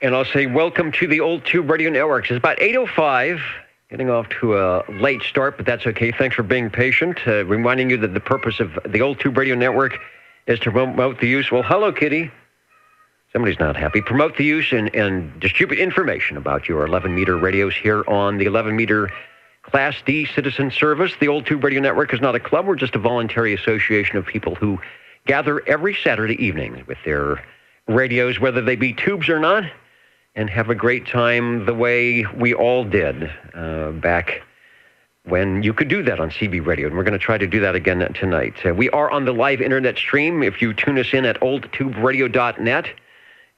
And I'll say welcome to the Old Tube Radio Network. It's about 8:05, getting off to a late start, but that's okay. Thanks for being patient. Reminding you that the purpose of the Old Tube Radio Network is to promote the use. Well, hello, Kitty. Somebody's not happy. Promote the use and distribute information about your 11-meter radios here on the 11-meter Class D citizen service. The Old Tube Radio Network is not a club. We're just a voluntary association of people who gather every Saturday evening with their radios, whether they be tubes or not, and have a great time the way we all did back when you could do that on CB Radio. And we're going to try to do that again tonight. We are on the live internet stream. If you tune us in at oldtuberadio.net,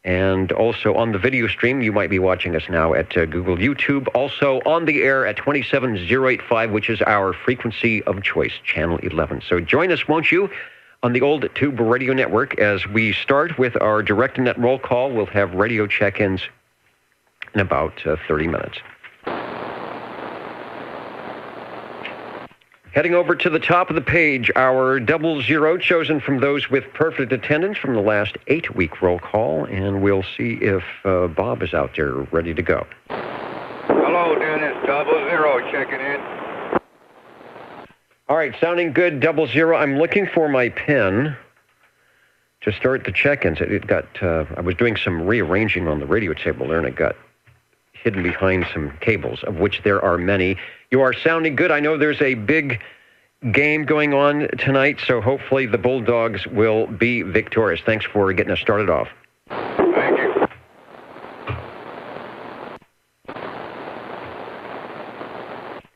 and also on the video stream, you might be watching us now at Google YouTube. Also on the air at 27085, which is our frequency of choice, channel 11. So join us, won't you, on the Old Tube Radio Network as we start with our direct net roll call. We'll have radio check-ins in about 30 minutes. Heading over to the top of the page, our 00 chosen from those with perfect attendance from the last 8-week roll call, and we'll see if Bob is out there ready to go. Hello, Dennis, 00 checking in. All right, sounding good, 00. I'm looking for my pen to start the check-ins. It got, I was doing some rearranging on the radio table there, and it got hidden behind some cables, of which there are many. You are sounding good. I know there's a big game going on tonight, so hopefully the Bulldogs will be victorious. Thanks for getting us started off. Thank you.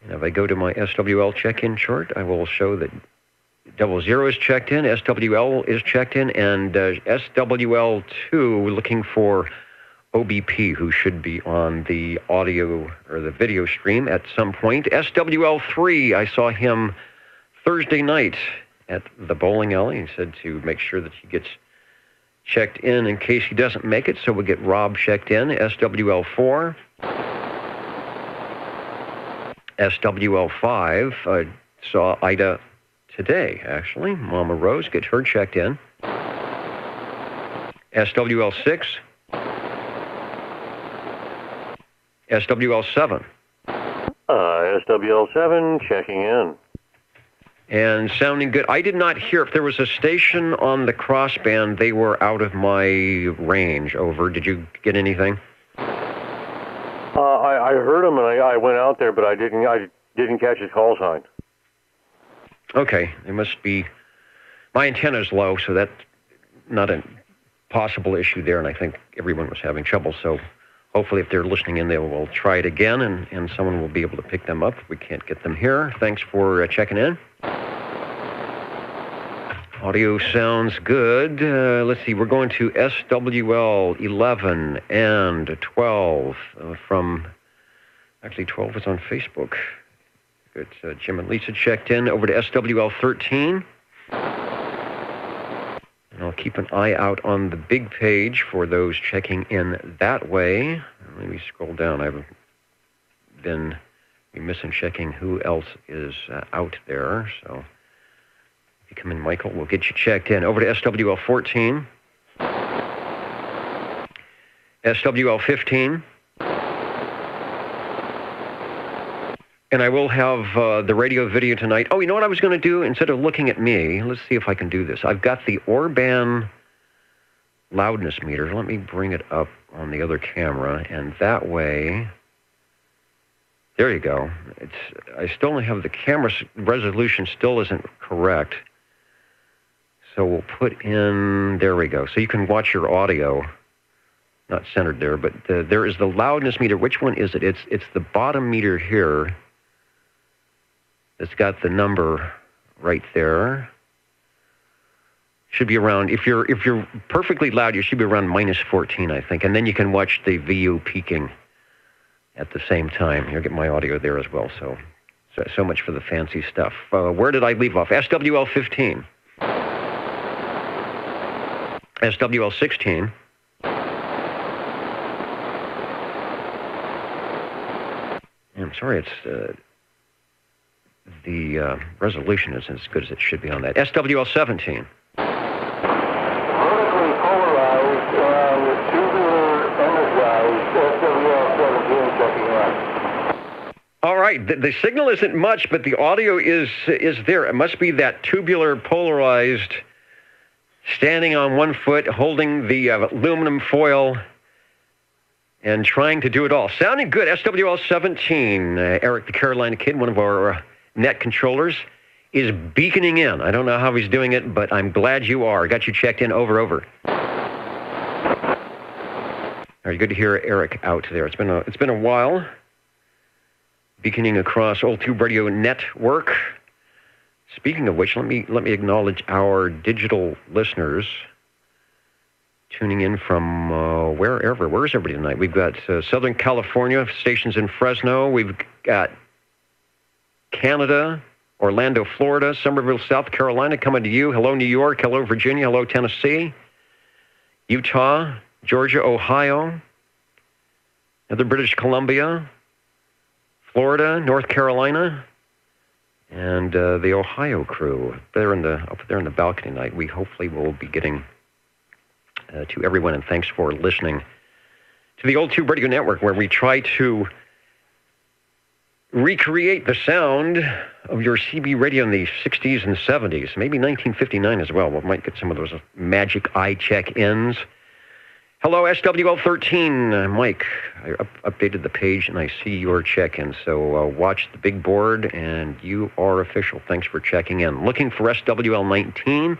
And if I go to my SWL check-in chart, I will show that 00 is checked in, SWL is checked in, and SWL2 looking for OBP, who should be on the audio or the video stream at some point. SWL3, I saw him Thursday night at the bowling alley. He said to make sure that he gets checked in case he doesn't make it, so we'll get Rob checked in. SWL4. SWL5, I saw Ida today, actually. Mama Rose, get her checked in. SWL6. SWL7. SWL7 checking in. And sounding good. I did not hear if there was a station on the crossband. They were out of my range. Over. Did you get anything? I heard him and I went out there, but I didn't catch his call sign. Okay, it must be. My antenna's low, so that's not a possible issue there. And I think everyone was having trouble. So hopefully, if they're listening in, they will try it again, and someone will be able to pick them up if we can't get them here. Thanks for checking in. Audio sounds good. Let's see, we're going to SWL 11 and 12 from, actually 12 is on Facebook. Good, Jim and Lisa checked in. Over to SWL 13. And I'll keep an eye out on the big page for those checking in that way. Let me scroll down. I've been missing checking who else is out there. So if you come in, Michael, we'll get you checked in. Over to SWL 14. SWL 15. And I will have the radio video tonight. Oh, you know what I was going to do? Instead of looking at me, let's see if I can do this. I've got the Orban loudness meter. Let me bring it up on the other camera, and that way, there you go. I still only have the camera resolution still isn't correct. So we'll put in, there we go. So you can watch your audio. Not centered there, but there is the loudness meter. Which one is it? It's the bottom meter here. It's got the number right there. Should be around, if you're perfectly loud, you should be around -14, I think. And then you can watch the VU peaking at the same time. You'll get my audio there as well. So much for the fancy stuff. Where did I leave off? SWL 15. SWL 16. I'm sorry, it's the resolution isn't as good as it should be on that. SWL 17. Vertically polarized with tubular underground right. The signal isn't much, but the audio is there. It must be that tubular polarized, standing on one foot, holding the aluminum foil, and trying to do it all. Sounding good. SWL 17. Eric, the Carolina Kid, one of our net controllers, is beaconing in. I don't know how he's doing it, but I'm glad you are. Got you checked in. Over. All right, good to hear Eric out there. It's been a while. Beaconing across Old Tube Radio Network. Speaking of which, let me acknowledge our digital listeners tuning in from wherever. Where is everybody tonight? We've got Southern California stations in Fresno. We've got Canada, Orlando, Florida, Somerville, South Carolina, coming to you. Hello, New York. Hello, Virginia. Hello, Tennessee. Utah, Georgia, Ohio, other British Columbia, Florida, North Carolina, and the Ohio crew up there in the balcony tonight. We hopefully will be getting to everyone, and thanks for listening to the Old Tube Radio Network, where we try to recreate the sound of your CB radio in the 60s and 70s, maybe 1959 as well. We might get some of those magic eye check-ins. Hello, SWL13. Mike, I updated the page, and I see your check-in. So watch the big board, and you are official. Thanks for checking in. Looking for SWL19.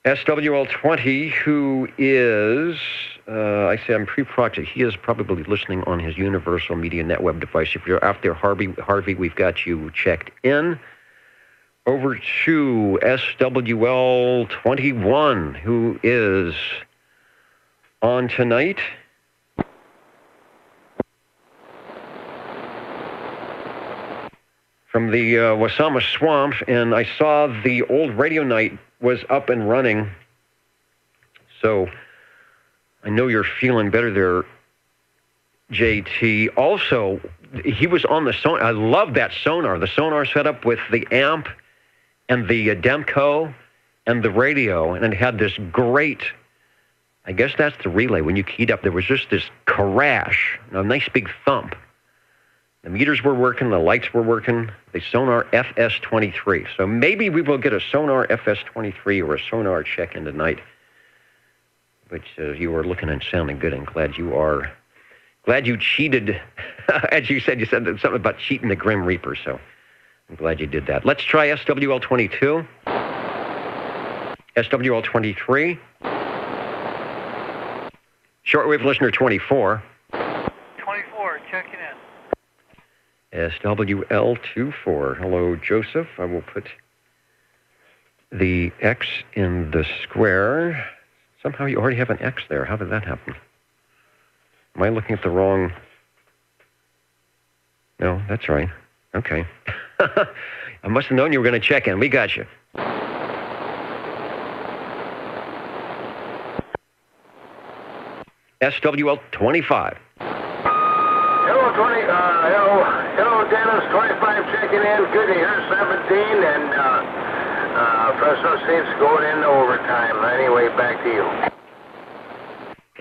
SWL20, who is, I say I'm pre-proxy. He is probably listening on his Universal Media Net web device. If you're out there, Harvey, we've got you checked in. Over to SWL21, who is on tonight. From the Wasama Swamp, and I saw the old radio night was up and running. So I know you're feeling better there, JT. Also, he was on the sonar. I love that sonar. The sonar setup with the amp and the Demco and the radio, and it had this great, I guess that's the relay. When you keyed up, there was just this crash, a nice big thump. The meters were working, the lights were working, the Sonar FS23. So maybe we will get a Sonar FS23 or a sonar check-in tonight. But you are looking and sounding good, and glad you cheated. As you said something about cheating the Grim Reaper, so I'm glad you did that. Let's try SWL22. SWL23. Shortwave listener 24. 24, checking in. SWL24. Hello, Joseph. I will put the X in the square. Somehow you already have an X there. How did that happen? Am I looking at the wrong... No, that's right. Okay. I must have known you were going to check in. We got you. SWL25. Hello, Dennis. 25 checking in. Good to hear 17, and Fresno State's going into overtime. Anyway, back to you.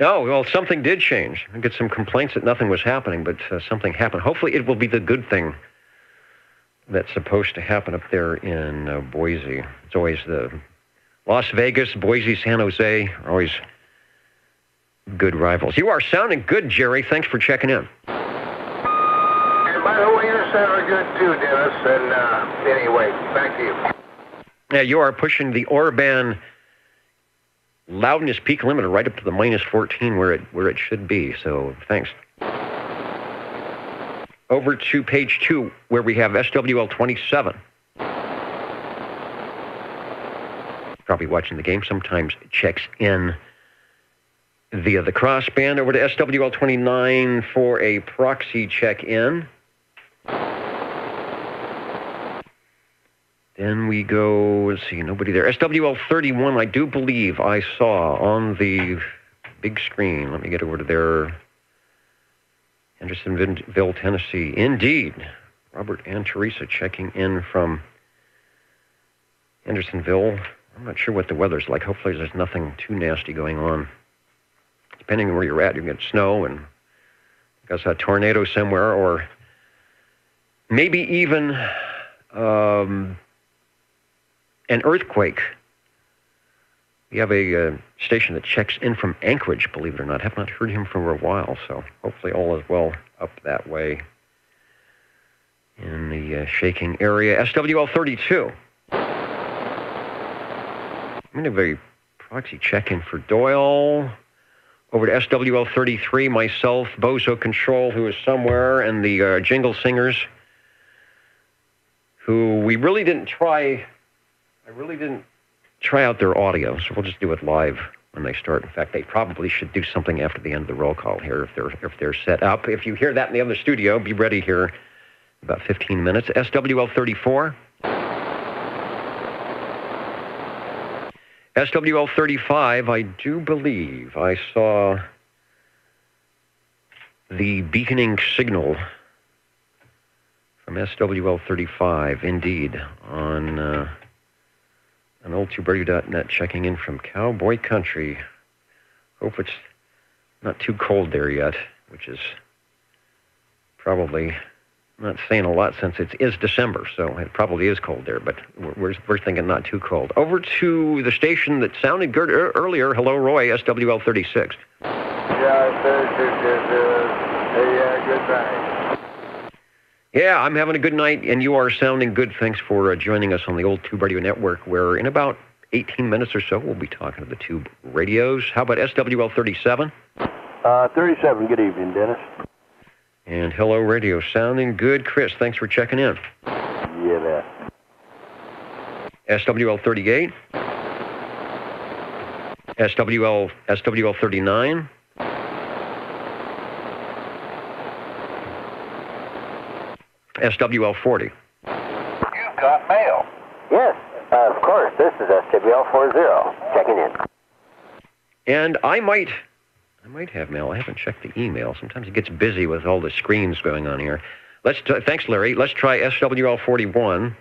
Oh, well, something did change. I get some complaints that nothing was happening, but something happened. Hopefully it will be the good thing that's supposed to happen up there in Boise. It's always the Las Vegas, Boise, San Jose are always good rivals. You are sounding good, Jerry. Thanks for checking in. And by the way, you're sounding good too, Dennis. And anyway, back to you. Yeah, you are pushing the Orban loudness peak limiter right up to the -14 where it should be. So thanks. Over to page 2, where we have SWL27. Probably watching the game. Sometimes checks in via the crossband. Over to SWL29 for a proxy check-in. Then we go, let's see, nobody there. SWL31, I do believe I saw on the big screen. Let me get over to there. Hendersonville, Tennessee. Indeed. Robert and Teresa checking in from Hendersonville. I'm not sure what the weather's like. Hopefully there's nothing too nasty going on. Depending on where you're at, you can get snow and because a tornado somewhere, or maybe even an earthquake. We have a station that checks in from Anchorage, believe it or not. Have not heard him for a while, so hopefully all is well up that way in the shaking area. SWL 32. I'm going to have a proxy check-in for Doyle. Over to SWL 33, myself, Bozo Control, who is somewhere, and the Jingle Singers, who we really didn't try. I really didn't try out their audio, so we'll just do it live when they start. In fact, they probably should do something after the end of the roll call here if they're set up. If you hear that in the other studio, be ready here in about 15 minutes. SWL 34. SWL 35, I do believe I saw the beaconing signal from SWL 35, indeed, on old2radio.net, checking in from Cowboy Country. Hope it's not too cold there yet, which is probably not saying a lot since it is December, so it probably is cold there, but we're thinking not too cold. Over to the station that sounded good earlier. Hello, Roy, SWL 36. Yeah, good night. Yeah, I'm having a good night, and you are sounding good. Thanks for joining us on the Old Tube Radio Network, where in about 18 minutes or so, we'll be talking to the Tube radios. How about SWL 37? 37, good evening, Dennis. And hello, radio. Sounding good. Chris, thanks for checking in. Yeah, SWL 38. SWL 39. SWL 40. You've got mail. Yes, of course. This is SWL 40, checking in. And I might have mail. I haven't checked the email. Sometimes it gets busy with all the screens going on here. Thanks, Larry. Let's try SWL 41.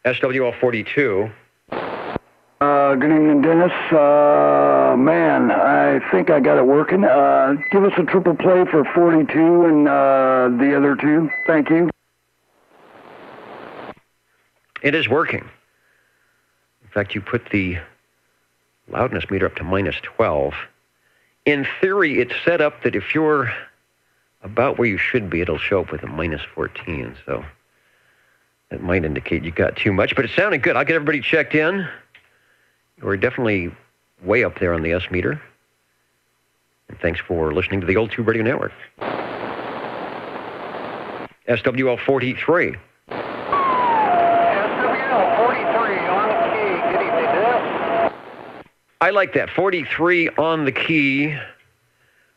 SWL 42. Good evening, Dennis. Man, I think I got it working. Give us a triple play for 42 and the other two. Thank you. It is working. In fact, you put the loudness meter up to minus 12. In theory, it's set up that if you're about where you should be, it'll show up with a minus 14. So that might indicate you got too much, but it sounded good. I'll get everybody checked in. We're definitely way up there on the S meter. And thanks for listening to the Old Tube Radio Network. SWL 43. SWL 43 on the key. Good evening, Dennis. I like that. 43 on the key.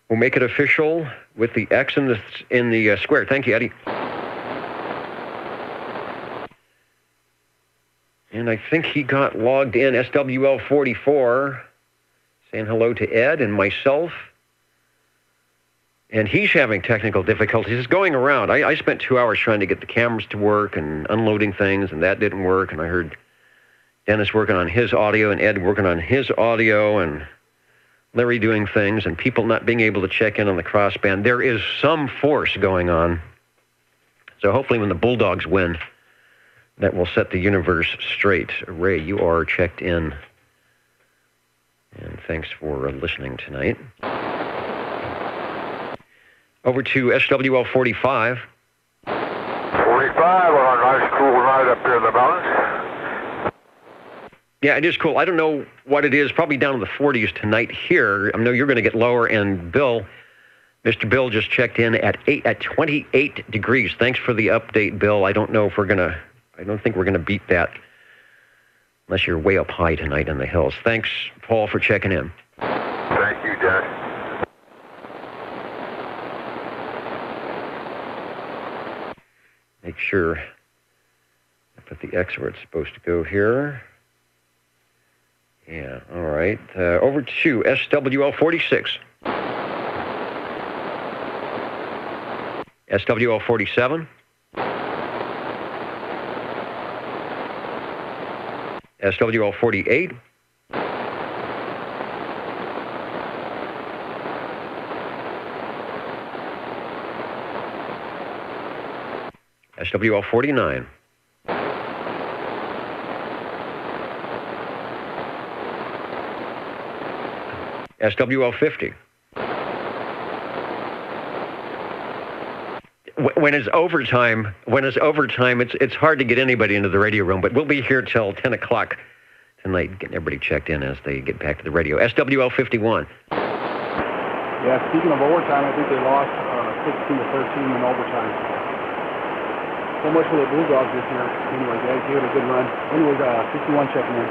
We'll make it official with the X in the square. Thank you, Eddie. And I think he got logged in, SWL 44, saying hello to Ed and myself. And he's having technical difficulties. It's going around. I spent 2 hours trying to get the cameras to work and unloading things, and that didn't work. And I heard Dennis working on his audio and Ed working on his audio and Larry doing things and people not being able to check in on the crossband. There is some force going on. So hopefully when the Bulldogs win, that will set the universe straight. Ray, you are checked in. And thanks for listening tonight. Over to SWL 45. 45 on a nice cool night up here in the mountains. Yeah, it is cool. I don't know what it is. Probably down in the 40s tonight here. I know you're going to get lower. And Bill, Mr. Bill just checked in at 28 degrees. Thanks for the update, Bill. I don't think we're going to beat that unless you're way up high tonight in the hills. Thanks, Paul, for checking in. Thank you, Dennis. Make sure I put the X where it's supposed to go here. Yeah, all right. Over to SWL 46. SWL 47. SWL 48. SWL 49. SWL 50. When it's overtime, it's hard to get anybody into the radio room, but we'll be here till 10 o'clock tonight, getting everybody checked in as they get back to the radio. SWL 51. Yeah, speaking of overtime, I think they lost 16-13 in overtime. So much for the Bulldogs this year. Anyway, they gave it a good run. Anyways, 51 checking in.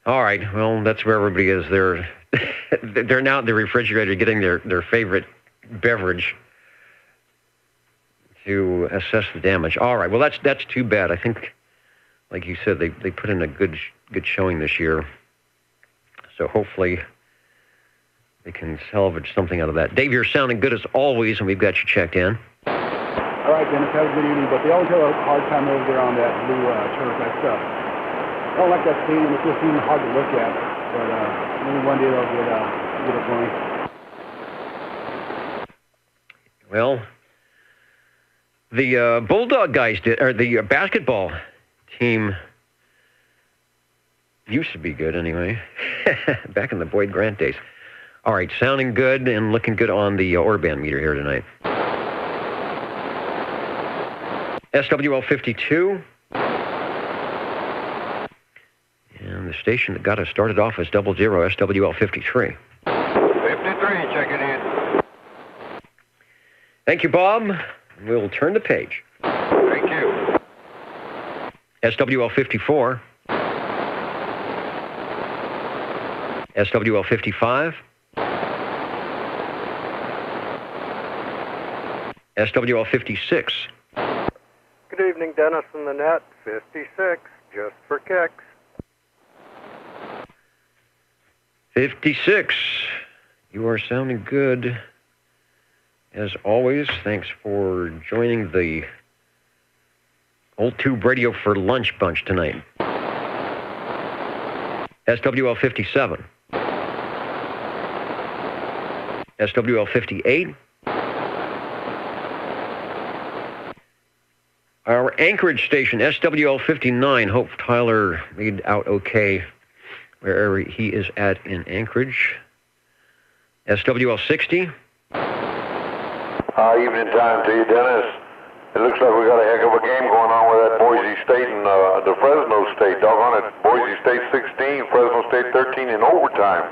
All right, well, that's where everybody is. They're now at the refrigerator getting their favorite beverage to assess the damage. All right, well, that's too bad. I think, like you said, they put in a good showing this year. So hopefully they can salvage something out of that. Dave, you're sounding good as always, and we've got you checked in. All right, Dennis, have a good evening. But they always have a hard time over there on that blue turf. I don't like that stadium. It's just even hard to look at. But maybe one day they'll get it going. Well, the Bulldog guys did, or the basketball team used to be good anyway, back in the Boyd Grant days. All right, sounding good and looking good on the Orban meter here tonight. SWL 52. And the station that got us started off as 00, SWL 53. 53 checking in. Thank you, Bob. We'll turn the page. Thank you. SWL 54. SWL 55. SWL 56. Good evening, Dennis and the net. 56, just for kicks. 56. You are sounding good. As always, thanks for joining the Old Tube Radio for Lunch bunch tonight. SWL 57. SWL 58. Our Anchorage station, SWL 59. Hope Tyler made out okay wherever he is at in Anchorage. SWL 60. Evening time to you, Dennis. It looks like we got a heck of a game going on with that Boise State and the Fresno State. Doggone it, Boise State 16, Fresno State 13 in overtime.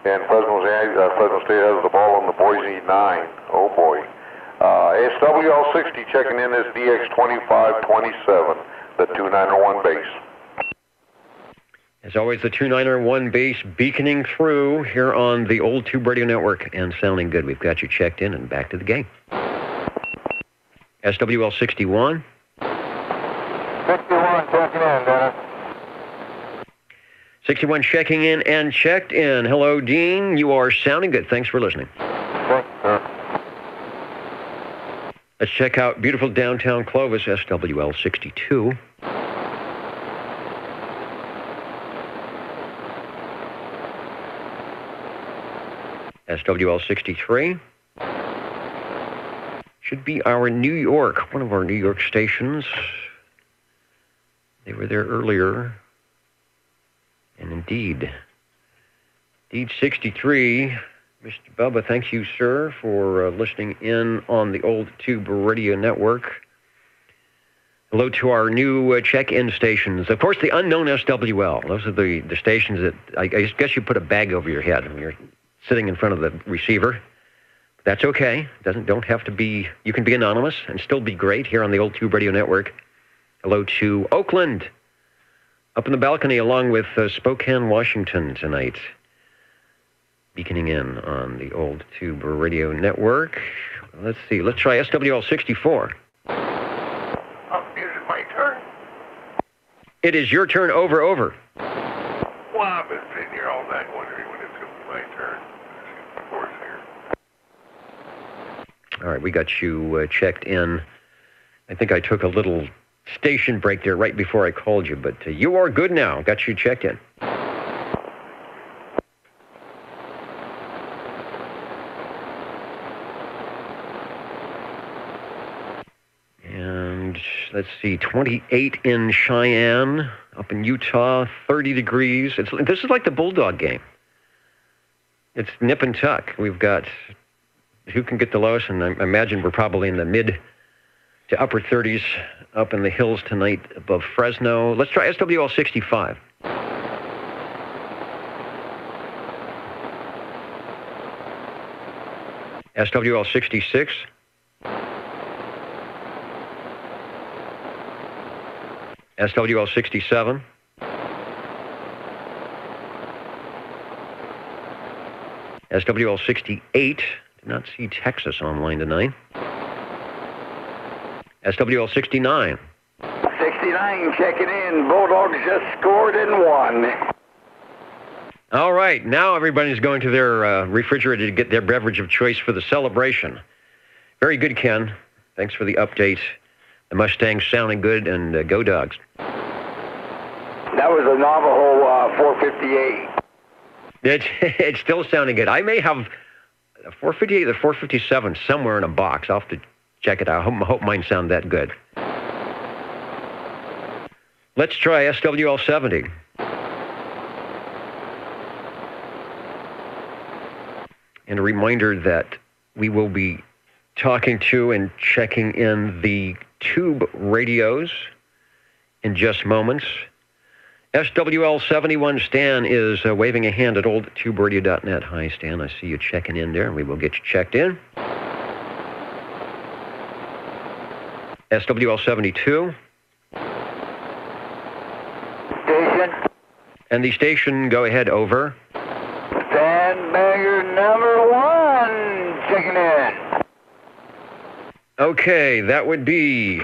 And Fresno State has the ball on the Boise 9. Oh, boy. SWL 60 checking in this DX 2527, the 291 base. As always, the 291 base beaconing through here on the Old Tube Radio Network and sounding good. We've got you checked in and back to the game. SWL 61. 61 checking in, Dennis. 61 checking in and checked in. Hello, Dean. You are sounding good. Thanks for listening. Thanks, sir. Let's check out beautiful downtown Clovis, SWL 62. SWL 63. Should be our New York, one of our New York stations. They were there earlier. And indeed 63. Mr. Bubba, thank you, sir, for listening in on the Old Tube Radio Network. Hello to our new check-in stations. Of course, the unknown SWL. Those are the stations that I guess you put a bag over your head when you're sitting in front of the receiver. That's okay. Don't have to be. You can be anonymous and still be great here on the Old Tube Radio Network. Hello to Oakland, up in the balcony, along with Spokane, Washington tonight. Beaconing in on the Old Tube Radio Network. Let's see. Let's try SWL 64. Is it my turn? It is your turn over. Well, I've been sitting here all night wondering when it's going to be my turn. Of course, here. All right, we got you checked in. I think I took a little station break there right before I called you, but you are good now. Got you checked in. let's see, 28 in Cheyenne, up in Utah, 30 degrees. This is like the Bulldog game. It's nip and tuck. We've got who can get the lowest, and I imagine we're probably in the mid to upper 30s up in the hills tonight above Fresno. Let's try SWL 65. SWL 66. SWL 67. SWL 68. Did not see Texas online tonight. SWL 69. 69 checking in. Bulldogs just scored and won. All right, now everybody's going to their refrigerator to get their beverage of choice for the celebration. Very good, Ken. Thanks for the update. The Mustangs sounding good, and go Dogs. That was a Navajo 458. It's still sounding good. I may have a 458 or 457 somewhere in a box. I'll have to check it out. I hope mine sound that good. Let's try SWL 70. And a reminder that we will be talking to and checking in the tube radios in just moments. SWL 71 Stan is waving a hand at oldtuberadio.net. Hi, Stan. I see you checking in there, and we will get you checked in. SWL 72. Station. And the station, go ahead, over. Sandbagger number 1 checking in. Okay, that would be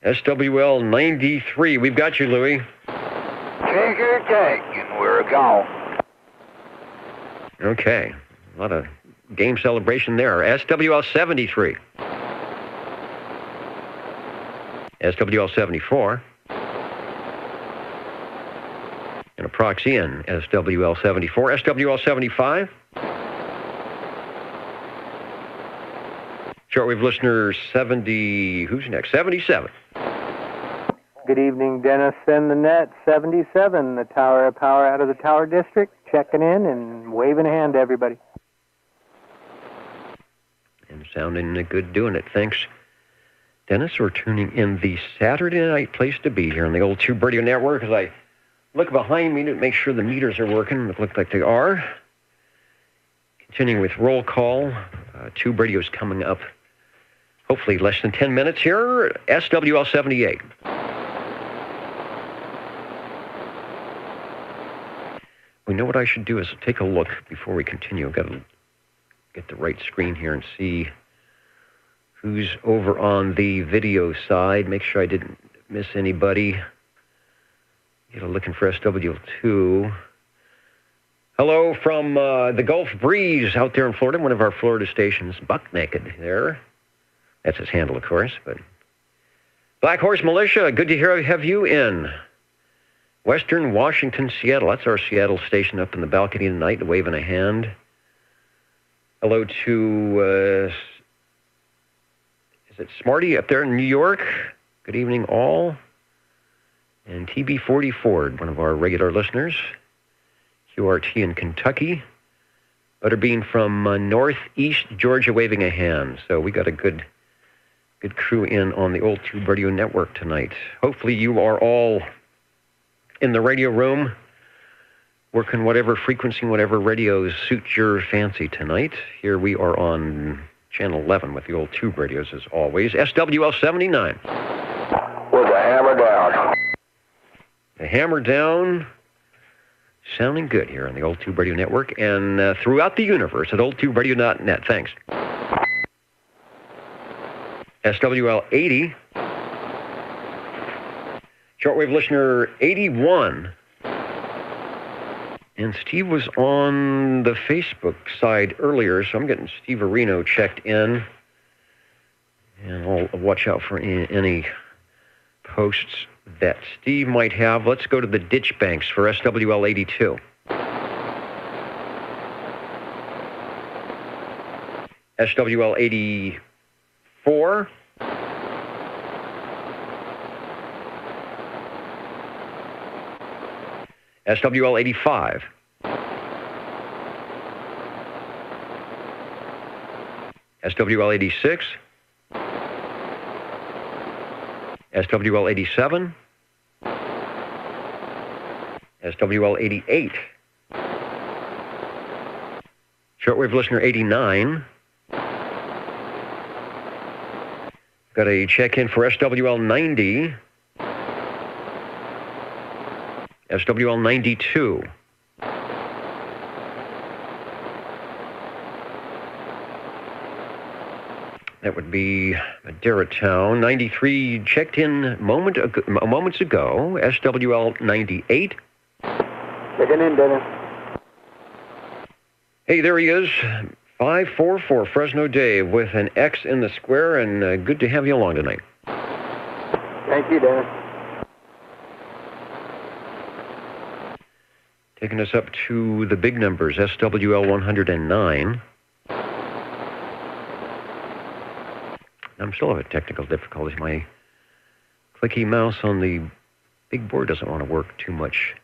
SWL 93. We've got you, Louie. Ticker take, and we're gone. Okay, a lot of game celebration there. SWL 73. SWL 74. And a proxy in SWL 74. SWL 75. Shortwave listener 70, who's next? 77. Good evening, Dennis and the net. 77, the Tower of Power out of the Tower District, checking in and waving a hand to everybody. And sounding good doing it. Thanks, Dennis. We're tuning in the Saturday night place to be here on the old Tube Radio Network. As I look behind me to make sure the meters are working. It looks like they are. Continuing with roll call. Tube Radio's coming up. Hopefully less than 10 minutes here. SWL 78. We know what I should do is take a look before we continue. I've got to get the right screen here and see who's over on the video side. Make sure I didn't miss anybody. Looking for SWL2. Hello from the Gulf Breeze out there in Florida, one of our Florida stations. Buck Naked there. That's his handle, of course. But Black Horse Militia, good to have you in. Western Washington, Seattle. That's our Seattle station up in the balcony tonight, waving a hand. Hello to, is it Smarty up there in New York? Good evening, all. And TB40 Ford, one of our regular listeners. QRT in Kentucky. Butterbean from Northeast Georgia, waving a hand. So we got a good crew in on the old Tube Radio Network tonight. Hopefully you are all in the radio room, working whatever frequency, whatever radios suit your fancy tonight. Here we are on Channel 11 with the old Tube radios as always. SWL 79. With the hammer down. The hammer down. Sounding good here on the old Tube Radio Network and throughout the universe at oldtuberadio.net. Thanks. SWL 80. Shortwave listener 81. And Steve was on the Facebook side earlier, so I'm getting Steve Areno checked in. And I'll watch out for any posts that Steve might have. Let's go to the ditch banks for SWL 82. SWL 84. SWL 85. SWL 86. SWL 87. SWL 88. Shortwave listener 89. Got a check-in for SWL 90. SWL 92. That would be Madera Town. 93 checked in moments ago. SWL 98. Checking in, Dennis. Hey, there he is. 544 Fresno Dave with an X in the square, and good to have you along tonight. Thank you, Dennis. Taking us up to the big numbers, SWL 109. I'm still having technical difficulties. My clicky mouse on the big board doesn't want to work too much.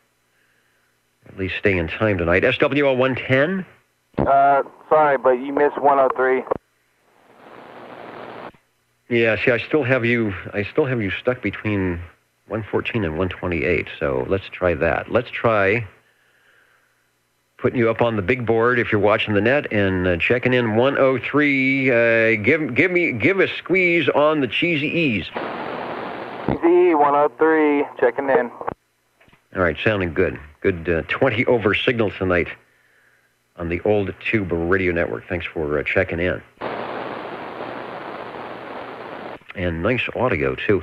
At least stay in time tonight. SWL 110. Sorry, but you missed 103. Yeah, see, I still have you stuck between 114 and 128. So let's try that. Let's try putting you up on the big board if you're watching the net and checking in 103. Give a squeeze on the cheesy E's. Cheesy 103, checking in. All right, sounding good. Good 20 over signal tonight on the old tube radio network. Thanks for checking in. And nice audio, too.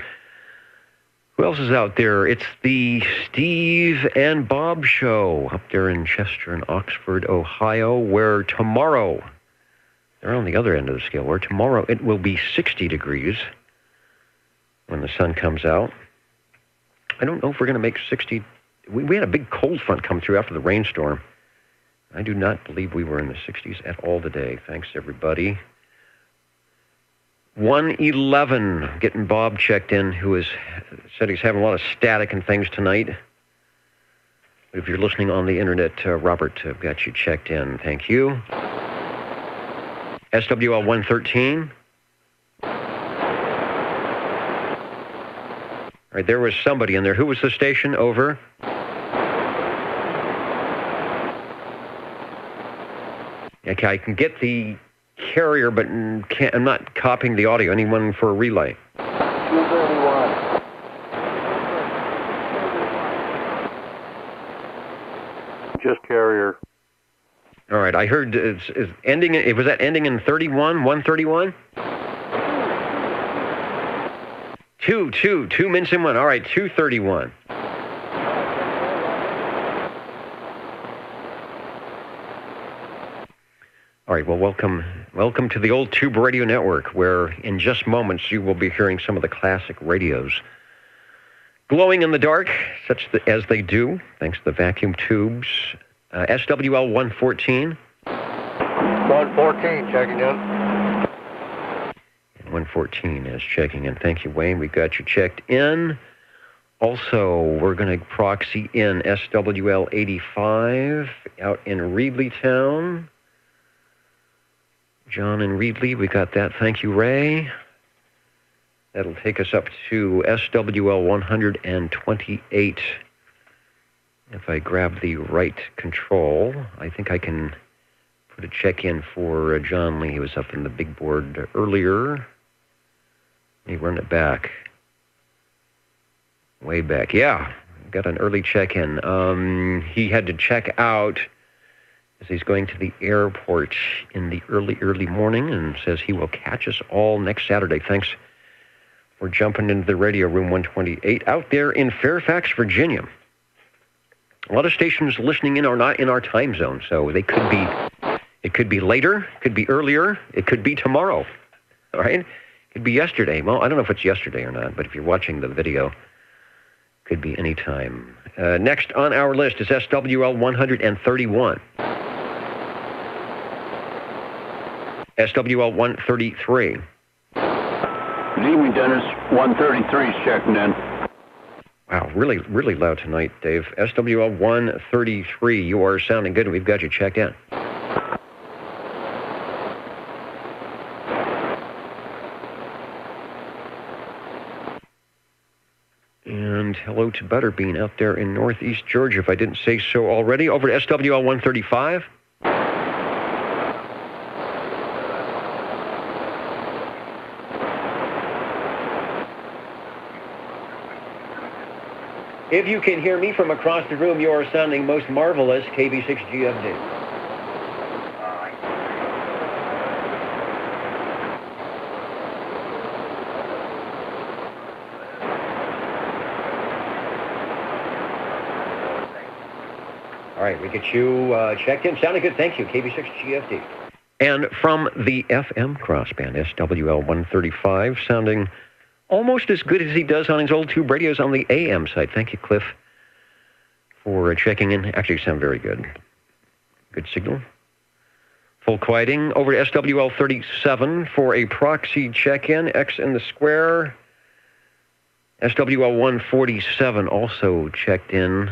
Who else is out there? It's the Steve and Bob Show up there in Chester and Oxford, Ohio, where tomorrow, they're on the other end of the scale, where tomorrow it will be 60 degrees when the sun comes out. I don't know if we're going to make 60. We had a big cold front come through after the rainstorm. I do not believe we were in the 60s at all today. Thanks, everybody. 111, getting Bob checked in, who said he's having a lot of static and things tonight. But if you're listening on the internet, Robert, I've got you checked in. Thank you. SWL 113. All right, there was somebody in there. Who was the station? Over. Okay, I can get the carrier, but I'm not copying the audio. Anyone for a relay? 231. Just carrier. All right, I heard it's ending. Was that ending in 31? 131? Two minutes in one. All right, 231. All right, well, welcome to the old Tube Radio Network, where in just moments you will be hearing some of the classic radios glowing in the dark, as they do, thanks to the vacuum tubes. SWL 114. 114, checking in. 114 is checking in. Thank you, Wayne. We got you checked in. Also, we're going to proxy in SWL 85 out in Reedleytown. John and Reedley, we got that. Thank you, Ray. That'll take us up to SWL 128. If I grab the right control, I think I can put a check in for John Lee. He was up in the big board earlier. Let me run it back. Way back. Yeah, got an early check-in. He had to check out as he's going to the airport in the early morning, and says he will catch us all next Saturday. Thanks for jumping into the radio room 128 out there in Fairfax, Virginia. A lot of stations listening in are not in our time zone, so it could be later, could be earlier, it could be tomorrow, all right? It could be yesterday. Well, I don't know if it's yesterday or not, but if you're watching the video, it could be any time. Next on our list is SWL 131. SWL 133. Good evening, Dennis. 133 is checking in. Wow, really, really loud tonight, Dave. SWL 133, you are sounding good, and we've got you checked in. And hello to Butterbean out there in northeast Georgia, if I didn't say so already. Over to SWL 135. If you can hear me from across the room, you are sounding most marvelous, KB6GFD. All right, we get you checked in. Sounding good, thank you, KB6GFD. And from the FM crossband, SWL 135, sounding almost as good as he does on his old tube radios on the AM side. Thank you, Cliff, for checking in. Actually, sound very good. Good signal. Full quieting. Over to SWL 37 for a proxy check-in. X in the square. SWL 147 also checked in.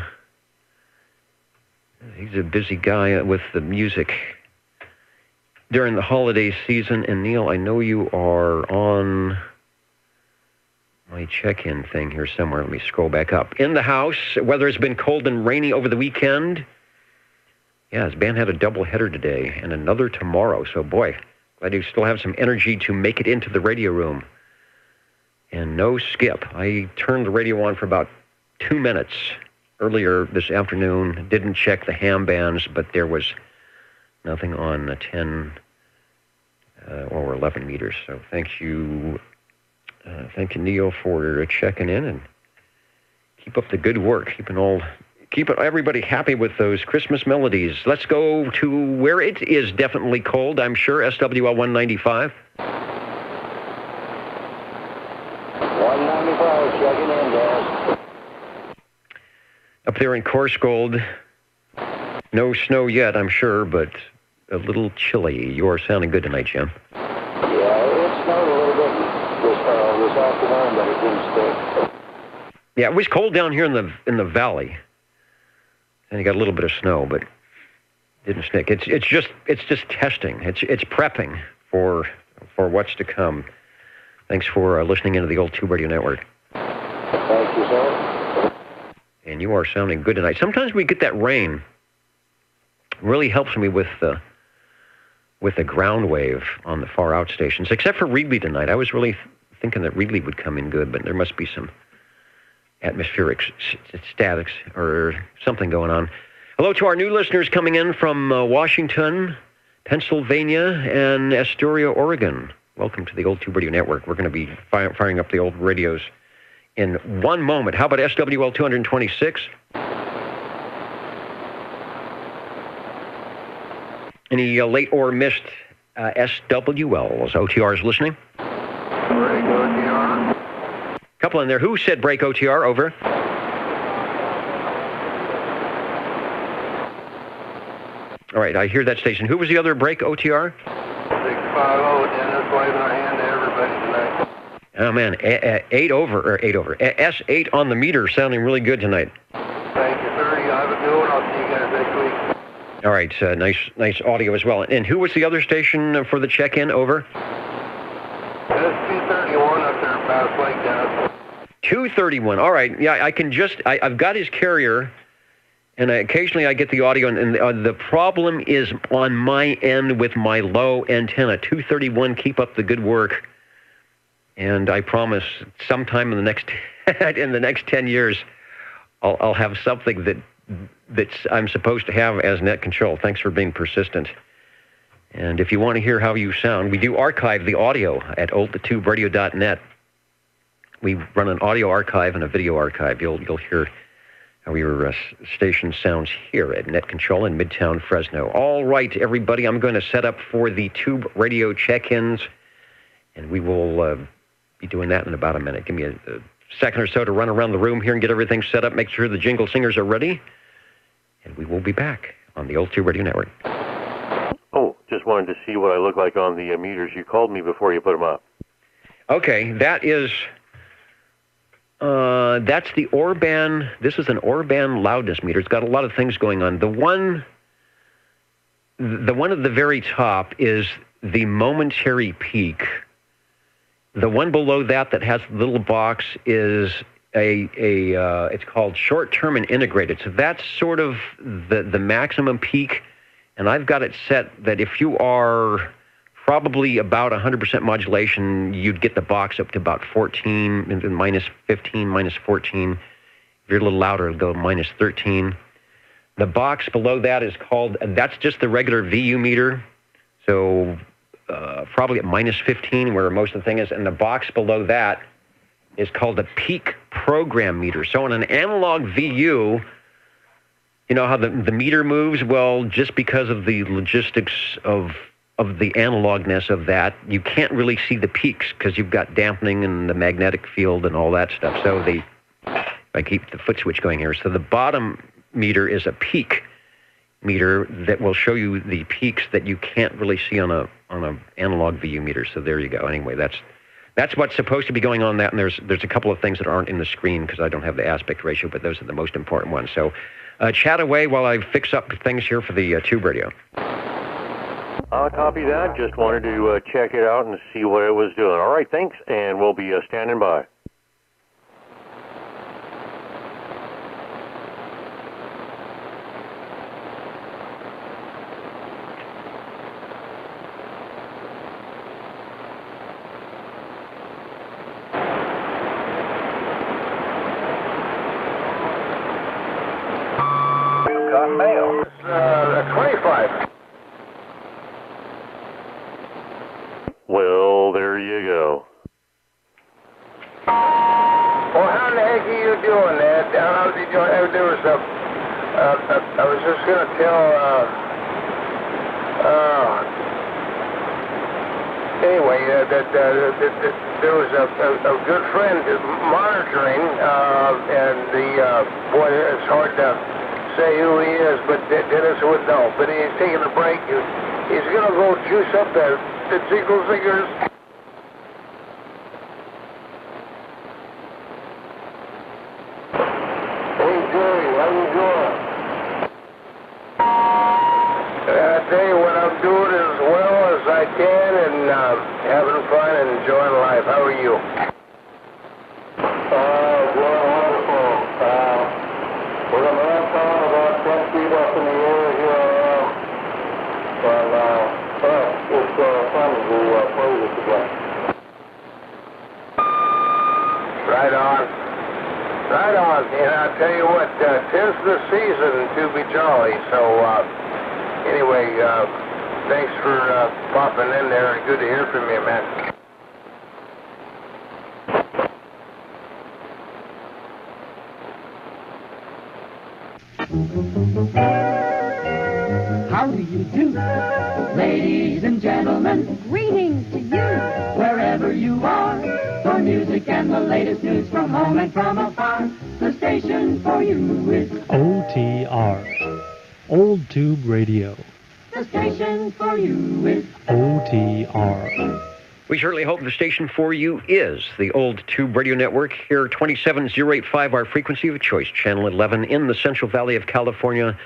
He's a busy guy with the music during the holiday season. And Neil, I know you are on my check-in thing here somewhere. Let me scroll back up. In the house, weather has been cold and rainy over the weekend. Yeah, his band had a doubleheader today and another tomorrow. So, boy, glad you still have some energy to make it into the radio room. And no skip. I turned the radio on for about 2 minutes earlier this afternoon. Didn't check the ham bands, but there was nothing on 10 or 11 meters. So thank you, Neil, for checking in, and keep up the good work. Keep everybody happy with those Christmas melodies. Let's go to where it is definitely cold, I'm sure. SWL 195. 195, checking in, guys. Up there in Coarsegold, no snow yet, I'm sure, but a little chilly. You're sounding good tonight, Jim. Yeah, it snowed a little bit this afternoon, but it didn't stick. Yeah, it was cold down here in the valley, and you got a little bit of snow, but it didn't stick. It's just testing. It's prepping for what's to come. Thanks for listening into the Old Tube Radio Network. Thank you, sir. And you are sounding good tonight. Sometimes we get that rain. It really helps me with the ground wave on the far out stations, except for Reedley tonight. I was really thinking that Reedley would come in good, but there must be some atmospheric statics or something going on. Hello to our new listeners coming in from Washington, Pennsylvania, and Astoria, Oregon. Welcome to the Old Tube Radio Network. We're going to be firing up the old radios in one moment. How about SWL 226? Any late or missed SWLs? OTRs listening? Break OTR. Couple in there. Who said break OTR? Over. All right, I hear that station. Who was the other break OTR? 650, Dennis, waving our hand to everybody tonight. Oh, man, 8 over. S8 on the meter, sounding really good tonight. Thank you, sir. You have a good one. I'll see you guys next week. All right, nice audio as well. And who was the other station for the check-in? Over. That's 231 up there, Bass Lake, Dennis. 231. All right. Yeah, I've got his carrier, and occasionally I get the audio, and the problem is on my end with my low antenna. 231. Keep up the good work. And I promise, sometime in the next 10 years, I'll have something that's I'm supposed to have as net control. Thanks for being persistent. And if you want to hear how you sound, we do archive the audio at oldtuberadio.net. We run an audio archive and a video archive. You'll hear how your station sounds here at Net Control in Midtown Fresno. All right, everybody, I'm going to set up for the Tube Radio check-ins, and we will be doing that in about a minute. Give me a second or so to run around the room here and get everything set up, make sure the jingle singers are ready, and we will be back on the Old Tube Radio Network. Oh, just wanted to see what I look like on the meters. You called me before you put them up. Okay, that is That's the Orban. This is an Orban loudness meter. It's got a lot of things going on. The one at the very top is the momentary peak. The one below that has the little box is it's called short-term and integrated. So that's sort of the maximum peak, and I've got it set that if you are probably about 100% modulation, you'd get the box up to about 14, minus 15, minus 14. If you're a little louder, it'll go minus 13. The box below that is called, that's just the regular VU meter, so probably at minus 15 where most of the thing is, and the box below that is called a peak program meter. So on an analog VU, you know how the meter moves? Well, just because of the logistics of the analogness of that, you can't really see the peaks because you've got dampening and the magnetic field and all that stuff. So I keep the foot switch going here. So the bottom meter is a peak meter that will show you the peaks that you can't really see on a analog VU meter. So there you go. Anyway, that's what's supposed to be going on that, and there's a couple of things that aren't in the screen because I don't have the aspect ratio, but those are the most important ones. So chat away while I fix up things here for the tube radio. I'll copy that. Just wanted to check it out and see what it was doing. All right, thanks, and we'll be standing by. Got mail. 25. Well, there you go. Well, how the heck are you doing, Ed? How did you ever do some? I was just going to tell, anyway, that there was a good friend monitoring, and boy, it's hard to say who he is, but Dennis would know. But he's taking a break. He's going to go juice up the Ziegel Ziggers. Hey, Jerry, how you doing? I tell you what, I'm doing as well as I can and having fun and enjoying life. How are you? Doing wonderful. We're a marathon about 10 feet up in the air here I am. It's fun to play this again. Right on. Right on. And I'll tell you what, 'tis the season to be jolly. So, anyway, thanks for popping in there. Good to hear from you, man. How do you do, ladies and gentlemen? Greetings to you, wherever you are. For music and the latest news from home and from afar, the station for you is OTR, Old Tube Radio. The station for you is OTR. We certainly hope the station for you is the Old Tube Radio Network. Here, 27085, our frequency of choice, Channel 11 in the Central Valley of California,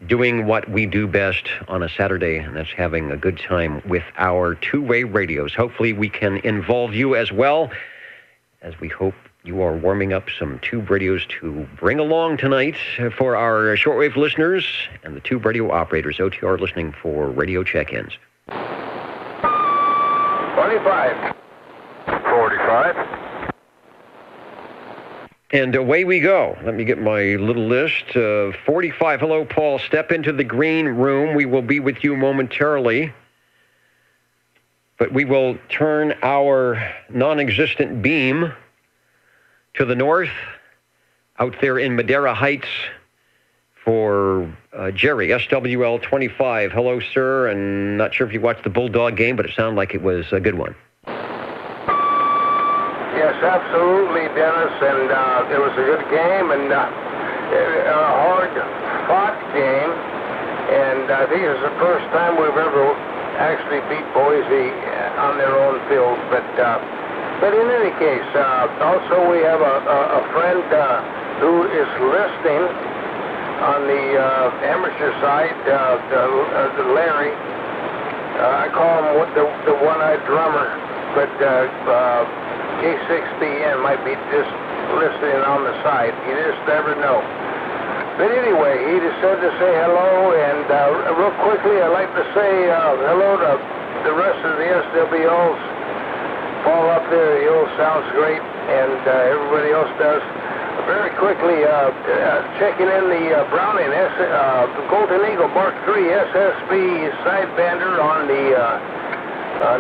doing what we do best on a Saturday, and that's having a good time with our two-way radios. Hopefully we can involve you as well, as we hope you are warming up some tube radios to bring along tonight for our shortwave listeners and the tube radio operators, OTR, listening for radio check-ins. 25. 45. And away we go. Let me get my little list. 45. Hello, Paul. Step into the green room. We will be with you momentarily. But we will turn our non-existent beam to the north, out there in Madera Heights, for Jerry, SWL 25. Hello, sir. And not sure if you watched the Bulldog game, but it sounded like it was a good one. Yes, absolutely, Dennis, and it was a good game and a hard-fought game, and I think it's the first time we've ever actually beat Boise on their own field, but But in any case, also we have a friend who is listening on the amateur side, Larry. I call him the one-eyed drummer, but K6BN might be just listening on the side. You just never know. But anyway, he just said to say hello, and real quickly, I'd like to say hello to the rest of the SWLs. Paul up there, he all sounds great, and everybody else does. Very quickly, checking in the Browning Golden Eagle Mark III SSB sidebander on the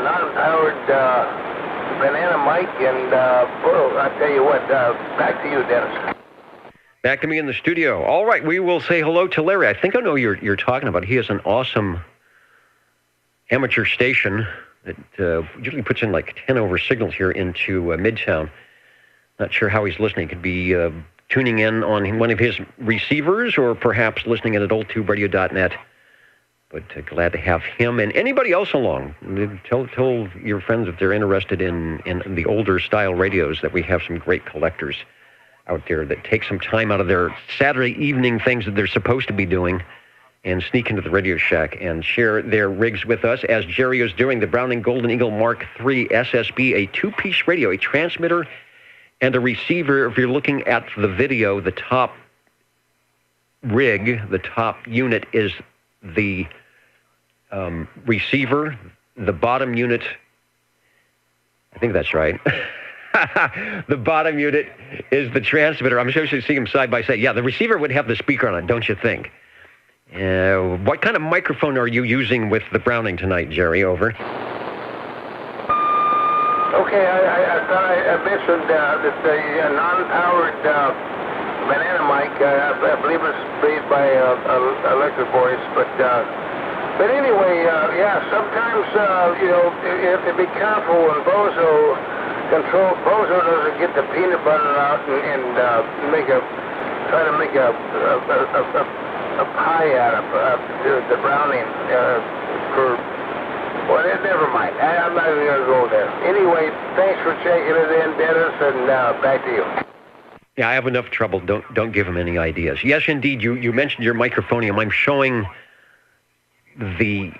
non-powered banana mic, and I tell you what, back to you, Dennis. Back to me in the studio. All right, we will say hello to Larry. I think I know you're talking about. He has an awesome amateur station that usually puts in like 10 over signals here into Midtown. Not sure how he's listening. Could be tuning in on one of his receivers or perhaps listening in at oldtuberadio.net. But glad to have him and anybody else along. Tell your friends if they're interested in the older style radios that we have some great collectors out there that take some time out of their Saturday evening things that they're supposed to be doing and sneak into the Radio Shack and share their rigs with us, as Jerry is doing. The Browning Golden Eagle Mark III SSB, a two-piece radio, a transmitter and a receiver. If you're looking at the video, the top rig, the top unit is the receiver. The bottom unit, I think that's right. The bottom unit is the transmitter. I'm sure you should see them side by side. Yeah, the receiver would have the speaker on it, don't you think? What kind of microphone are you using with the Browning tonight, Jerry? Over. Okay, I thought I mentioned that the non-powered banana mic, I believe it's made by Electric Voice, but anyway, yeah, sometimes, you have to be careful when Bozo doesn't get the peanut butter out and try to make a pie out of the Browning for. Well, never mind. I'm not even going to go there. Anyway, thanks for checking it in, Dennis, and back to you. Yeah, I have enough trouble. Don't give him any ideas. Yes, indeed. You mentioned your microphonium. I'm showing the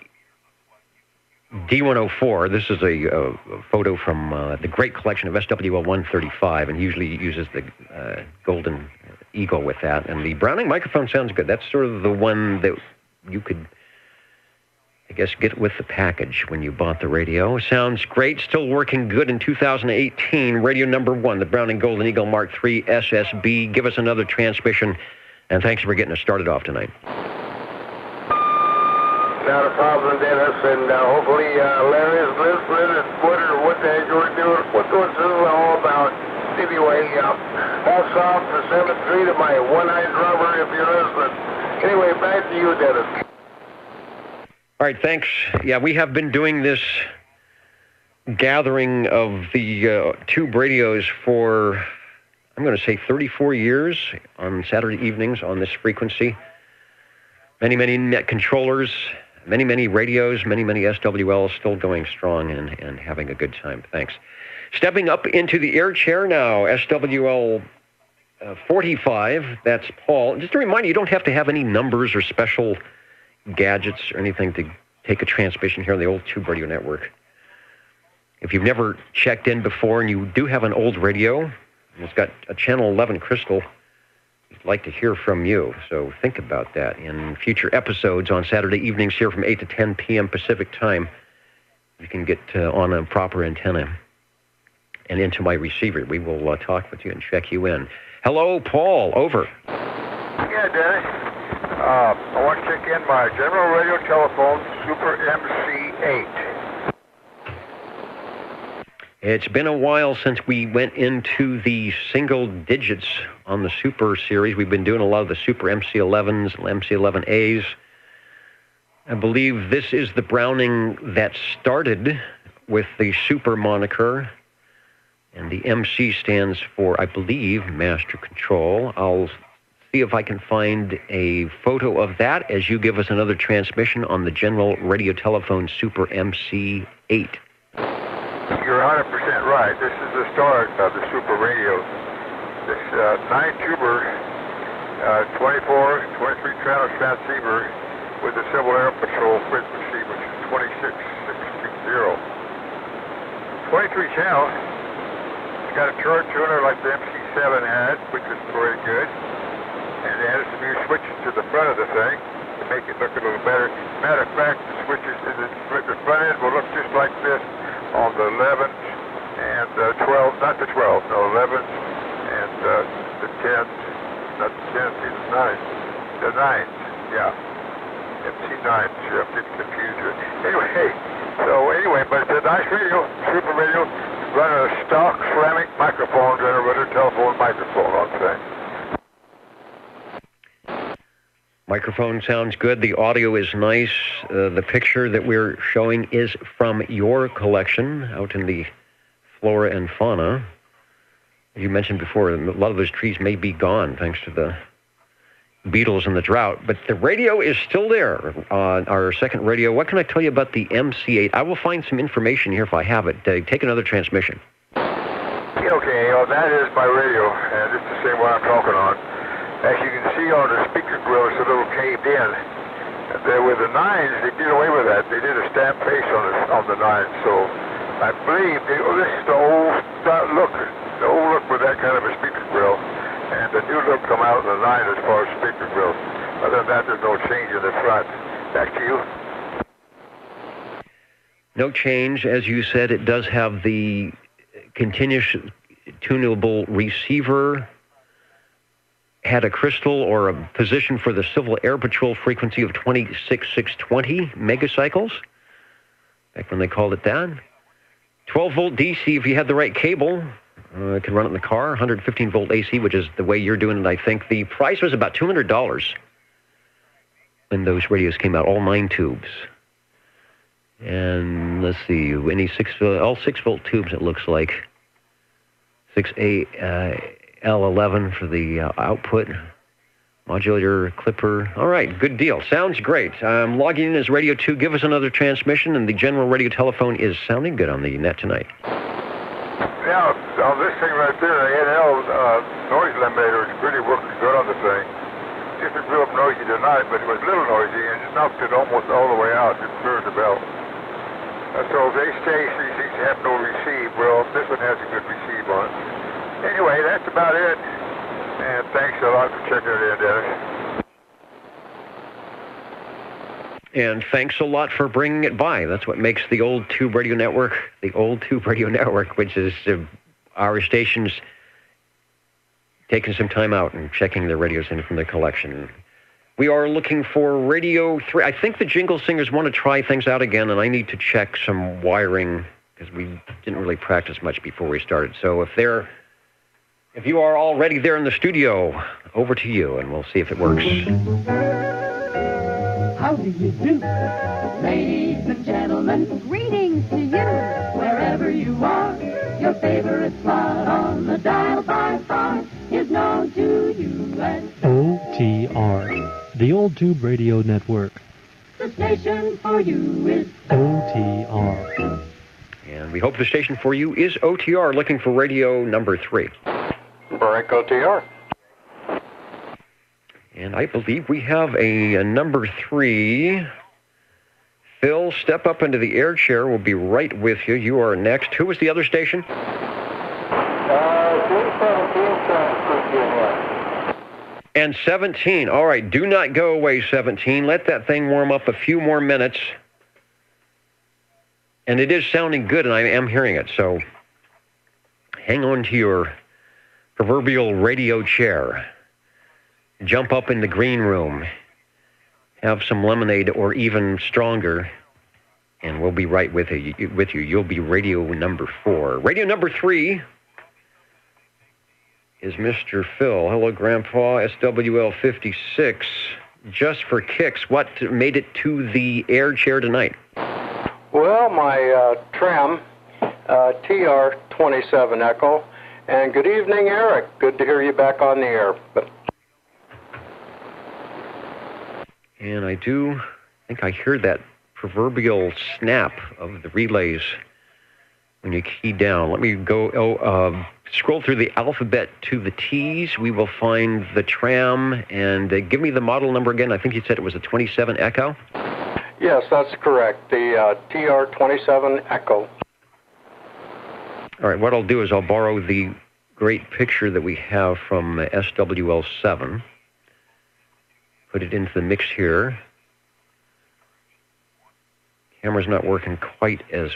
D104. This is a photo from the great collection of SWL 135, and usually uses the Golden Eagle with that. And the Browning microphone sounds good. That's sort of the one that you could, I guess, get with the package when you bought the radio. Sounds great. Still working good in 2018. Radio number 1, the Browning Golden Eagle Mark III SSB. Give us another transmission, and thanks for getting us started off tonight. Not a problem, Dennis, and hopefully Larry's listening what the heck we're doing, what this is all about. Anyway, hats off for 7-3 to my one-eyed drummer if you're listening. Anyway, back to you, Dennis. All right, thanks. Yeah, we have been doing this gathering of the tube radios for, I'm going to say 34 years on Saturday evenings on this frequency. Many net controllers, many radios, many SWLs still going strong and having a good time. Thanks. Stepping up into the air chair now, SWL 45, that's Paul. Just a reminder, you don't have to have any numbers or special gadgets or anything to take a transmission here on the Old Tube Radio Network. If you've never checked in before and you do have an old radio, and it's got a channel 11 crystal, I'd like to hear from you. So think about that in future episodes on Saturday evenings here from 8 to 10 p.m. Pacific time. You can get on a proper antenna and into my receiver. We will talk with you and check you in. Hello, Paul. Over. Yeah, Dennis. I want to check in my General Radio Telephone Super MC8. It's been a while since we went into the single digits on the Super series. We've been doing a lot of the Super MC11s, MC11As. I believe this is the Browning that started with the Super moniker, and the MC stands for, I believe, Master Control. I'll see if I can find a photo of that as you give us another transmission on the General Radio Telephone Super MC8. you're 100% right. This is the start of the super radios. This 9-tuber, 24, 23 channel transceiver with the Civil Air Patrol frequency, which is 26660. 23 channel. It's got a turret tuner like the MC7 had, which is very good. And they added some new switches to the front of the thing to make it look a little better. Matter of fact, the switches in the front end will look just like this on the 11s and 12, not the 12, no, 11s and the 10s, not the 10s, the 9s, the 9s, yeah. MC9s, you have to confuse it. Anyway, but it's a nice radio, super radio, running a stock ceramic microphone, generator, telephone microphone on thing. Microphone sounds good. The audio is nice. The picture that we're showing is from your collection out in the flora and fauna. As you mentioned before, a lot of those trees may be gone thanks to the beetles and the drought, but the radio is still there on our second radio. What can I tell you about the MC8? I will find some information here if I have it. Take another transmission. Okay, that is my radio, and it's the same one I'm talking on. As you can see on the speaker grill, it's a little caved in. With the 9s, they did away with that. They did a stamp face on the 9s, so I believe this is the old look with that kind of a speaker grill. And the new look come out in the 9 as far as speaker grills. Other than that, there's no change in the front. Back to you. No change. As you said, it does have the continuous tunable receiver, had a crystal or a position for the Civil Air Patrol frequency of 26620 megacycles, back when they called it that. 12-volt DC if you had the right cable. It could run it in the car, 115-volt AC, which is the way you're doing it, I think. The price was about $200 when those radios came out, all 9 tubes. And let's see, all 6-volt tubes, it looks like. 6A L11 for the output, modulator, clipper. All right, good deal. Sounds great. I'm logging in as Radio 2. Give us another transmission, and the general radio telephone is sounding good on the net tonight. Yeah, on this thing right there, the NL noise eliminator is really working good on the thing. Just a real noisy tonight, but it was a little noisy, and it knocked it almost all the way out. It cleared the bell. So they say these have no receive. Well, this one has a good receive on it. Anyway, that's about it. And thanks a lot for checking it in, Dennis. And thanks a lot for bringing it by. That's what makes the Old Tube Radio Network, which is our stations taking some time out and checking their radios in from the collection. We are looking for Radio 3. I think the Jingle Singers want to try things out again, and I need to check some wiring because we didn't really practice much before we started. So if you are already there in the studio, over to you, and we'll see if it works. How do you do? Ladies and gentlemen, greetings to you. Wherever you are, your favorite slot on the dial by far is known to you as OTR, the Old Tube Radio Network. The station for you is OTR. And we hope the station for you is OTR, looking for radio number 3. Break OTR. And I believe we have a number 3. Phil, step up into the air chair. We'll be right with you. You are next. Who was the other station? 317 And 17. All right, do not go away, 17. Let that thing warm up a few more minutes. And it is sounding good, and I am hearing it. So hang on to your proverbial radio chair. Jump up in the green room. Have some lemonade or even stronger, and we'll be right with you. You'll be radio number 4. Radio number 3 is Mr. Phil. Hello, Grandpa. SWL 56. Just for kicks, what made it to the air chair tonight? Well, my tram, TR27 Echo. And good evening, Eric. Good to hear you back on the air. And I think I hear that proverbial snap of the relays when you key down. Let me go scroll through the alphabet to the T's. We will find the tram, and give me the model number again. I think you said it was a 27 Echo. Yes, that's correct. The TR27 Echo. All right, what I'll do is I'll borrow the great picture that we have from SWL7, put it into the mix here. Camera's not working quite as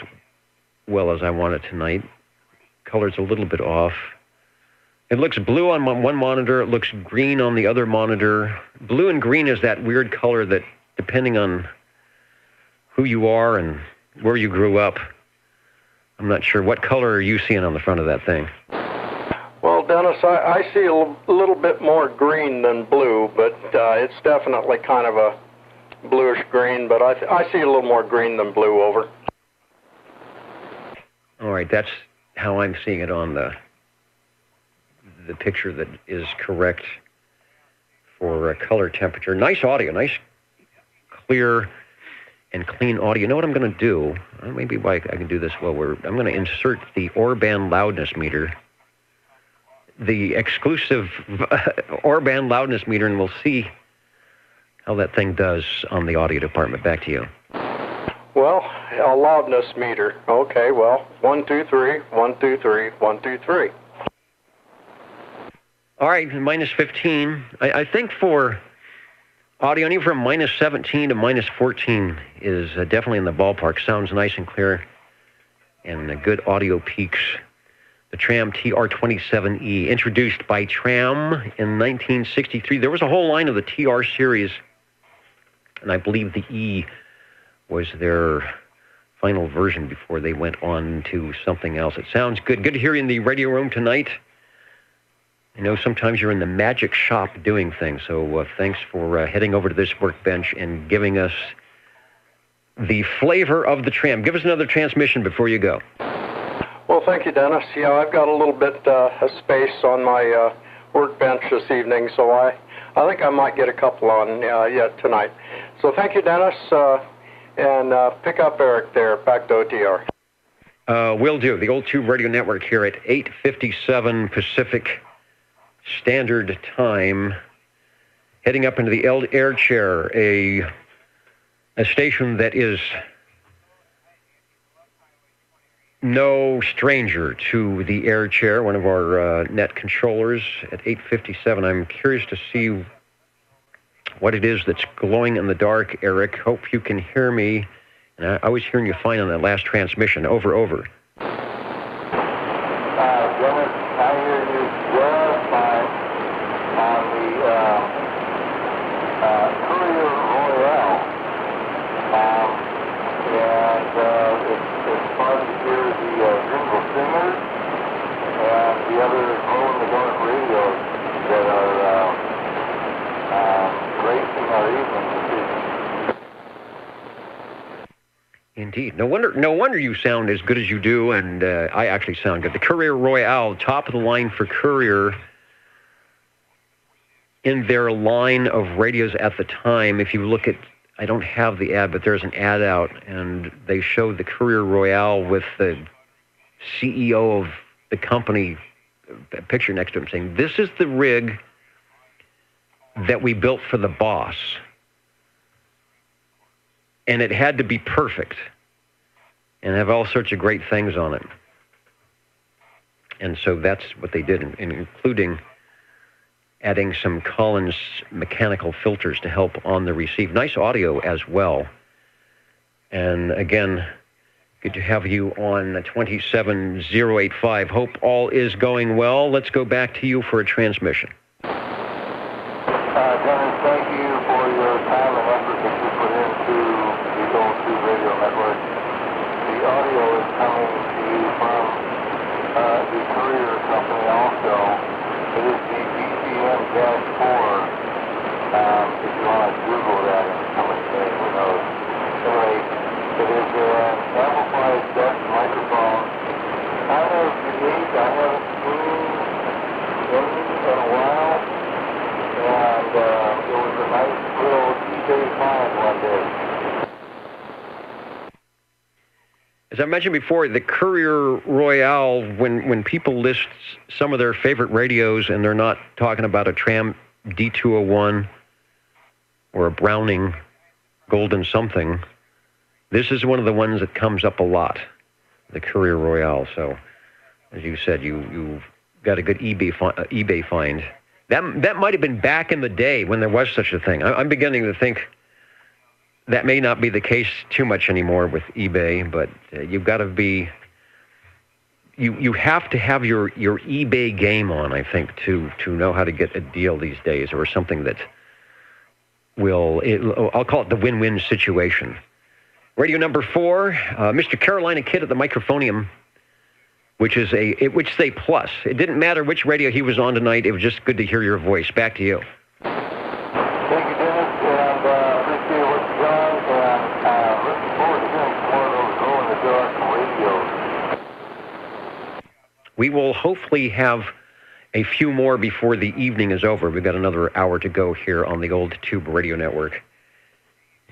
well as I want it tonight. Color's a little bit off. It looks blue on one monitor. It looks green on the other monitor. Blue and green is that weird color that, depending on who you are and where you grew up, I'm not sure. What color are you seeing on the front of that thing? Well, Dennis, I see a little bit more green than blue, but it's definitely kind of a bluish green, but I see a little more green than blue over. All right, that's how I'm seeing it on the picture that is correct for color temperature. Nice audio, nice clear and clean audio. You know what I'm going to do? Maybe I can do this while I'm going to insert the Orban loudness meter, the exclusive Orban loudness meter, and we'll see how that thing does on the audio department. Back to you. Well, a loudness meter. Okay, well, 1, 2, 3, 1, 2, 3, 1, 2, 3. All right, minus 15. I think for audio, anywhere from minus 17 to minus 14 is definitely in the ballpark. Sounds nice and clear, and good audio peaks. The Tram TR27E, introduced by Tram in 1963. There was a whole line of the TR series, and I believe the E was their final version before they went on to something else. It sounds good. Good to hear you in the radio room tonight. I know sometimes you're in the magic shop doing things, so thanks for heading over to this workbench and giving us the flavor of the Tram. Give us another transmission before you go. Well, thank you, Dennis. Yeah, I've got a little bit of space on my workbench this evening, so I think I might get a couple on yet tonight. So thank you, Dennis, and pick up Eric there, back to OTR. Will do. The Old Tube Radio Network here at 8:57 Pacific Standard Time, heading up into the air chair, a station that is no stranger to the air chair, one of our net controllers at 8:57. I'm curious to see what it is that's glowing in the dark, Eric. Hope you can hear me. And I was hearing you fine on that last transmission. Over. Dennis, I hear you just fine on the Courier Royale. And it's fun to hear the Jingle Singers and the other glow-in-the-dark radios that are gracing our evening this evening. Indeed. No wonder you sound as good as you do, and I actually sound good. The Courier Royale, top of the line for Courier in their line of radios at the time. If you look at, I don't have the ad, but there's an ad out, and they show the Courier Royale with the CEO of the company, a picture next to him, saying, "This is the rig that we built for the boss." And it had to be perfect and have all sorts of great things on it. And so that's what they did, including adding some Collins mechanical filters to help on the receive. Nice audio as well. And again, good to have you on 27085. Hope all is going well. Let's go back to you for a transmission. Dennis, thank you for your time and effort that you put into the Old Tube Radio Network. The audio is coming to you from the Courier Company also. It is the BCM-4. If you want to Google that and somebody say, who knows. Anyway, it is an amplified desk microphone. Kind of unique. I haven't seen any in a while. And it was a nice little eBay find one day. As I mentioned before, the Courier Royale, when people list some of their favorite radios and they're not talking about a Tram D201 or a Browning Golden something, this is one of the ones that comes up a lot, the Courier Royale. So, as you said, you've got a good eBay find. That might have been back in the day when there was such a thing. I'm beginning to think that may not be the case too much anymore with eBay, but you've got to be, you have to have your eBay game on, I think, to know how to get a deal these days, or something that I'll call it the win-win situation. Radio number 4, Mr. Carolina Kid at the Microphonium, which is a plus. It didn't matter which radio he was on tonight. It was just good to hear your voice. Back to you. Thank you, Dennis, and appreciate what you've done, and looking forward to hearing some more of those glow-in-the-dark radios. We will hopefully have a few more before the evening is over. We've got another hour to go here on the old Tube Radio Network.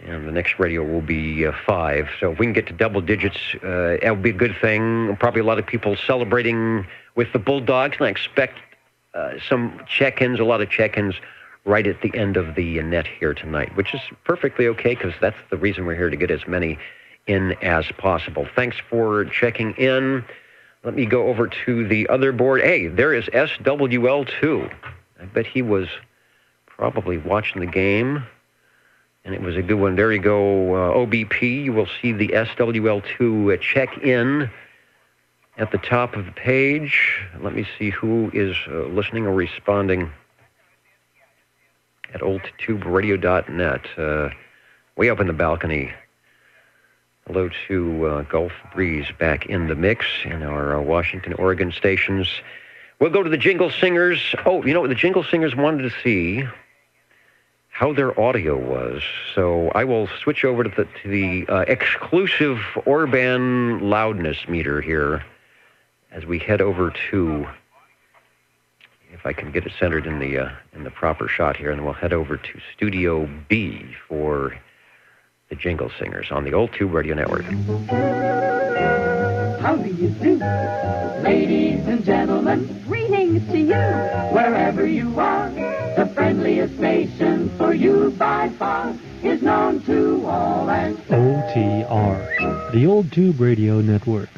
And the next radio will be 5. So if we can get to double digits, that'll be a good thing. Probably a lot of people celebrating with the Bulldogs, and I expect some check-ins, a lot of check-ins right at the end of the net here tonight, which is perfectly okay, because that's the reason we're here, to get as many in as possible. Thanks for checking in. Let me go over to the other board. Hey, there is SWL2. I bet he was probably watching the game, and it was a good one. There you go, OBP. You will see the SWL2 check-in at the top of the page. Let me see who is listening or responding at oldtuberadio.net. Way up in the balcony. Hello to Gulf Breeze back in the mix in our Washington, Oregon stations. We'll go to the Jingle Singers. Oh, you know what? The Jingle Singers wanted to see how their audio was. So I will switch over to the exclusive Orban loudness meter here as we head over to, if I can get it centered in the proper shot here, and we'll head over to Studio B for the Jingle Singers on the Old Tube Radio Network. How do you do? Ladies and gentlemen, greetings to you. Wherever you are, the friendliest station for you by far is known to all as OTR, the Old Tube Radio Network.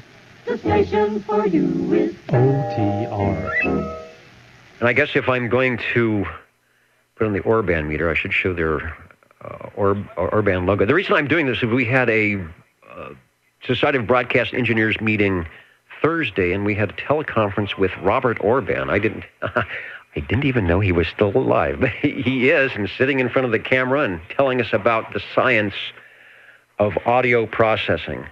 The station for you is OTR. And I guess if I'm going to put on the Orban meter, I should show their Orban logo. The reason I'm doing this is we had a Society of Broadcast Engineers meeting Thursday, and we had a teleconference with Robert Orban. I didn't even know he was still alive, but he is, and sitting in front of the camera and telling us about the science of audio processing.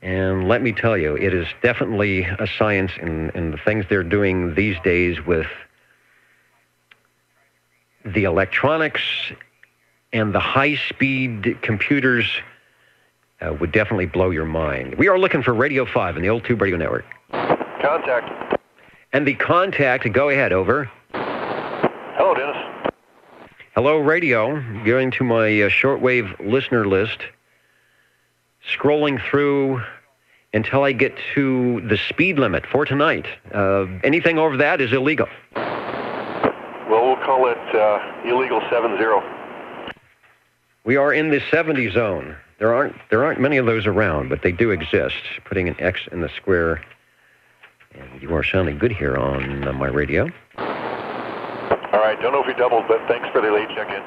And let me tell you, it is definitely a science in the things they're doing these days with the electronics and the high-speed computers. Would definitely blow your mind. We are looking for Radio 5 in the Old Tube Radio Network. Contact. And the contact, go ahead, over. Hello, Dennis. Hello, radio. Going to my shortwave listener list. Scrolling through until I get to the speed limit for tonight. Anything over that is illegal. Well, we'll call it illegal 70. We are in the 70 zone. There aren't many of those around, but they do exist. Putting an X in the square. And you are sounding good here on my radio. All right, don't know if you doubled, but thanks for the late check-in.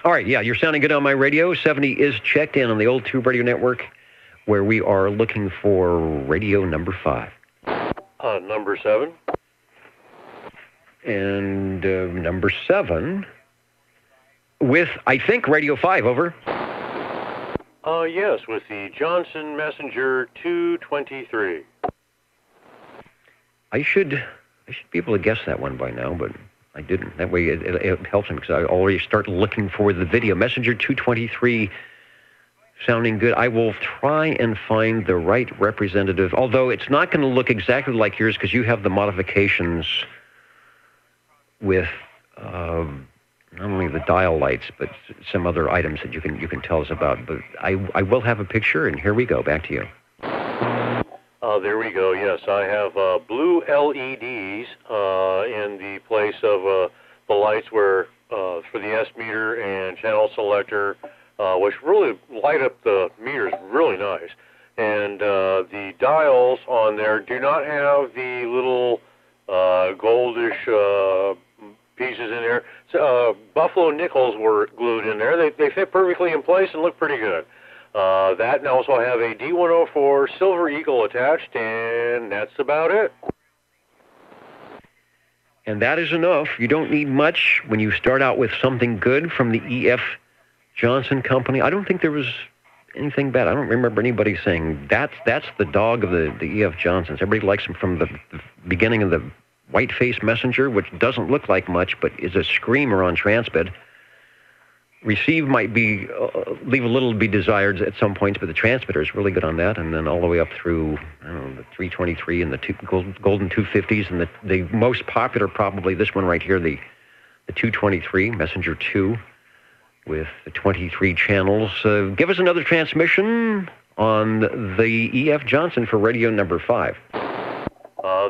All right, yeah, you're sounding good on my radio. 70 is checked in on the Old Tube Radio Network, where we are looking for radio number 5. Number 7. And number 7 with, I think, Radio 5, over. Yes, with the Johnson Messenger 223. I should be able to guess that one by now, but I didn't. That way it helps me, because I already start looking for the video. Messenger 223 sounding good. I will try and find the right representative, although it's not going to look exactly like yours, because you have the modifications with, not only the dial lights, but some other items that you can tell us about. But I will have a picture, and here we go. Back to you. There we go. Yes, I have blue LEDs in the place of the lights where for the S meter and channel selector, which really light up the meters really nice. And the dials on there do not have the little goldish pieces in there. So, buffalo nickels were glued in there. They fit perfectly in place and look pretty good. That, and also have a D104 Silver Eagle attached, and that's about it. And that is enough. You don't need much when you start out with something good from the E.F. Johnson Company. I don't think there was anything bad. I don't remember anybody saying, that's the dog of the E.F. Johnsons. Everybody likes them from the beginning of the White-Faced Messenger, which doesn't look like much, but is a screamer on transmit. Receive might be leave a little to be desired at some points, but the transmitter is really good on that. And then all the way up through, I don't know, the 323 and the golden 250s, and the most popular probably this one right here, the 223 Messenger 2 with the 23 channels. Give us another transmission on the E.F. Johnson for radio number 5.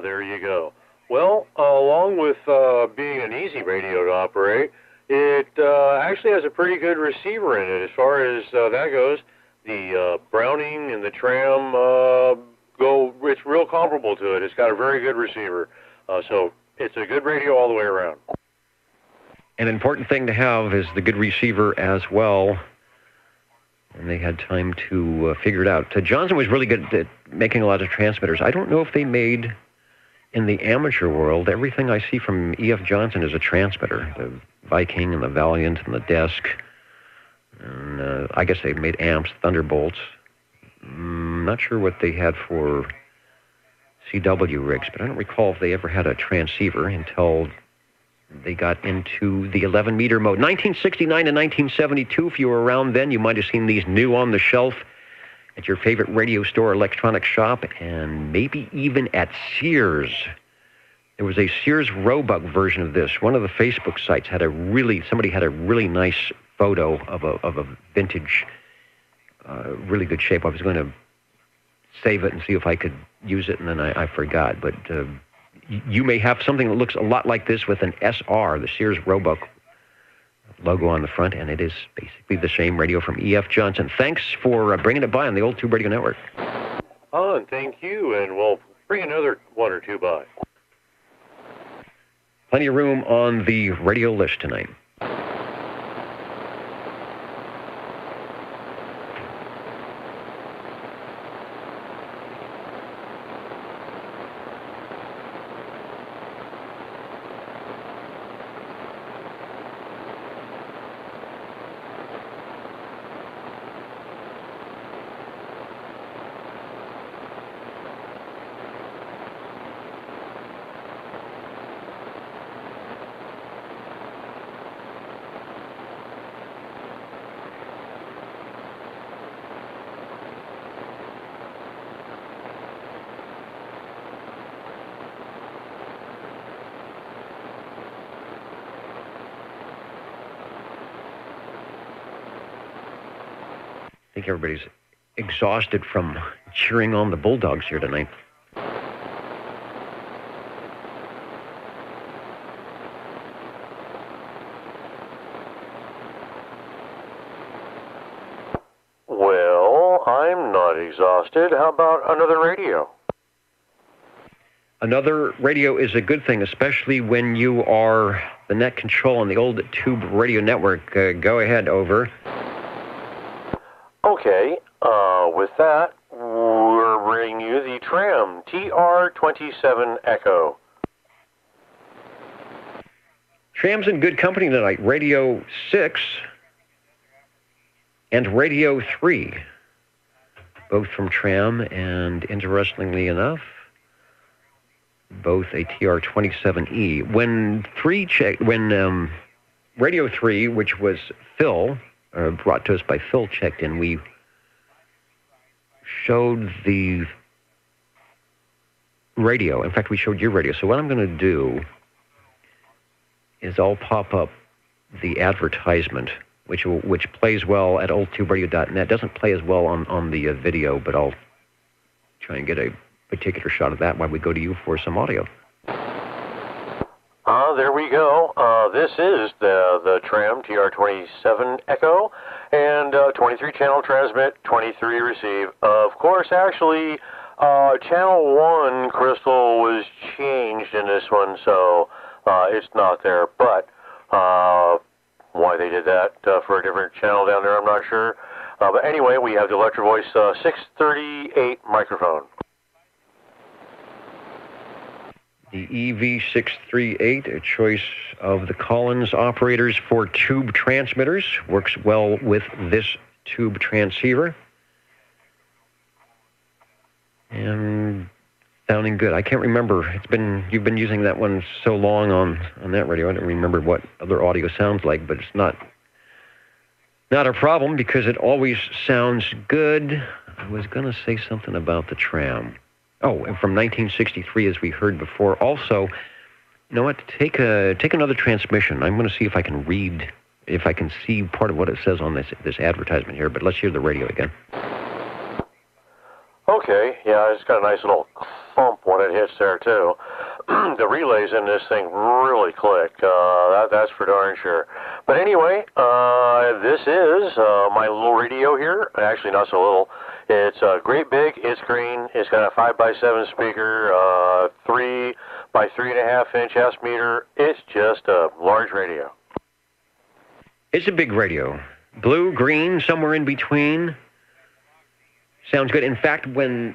There you go. Well, along with being an easy radio to operate, it actually has a pretty good receiver in it. As far as that goes, the Browning and the Tram it's real comparable to it. It's got a very good receiver. So it's a good radio all the way around. An important thing to have is the good receiver as well. And they had time to figure it out. Johnson was really good at making a lot of transmitters. I don't know if they made, in the amateur world, everything I see from E.F. Johnson is a transmitter. The Viking and the Valiant and the Desk. And I guess they made amps, Thunderbolts. Not sure what they had for CW rigs, but I don't recall if they ever had a transceiver until they got into the 11-meter mode. 1969 to 1972, if you were around then, you might have seen these new on the shelf at your favorite radio store, electronic shop, and maybe even at Sears. There was a Sears Roebuck version of this. One of the Facebook sites had somebody had a really nice photo of a vintage, really good shape. I was going to save it and see if I could use it, and then I forgot. But you may have something that looks a lot like this with an SR, the Sears Roebuck logo on the front, and it is basically the same radio from E.F. Johnson. Thanks for bringing it by on the Old Tube Radio Network. Oh, and thank you, and we'll bring another one or two by. Plenty of room on the radio list tonight. I think everybody's exhausted from cheering on the Bulldogs here tonight. Well, I'm not exhausted. How about another radio? Another radio is a good thing, especially when you are the net control on the Old Tube Radio Network. Go ahead, over. Okay, with that, we're bringing you the Tram TR-27 Echo. Tram's in good company tonight. Radio 6 and Radio 3, both from Tram, and interestingly enough, both a TR-27E. When Radio 3, which was Phil, brought to us by Phil, checked in, we showed the radio. In fact, we showed your radio. So what I'm going to do is I'll pop up the advertisement, which plays well at oldtuberadio.net. Doesn't play as well on the video, but I'll try and get a particular shot of that while we go to you for some audio. There we go. This is the Tram TR-27 Echo, and 23 channel transmit, 23 receive. Of course, actually, channel 1, Crystal, was changed in this one, so it's not there. But why they did that for a different channel down there, I'm not sure. But anyway, we have the Electro Voice 638 microphone. The EV638, a choice of the Collins operators for tube transmitters, works well with this tube transceiver. And sounding good. I can't remember. You've been using that one so long on that radio. I don't remember what other audio sounds like, but it's not a problem because it always sounds good. I was going to say something about the Tram. Oh, and from 1963, as we heard before. Also, you know what? Take another transmission. I'm going to see if I can read, if I can see part of what it says on this advertisement here. But let's hear the radio again. Okay, yeah, it's got a nice little thump when it hits there too. The relays in this thing really click. That's for darn sure. But anyway, this is my little radio here. Actually, not so little. It's great big. It's green. It's got a 5x7 speaker, 3 by 3.5 inch S meter. It's just a large radio. It's a big radio. Blue, green, somewhere in between. Sounds good. In fact, when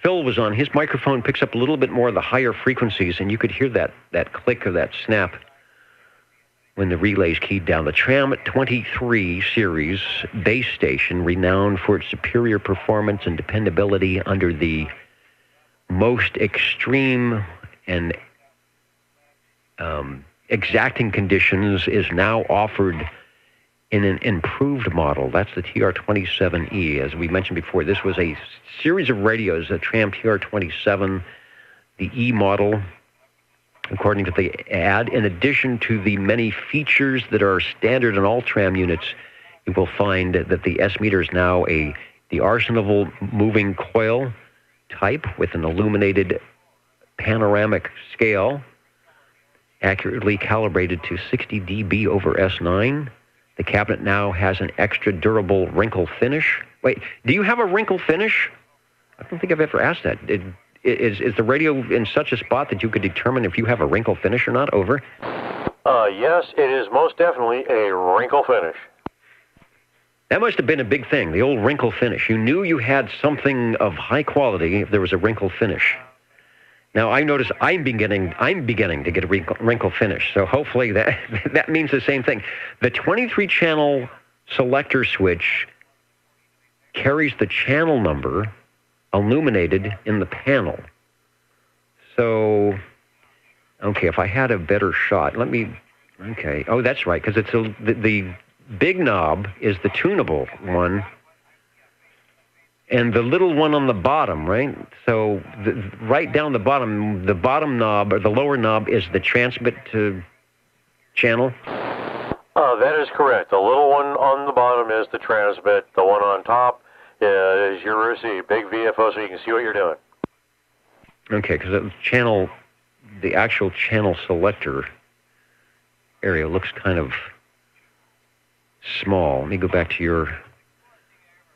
Phil was on, his microphone picks up a little bit more of the higher frequencies, and you could hear that click or that snap when the relay's keyed down. The Tram 23 series base station, renowned for its superior performance and dependability under the most extreme and exacting conditions, is now offered in an improved model. That's the TR-27E. As we mentioned before, this was a series of radios, the Tram TR-27, the E model, according to the ad. In addition to the many features that are standard in all Tram units, you will find that the S-meter is now the Arsenal moving coil type with an illuminated panoramic scale, accurately calibrated to 60 dB over S9. The cabinet now has an extra durable wrinkle finish. Wait, do you have a wrinkle finish? I don't think I've ever asked that. Is the radio in such a spot that you could determine if you have a wrinkle finish or not? Over. Yes, it is most definitely a wrinkle finish. That must have been a big thing, the old wrinkle finish. You knew you had something of high quality if there was a wrinkle finish. Now, I notice I'm beginning to get a wrinkle finish, so hopefully that means the same thing. The 23-channel selector switch carries the channel number illuminated in the panel. So, okay, if I had a better shot, okay, oh, that's right, because it's the big knob is the tunable one, and the little one on the bottom, right? So right down the bottom knob, or the lower knob, is the transmit to channel? That is correct. The little one on the bottom is the transmit. The one on top is your receive. Big VFO so you can see what you're doing. Okay, because the actual channel selector area looks kind of small. Let me go back to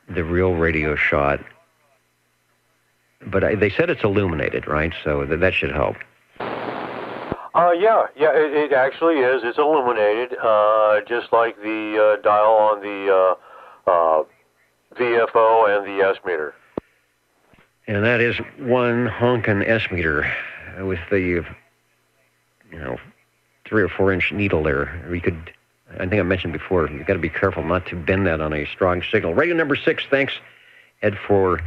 the real radio shot. But they said it's illuminated, right? So that should help. Yeah, it actually is. It's illuminated, just like the dial on the VFO and the S-meter. And that is one honkin' S-meter with the, 3 or 4 inch needle there. I think I mentioned before, you've got to be careful not to bend that on a strong signal. Radio number 6, thanks, Ed, for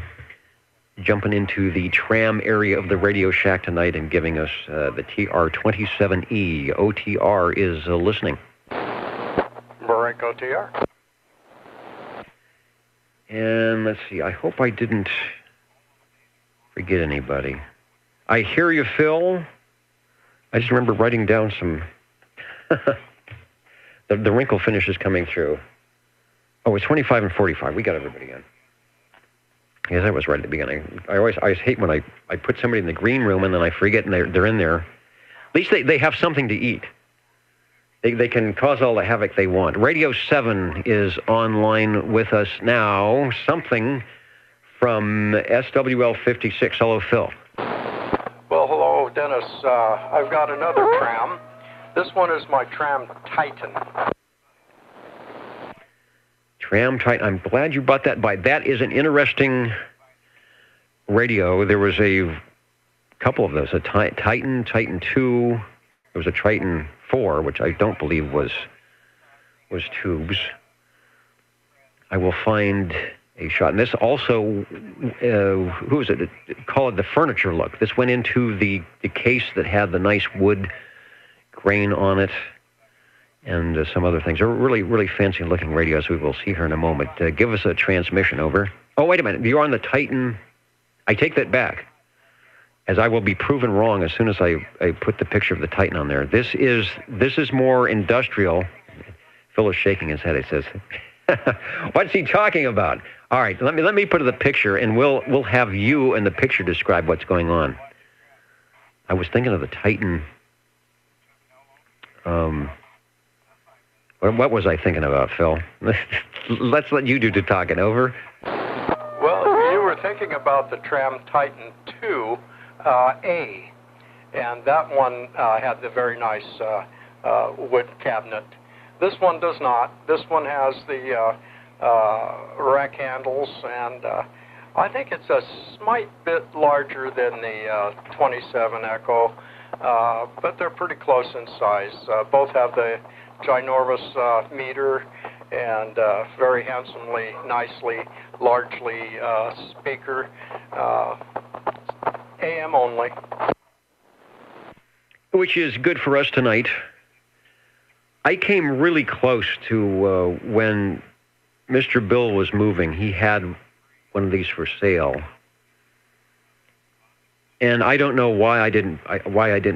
jumping into the Tram area of the Radio Shack tonight and giving us the TR-27E. OTR is listening. Barranco OTR. And let's see, I hope I didn't forget anybody. I hear you, Phil. I just remember writing down some The wrinkle finish is coming through. Oh, it's 25 and 45. We got everybody in. Yes, that was right at the beginning. I always hate when I put somebody in the green room and then I forget and they're in there. At least they have something to eat. They can cause all the havoc they want. Radio 7 is online with us now. Something from SWL 56. Hello, Phil. Well, hello, Dennis. I've got another tram. This one is my Tram Titan. Tram Titan. I'm glad you brought that by. That is an interesting radio. There was a couple of those. A Titan, Titan 2. There was a Titan 4, which I don't believe was tubes. I will find a shot. And this also, who is it? Call it the furniture look. This went into the case that had the nice wood grain on it and some other things. They're really, really fancy-looking radios. We will see here in a moment. Give us a transmission, over. Oh, wait a minute. You're on the Titan. I take that back, as I will be proven wrong as soon as I put the picture of the Titan on there. This is more industrial. Phil is shaking his head. He says, what's he talking about? All right, let me put the picture, and we'll have you and the picture describe what's going on. I was thinking of the Titan. What was I thinking about, Phil? Let's let you do the talking, over. Well, you were thinking about the Tram Titan 2 A, and that one had the very nice wood cabinet. This one does not. This one has the rack handles, and I think it's a slight bit larger than the 27 Echo, but they're pretty close in size. Both have the ginormous meter and very handsomely, nicely, largely speaker. AM only. Which is good for us tonight. I came really close to when Mr. Bill was moving. He had one of these for sale. And I don't know why I didn't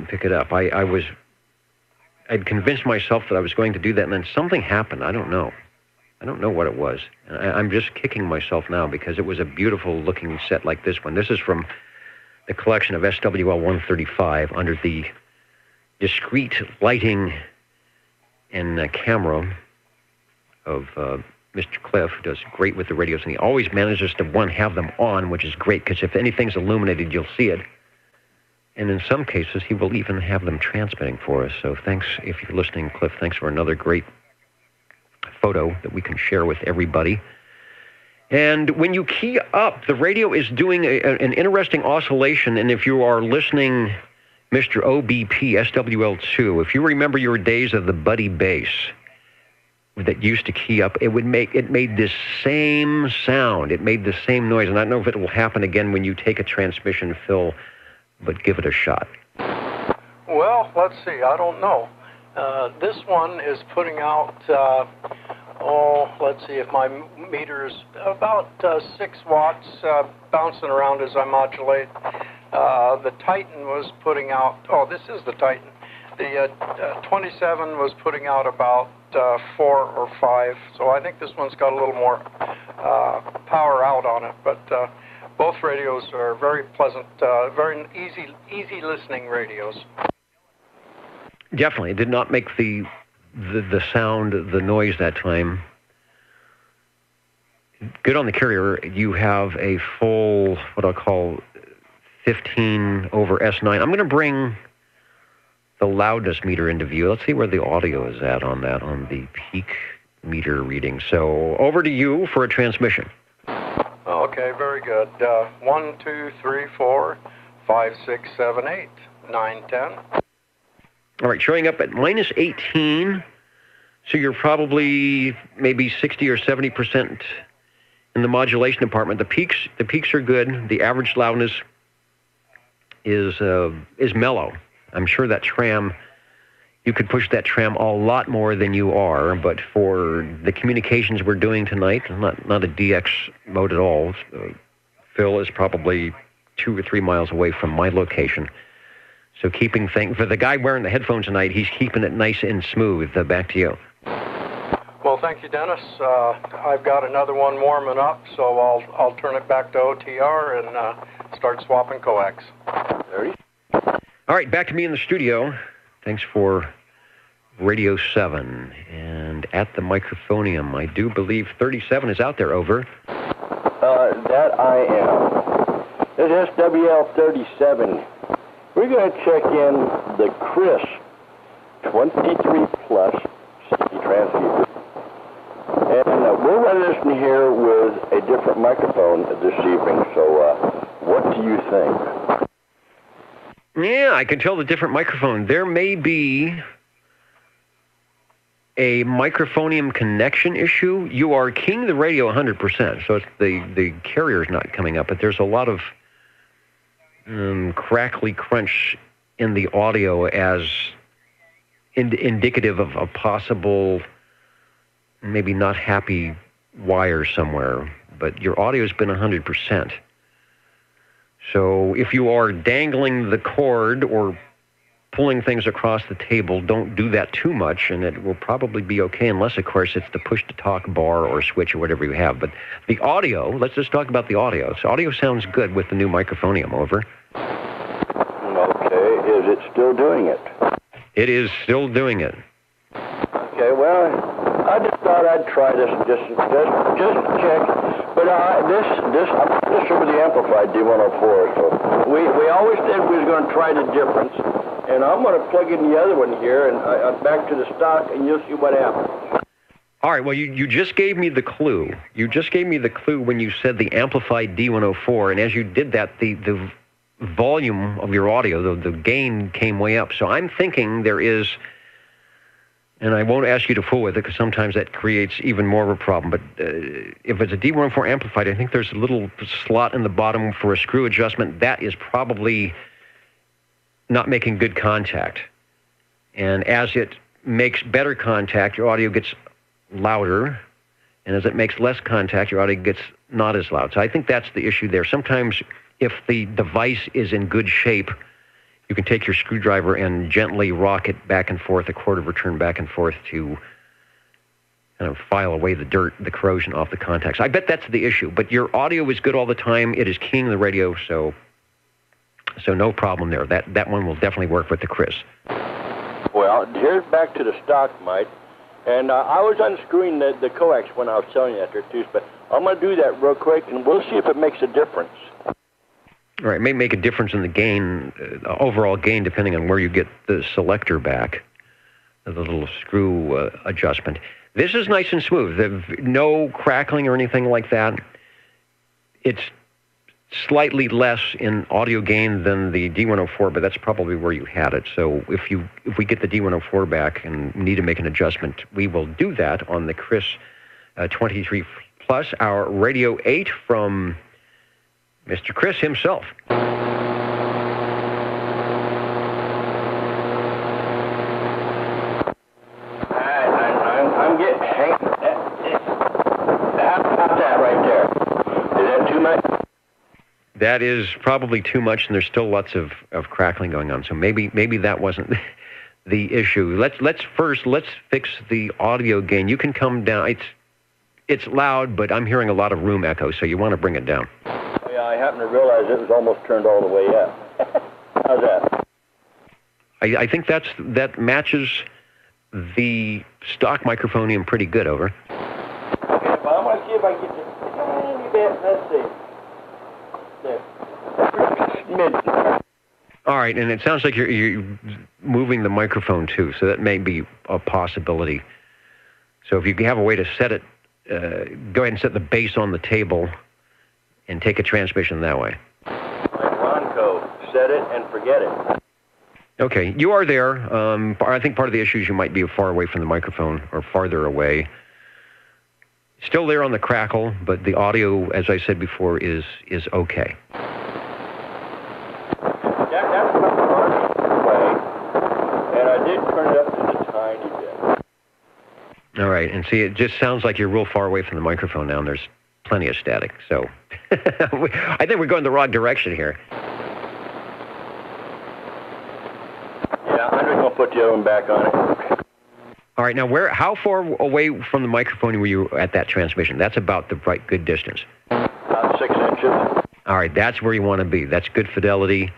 pick it up. I'd convinced myself that I was going to do that, and then something happened. I don't know what it was. And I'm just kicking myself now because it was a beautiful looking set like this one. This is from the collection of SWL 135 under the discreet lighting and camera of Mr. Cliff, who does great with the radios, and he always manages to, have them on, which is great, because if anything's illuminated, you'll see it. And in some cases, he will even have them transmitting for us. So thanks, if you're listening, Cliff, thanks for another great photo that we can share with everybody. And when you key up, the radio is doing an interesting oscillation, and if you are listening, Mr. OBP, SWL2, if you remember your days of the Buddy bass that used to key up, it made this same sound. It made the same noise, and I don't know if it will happen again when you take a transmission, Phil, but give it a shot. Well, let's see. I don't know. This one is putting out, let's see if my meter is about 6 watts, bouncing around as I modulate. The Titan was putting out, this is the Titan. The 27 was putting out about 4 or 5, so I think this one's got a little more power out on it, but both radios are very pleasant, very easy listening radios. Definitely. It did not make the sound, the noise that time. Good on the carrier. You have a full, what I'll call 15 over S9. I'm going to bring the loudness meter into view. Let's see where the audio is at on that, on the peak meter reading. So over to you for a transmission. Okay, very good. 1, 2, 3, 4, 5, 6, 7, 8, 9, 10. All right, showing up at minus 18. So you're probably maybe 60 or 70% in the modulation department. The peaks are good. The average loudness is mellow. I'm sure that tram, you could push that tram a lot more than you are, but for the communications we're doing tonight, not a DX mode at all. Phil is probably 2 or 3 miles away from my location. So keeping things, for the guy wearing the headphones tonight, he's keeping it nice and smooth. Back to you. Well, thank you, Dennis. I've got another one warming up, so I'll turn it back to OTR and start swapping coax. 30. All right, back to me in the studio. Thanks for Radio 7. And at the microphonium, I do believe 37 is out there, over. That I am. This is SWL37. We're going to check in the Chris 23 Plus CD transceiver. And we're running this in here with a different microphone this evening, so what do you think? Yeah, I can tell the different microphone. There may be a microphonium connection issue. You are keying the radio 100%, so it's the carrier's not coming up, but there's a lot of crackly crunch in the audio as indicative of a possible, maybe not happy wire somewhere, but your audio's been 100%. So if you are dangling the cord or pulling things across the table, don't do that too much, and it will probably be okay, unless, of course, it's the push-to-talk bar or switch or whatever you have. But the audio, let's just talk about the audio. So audio sounds good with the new microphonium, over. Okay, is it still doing it? It is still doing it. Okay, well, I just thought I'd try this and just check. But I'm just over the amplified D104, so we always said we was going to try the difference. And I'm going to plug in the other one here, and back to the stock, and you'll see what happens. All right, well, you just gave me the clue. You just gave me the clue when you said the amplified D104, and as you did that, the volume of your audio, the gain came way up. So I'm thinking there is, and I won't ask you to fool with it because sometimes that creates even more of a problem, but if it's a D104 amplified, I think there's a little slot in the bottom for a screw adjustment. That is probably not making good contact. And as it makes better contact, your audio gets louder, and as it makes less contact, your audio gets not as loud. So I think that's the issue there. Sometimes if the device is in good shape, you can take your screwdriver and gently rock it back and forth, a quarter of a turn back and forth to kind of file away the dirt, the corrosion off the contacts. I bet that's the issue, but your audio is good all the time. It is keying the radio, so no problem there. That one will definitely work with the Chris. Well, here's back to the stock mic. And I was unscrewing the coax when I was telling you that there, too. But I'm going to do that real quick, and we'll see if it makes a difference. All right, it may make a difference in the gain, overall gain, depending on where you get the selector back, the little screw adjustment. This is nice and smooth. There's no crackling or anything like that. It's slightly less in audio gain than the D104, but that's probably where you had it. So if we get the D104 back and need to make an adjustment, we will do that on the Chris 23 Plus, our Radio 8 from Mr. Chris himself. I'm getting about that right there. Is that too much? That is probably too much, and there's still lots of crackling going on. So maybe that wasn't the issue. Let's fix the audio gain. You can come down. It's loud, but I'm hearing a lot of room echo, so you want to bring it down. Yeah, I happened to realize it was almost turned all the way up. How's that? I think that matches the stock microphonium pretty good, over. Okay, but I'm going to see if I can get just a tiny bit. Let's see. There. All right, and it sounds like you're moving the microphone too, so that may be a possibility. So if you have a way to set it, go ahead and set the base on the table and take a transmission that way. Like Ronco, set it and forget it. Okay, you are there. I think part of the issue is you might be far away from the microphone or farther away. Still there on the crackle, but the audio, as I said before, is okay. That's not the way, and I did turn it up just a tiny bit. All right, and see, it just sounds like you're real far away from the microphone now, and there's plenty of static. So I think we're going the wrong direction here. Yeah, I'm just going to put the other one back on it. All right, now how far away from the microphone were you at that transmission? That's about the right good distance. About 6 inches. All right, that's where you want to be. That's good fidelity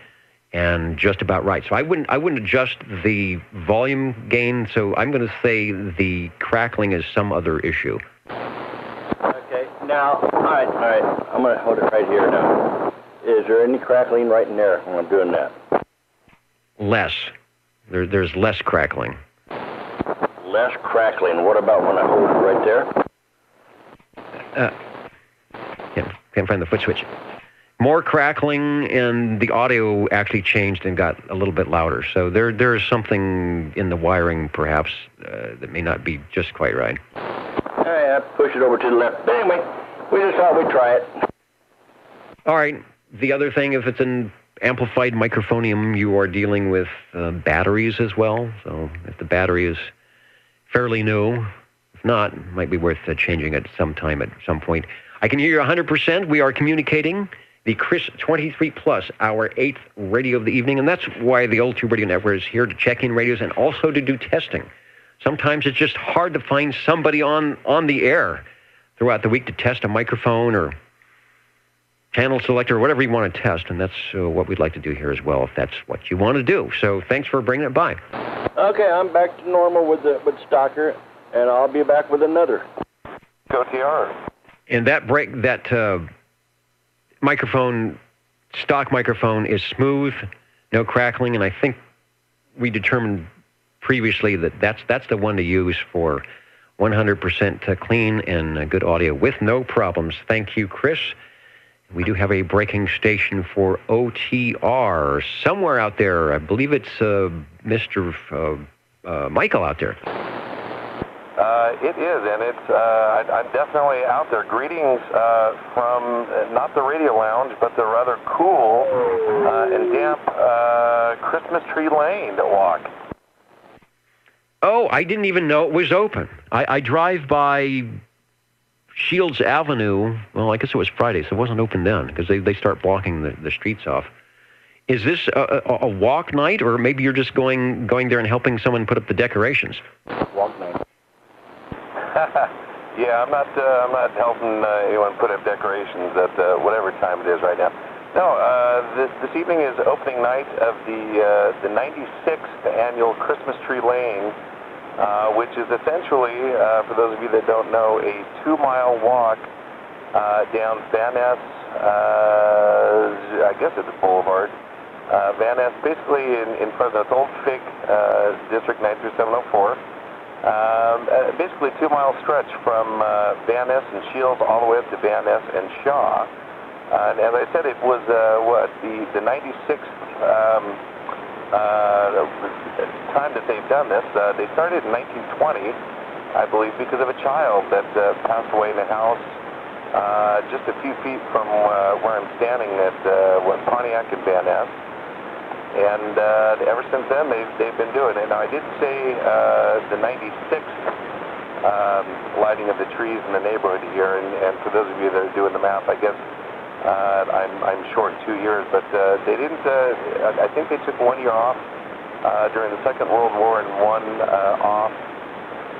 and just about right. So I wouldn't adjust the volume gain, so I'm going to say the crackling is some other issue. Okay, now, all right, I'm going to hold it right here now. Is there any crackling right in there when I'm doing that? Less. There's less crackling. Less crackling. What about when I hold it right there? Can't find the foot switch. More crackling, and the audio actually changed and got a little bit louder. So there is something in the wiring, perhaps, that may not be just quite right. All right, I'll push it over to the left. But anyway, we just thought we'd try it. All right. The other thing, if it's an amplified microphonium, you are dealing with batteries as well. So if the battery is fairly new, if not, it might be worth changing at some time at some point. I can hear you 100%. We are communicating the Chris 23 Plus, our 8th radio of the evening, and that's why the Old Tube Radio Network is here to check in radios and also to do testing. Sometimes it's just hard to find somebody on the air throughout the week to test a microphone or channel selector or whatever you want to test, and that's what we'd like to do here as well, if that's what you want to do. So thanks for bringing it by. Okay, I'm back to normal with Stalker, and I'll be back with another. Go TR. And that microphone, stock microphone, is smooth, no crackling, and I think we determined previously that that's the one to use for 100% clean and good audio with no problems. Thank you, Chris. We do have a breaking station for OTR somewhere out there. I believe it's Mr. Michael out there. It is, and I'm definitely out there. Greetings from not the radio lounge, but the rather cool and damp Christmas Tree Lane to walk. Oh, I didn't even know it was open. I drive by Shields Avenue. Well, I guess it was Friday, so it wasn't open then because they start blocking the streets off. Is this a walk night, or maybe you're just going there and helping someone put up the decorations? Walk night. Yeah, I'm not helping anyone put up decorations at whatever time it is right now. No, this evening is opening night of the 96th annual Christmas Tree Lane, which is essentially, for those of you that don't know, a 2-mile walk down Van Ness, I guess it's a boulevard. Van Ness, basically in front of the old FIG District 93704. Basically a 2-mile stretch from Van Ness and Shields all the way up to Van Ness and Shaw. And as I said, it was the 96th time that they've done this. They started in 1920, I believe, because of a child that passed away in a house just a few feet from where I'm standing at Pontiac and Van Ness. And ever since then, they've been doing it. Now, I did say the 96th lighting of the trees in the neighborhood here, and for those of you that are doing the math, I guess I'm short 2 years, but they didn't. I think they took 1 year off during the Second World War and 1 off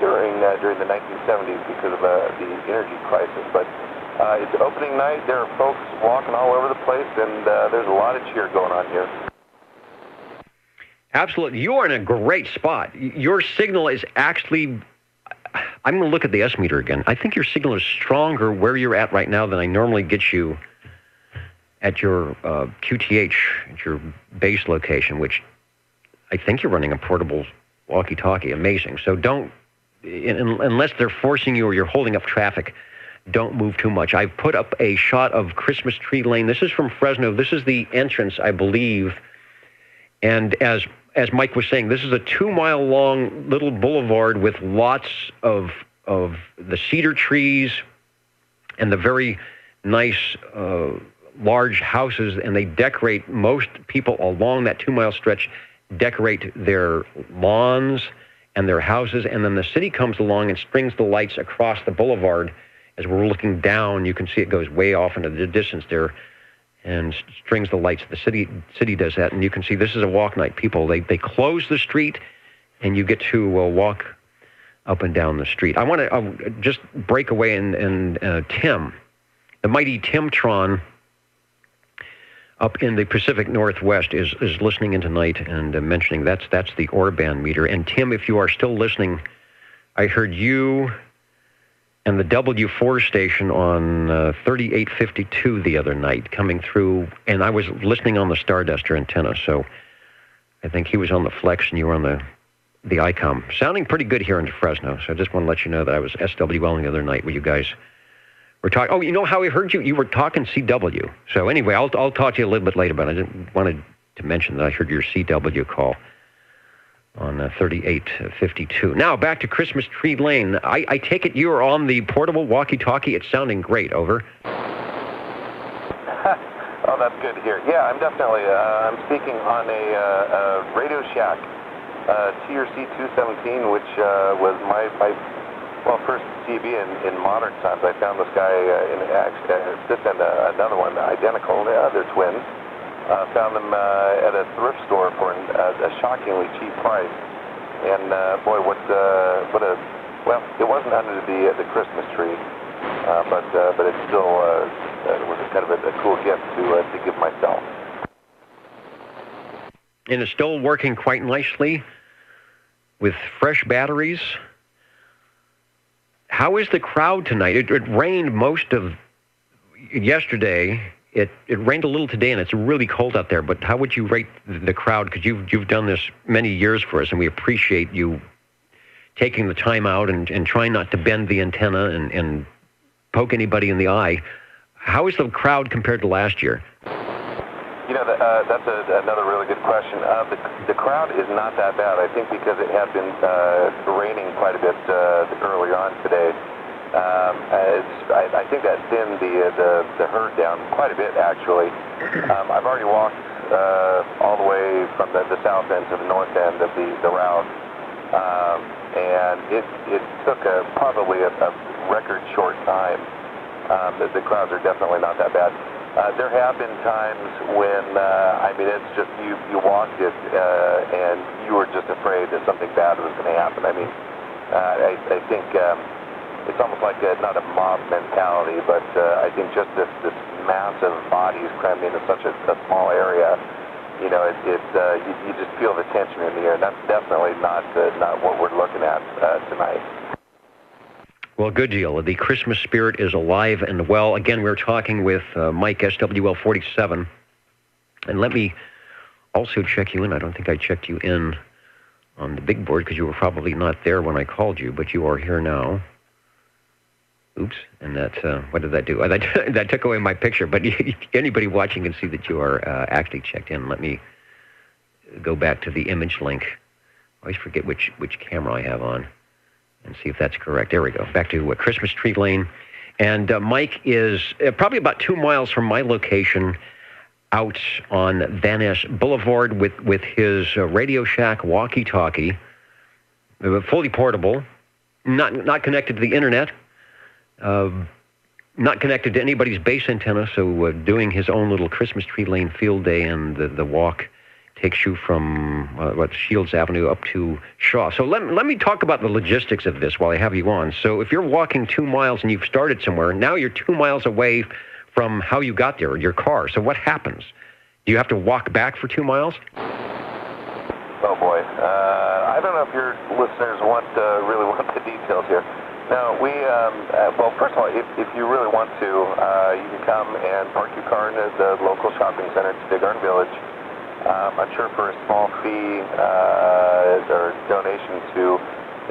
during the 1970s because of the energy crisis. But it's opening night. There are folks walking all over the place, and there's a lot of cheer going on here. Absolutely. You are in a great spot. Your signal is actually, I'm going to look at the S meter again. I think your signal is stronger where you're at right now than I normally get you at your QTH, at your base location, which I think you're running a portable walkie-talkie. Amazing. So don't, unless they're forcing you or you're holding up traffic, don't move too much. I've put up a shot of Christmas Tree Lane. This is from Fresno. This is the entrance, I believe. And as Mike was saying, this is a 2-mile long little boulevard with lots of the cedar trees and the very nice large houses, and they decorate, most people along that 2-mile stretch decorate their lawns and their houses, and then the city comes along and strings the lights across the boulevard. As we're looking down, you can see it goes way off into the distance there and strings the lights. The city does that, and you can see this is a walk night. People, they close the street, and you get to walk up and down the street. I want to just break away and Tim, the mighty Timtron up in the Pacific Northwest is listening in tonight and mentioning that's the Orban meter. And Tim, if you are still listening, I heard you and the W4 station on 3852 the other night coming through, and I was listening on the Starduster antenna, so I think he was on the Flex and you were on the ICOM. Sounding pretty good here in Fresno, so I just want to let you know that I was SWL the other night where you guys were talking. Oh, you know how I heard you? You were talking CW. So anyway, I'll talk to you a little bit later, but I didn't wanted to mention that I heard your CW call on 3852. Now, back to Christmas Tree Lane. I take it you are on the portable walkie-talkie. It's sounding great. Over. Oh, that's good to hear. Yeah, I'm definitely, I'm speaking on a Radio Shack TRC 217, which was my first CB in modern times. I found this guy this and another one, identical. They're twins. Found them at a thrift store for a shockingly cheap price. And boy, it wasn't under the Christmas tree, but it still it was kind of a cool gift to give myself. And it's still working quite nicely with fresh batteries. How is the crowd tonight? It rained most of yesterday. It rained a little today, and it's really cold out there. But how would you rate the crowd? Because you've done this many years for us, and we appreciate you taking the time out and trying not to bend the antenna and poke anybody in the eye. How is the crowd compared to last year? You know, that's another really good question. The crowd is not that bad, I think, because it had been raining quite a bit earlier on today. I think that thinned the herd down quite a bit, actually. I've already walked all the way from the south end to the north end of the route, and it took probably a record short time. The crowds are definitely not that bad. There have been times when, it's just you walked it and you were just afraid that something bad was going to happen. I think it's almost like not a mob mentality, but I think just this massive bodies crammed into such a small area, you just feel the tension in the air. That's definitely not what we're looking at tonight. Well, good deal. The Christmas spirit is alive and well. Again, we're talking with Mike, SWL47. And let me also check you in. I don't think I checked you in on the big board because you were probably not there when I called you, but you are here now. Oops. And that, what did that do? That took away my picture, but anybody watching can see that you are actually checked in. Let me go back to the image link. I always forget which camera I have on. And see if that's correct. There we go. Back to Christmas Tree Lane. And Mike is probably about 2 miles from my location out on Van Ness Boulevard with his Radio Shack walkie-talkie, fully portable, not connected to the internet, not connected to anybody's base antenna, so doing his own little Christmas Tree Lane field day, and the walk takes you from Shields Avenue up to Shaw. So let me talk about the logistics of this while I have you on. So if you're walking 2 miles and you've started somewhere, now you're 2 miles away from how you got there, your car. So what happens? Do you have to walk back for 2 miles? Oh, boy. I don't know if your listeners really want the details here. No, first of all, if you really want to, you can come and park your car in the local shopping center. It's Big Iron Village. I'm sure for a small fee or donation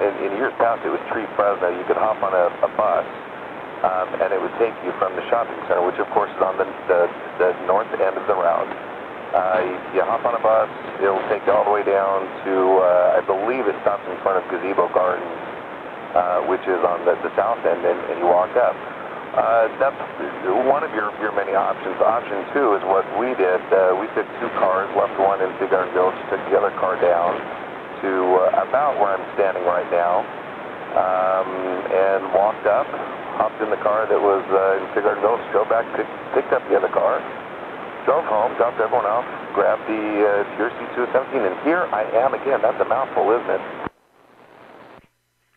in years past it was Tree Fresno, you could hop on a bus and it would take you from the shopping center, which of course is on the north end of the route. You hop on a bus, it'll take you all the way down to, I believe it stops in front of Gazebo Gardens, which is on the south end, and you walk up. That's one of your many options. Option 2 is what we did. We took 2 cars, left one in Big Iron Village, took the other car down to about where I'm standing right now, and walked up, hopped in the car that was in Big Iron Village, drove back, picked up the other car, drove home, dropped everyone off, grabbed the TRC 217, and here I am again. That's a mouthful, isn't it?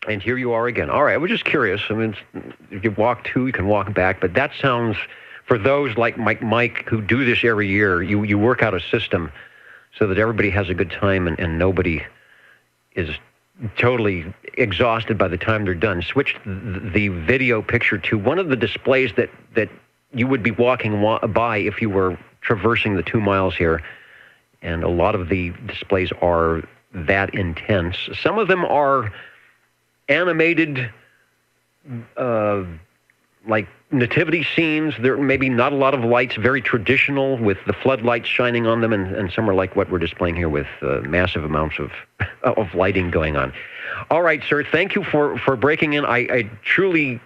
And here you are again. All right, I was just curious. I mean, if you walk 2, you can walk back. But that sounds, for those like Mike who do this every year, you work out a system so that everybody has a good time and nobody is totally exhausted by the time they're done. Switch the video picture to one of the displays that you would be walking by if you were traversing the 2 miles here. And a lot of the displays are that intense. Some of them are animated, like nativity scenes. There may be not a lot of lights, very traditional with the floodlights shining on them, and some are like what we're displaying here with massive amounts of lighting going on. All right, sir, thank you for breaking in. I truly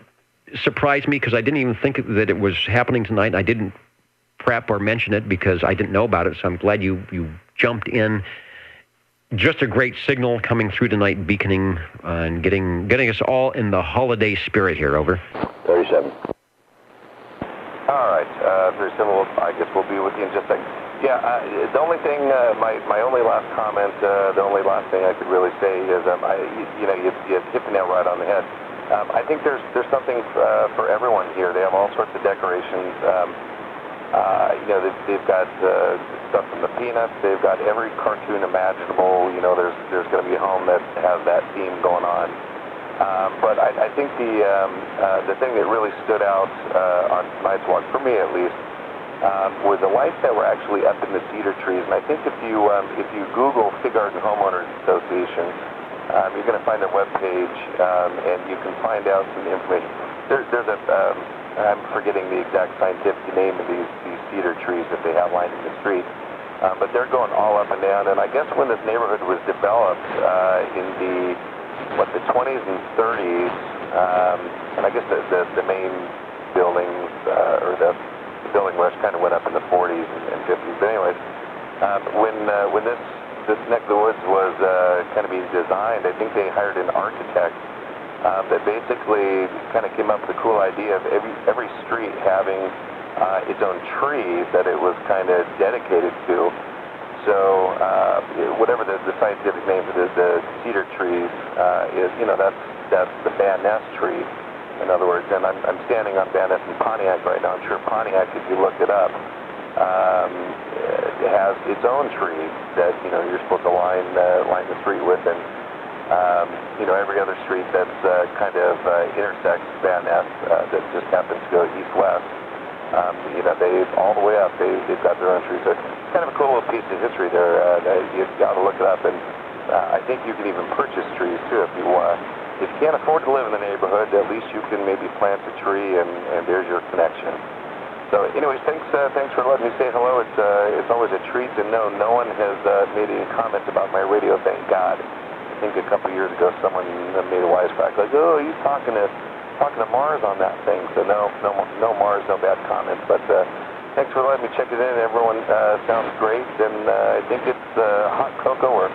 surprised me because I didn't even think that it was happening tonight. I didn't prep or mention it because I didn't know about it, so I'm glad you jumped in. Just a great signal coming through tonight, beaconing and getting us all in the holiday spirit here. Over. 37. All right, 37. I guess we'll be with you in just a second. Yeah, the only thing, my only last comment, the only last thing I could really say is, you hit the nail right on the head. I think there's something for everyone here. They have all sorts of decorations. They've got stuff from the Peanuts. They've got every cartoon imaginable. There's going to be a home that has that theme going on. But I think the thing that really stood out on tonight's walk, for me at least, were the lights that were actually up in the cedar trees. And I think if you Google Fig Garden Homeowners Association, you're going to find their webpage, and you can find out some information. There's I'm forgetting the exact scientific name of these cedar trees that they have lined in the street, but they're going all up and down. And I guess when this neighborhood was developed in the 20s and 30s, and I guess the main buildings or the building rush kind of went up in the 40s and 50s. But anyways, when this neck of the woods was kind of being designed, I think they hired an architect that basically kind of came up with the cool idea of every street having its own tree that it was kind of dedicated to. So whatever the scientific name for the cedar trees is, that's the Van Ness tree. In other words, and I'm standing on Van Ness in Pontiac right now. I'm sure Pontiac, if you look it up, it has its own tree that you're supposed to line the street with, and every other street that's kind of intersects Van Ness that just happens to go east-west, they all the way up, they've got their own tree. So it's kind of a cool little piece of history there. You've got to look it up, and I think you can even purchase trees too if you want. If you can't afford to live in the neighborhood, at least you can maybe plant a tree, and there's your connection. So, anyways, thanks for letting me say hello. It's always a treat to know no one has made any comments about my radio. Thank God. I think a couple years ago someone made a wisecrack like, "Oh, you talking to Mars on that thing?" So no Mars, no bad comments. But thanks for letting me check it in. Everyone sounds great, and I think it's hot cocoa or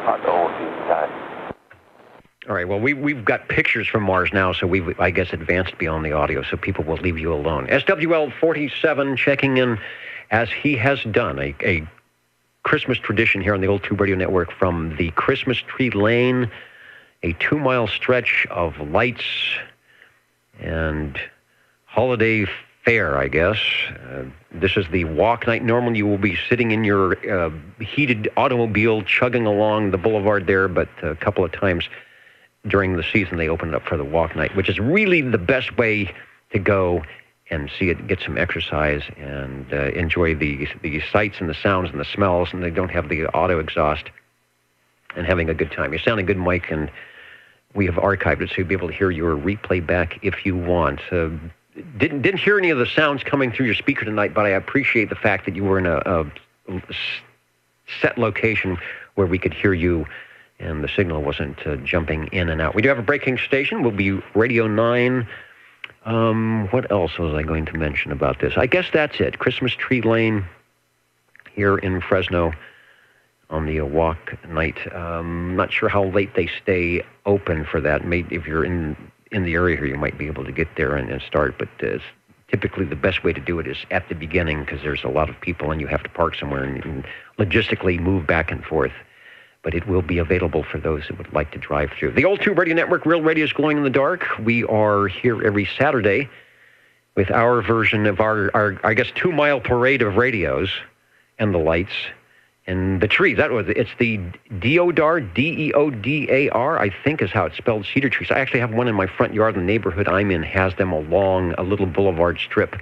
hot Ovaltine time. All right, well, we've got pictures from Mars now, so we've, I guess, advanced beyond the audio, so people will leave you alone. SWL47 checking in, as he has done, a Christmas tradition here on the Old Tube Radio Network from the Christmas Tree Lane, a 2-mile stretch of lights and holiday fare, I guess. This is the walk night. Normally you will be sitting in your heated automobile chugging along the boulevard there, but a couple of times during the season, they open it up for the walk night, which is really the best way to go and see it, get some exercise, and enjoy the sights and the sounds and the smells, and they don't have the auto exhaust, and having a good time. You're sounding good, Mike, and we have archived it, so you'll be able to hear your replay back if you want. Didn't hear any of the sounds coming through your speaker tonight, but I appreciate the fact that you were in a set location where we could hear you, and the signal wasn't jumping in and out. We do have a breaking station. We'll be Radio 9. What else was I going to mention about this? I guess that's it. Christmas Tree Lane here in Fresno on the walk night. Not sure how late they stay open for that. Maybe if you're in the area here, you might be able to get there and start, but typically the best way to do it is at the beginning because there's a lot of people and you have to park somewhere and logistically move back and forth. but it will be available for those who would like to drive through. The Old Tube Radio Network, Real Radio's Glowing in the Dark. We are here every Saturday with our version of our I guess, 2-mile parade of radios and the lights and the trees. It's the Deodar, Deodar, I think is how it's spelled, cedar trees. I actually have one in my front yard. The neighborhood I'm in has them along a little boulevard strip.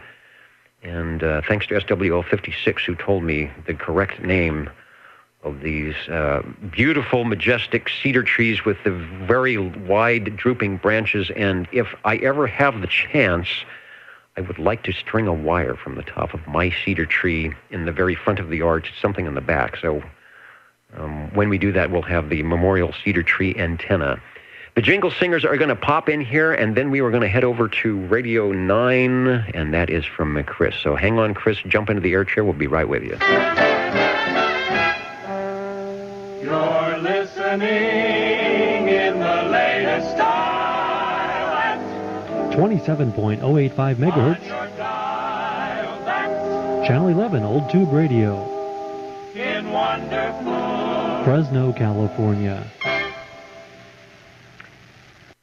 And thanks to SWL56, who told me the correct name of these beautiful, majestic cedar trees with the very wide, drooping branches. And if I ever have the chance, I would like to string a wire from the top of my cedar tree in the very front of the yard to something in the back. So when we do that, we'll have the memorial cedar tree antenna. The Jingle Singers are going to pop in here, and then we were going to head over to Radio 9, and that is from Chris. So hang on, Chris. Jump into the air chair. We'll be right with you. You're listening in the latest style at 27.085 megahertz. Channel 11, Old Tube Radio. In wonderful Fresno, California.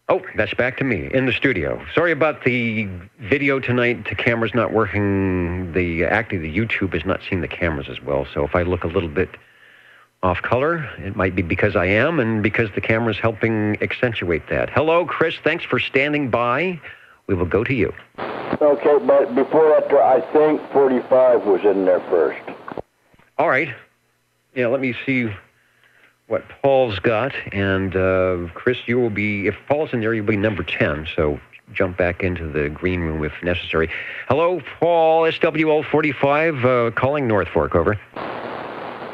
Oh, that's back to me in the studio. Sorry about the video tonight. The camera's not working. Actually, the YouTube is not seeing the cameras as well. So if I look a little bit off color, it might be because I am and because the camera's helping accentuate that. Hello, Chris. Thanks for standing by. We will go to you. Okay, but before that, I think 45 was in there first. All right. Yeah, let me see what Paul's got. And Chris, you will be, if Paul's in there, you'll be number 10. So jump back into the green room if necessary. Hello, Paul, SWL 45, calling North Fork, over.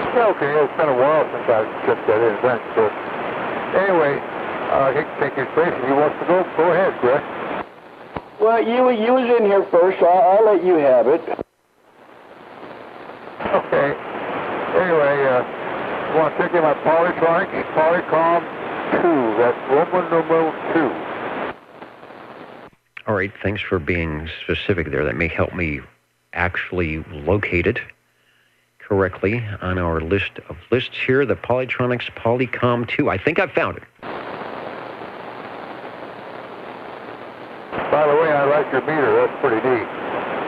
Okay, it's been a while since I checked that in. Thanks, sir. Anyway, I hate to take his place. If he wants to go ahead, Chris. Well, you was in here first, so I'll let you have it. Okay. Anyway, I want to take in my Polytronic, Polycom 2. That's Roman numeral 2. All right, thanks for being specific there. That may help me actually locate it correctly on our list of lists here. The Polytronics Polycom 2. I think I've found it. By the way, I like your meter. That's pretty neat.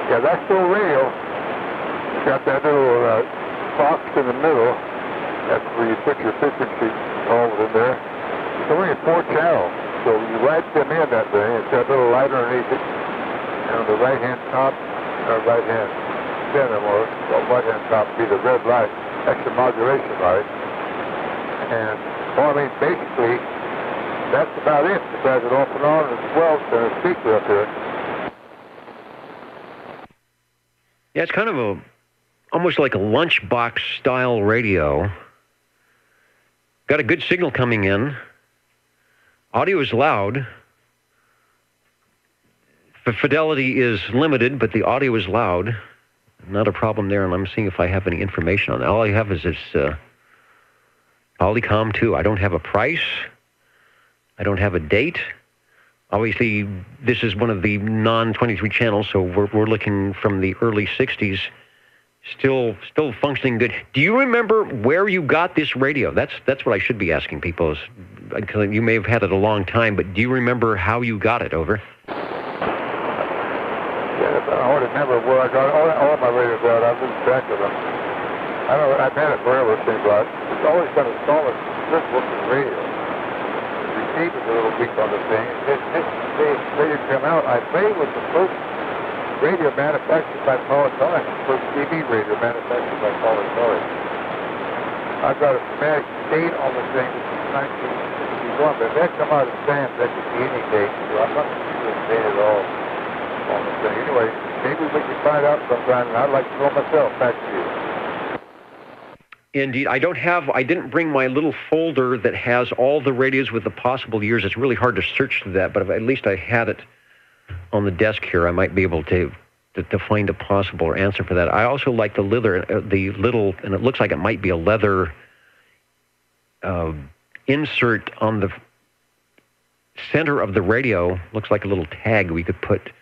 Yeah, that's still radio. It's got that little box in the middle. That's where you put your frequency all in there. It's only 4 channels, so you write them in that thing. It's got a little light underneath it. And on the right-hand top, or right-hand center, or right-hand top would be the red light. That's the modulation light. And, well, I mean, basically, that's about it. It has it off and on as well, and a speaker up here. Yeah, it's kind of almost like a lunchbox style radio. Got a good signal coming in. Audio is loud. The fidelity is limited, but the audio is loud. Not a problem there, and I'm seeing if I have any information on that. All I have is this Polycom 2. I don't have a price. I don't have a date. Obviously, this is one of the non-23 channels, so we're looking from the early 60s. Still functioning good. Do you remember where you got this radio? That's what I should be asking people. You may have had it a long time, but do you remember how you got it, over? Yeah, I don't remember where I got all my radios out. I've been track of them. I've had it forever, it seems like. It's always been a solid, good-looking radio. Is a little weak on the thing. This radio came out, I think, was the first radio manufactured by Polytronic, the first TV radio manufactured by Polytronic. I've got a schematic date on the thing, which is 1961, but if that come out of stamp, that could be any date, so I'm not sure the date at all on the thing. Anyway, maybe we can find out sometime, and I'd like to know myself. Back to you. Indeed. I didn't bring my little folder that has all the radios with the possible years. It's really hard to search through that, but if at least I had it on the desk here, I might be able to find a possible answer for that. I also like the little, and it looks like it might be a leather insert on the center of the radio. Looks like a little tag we could put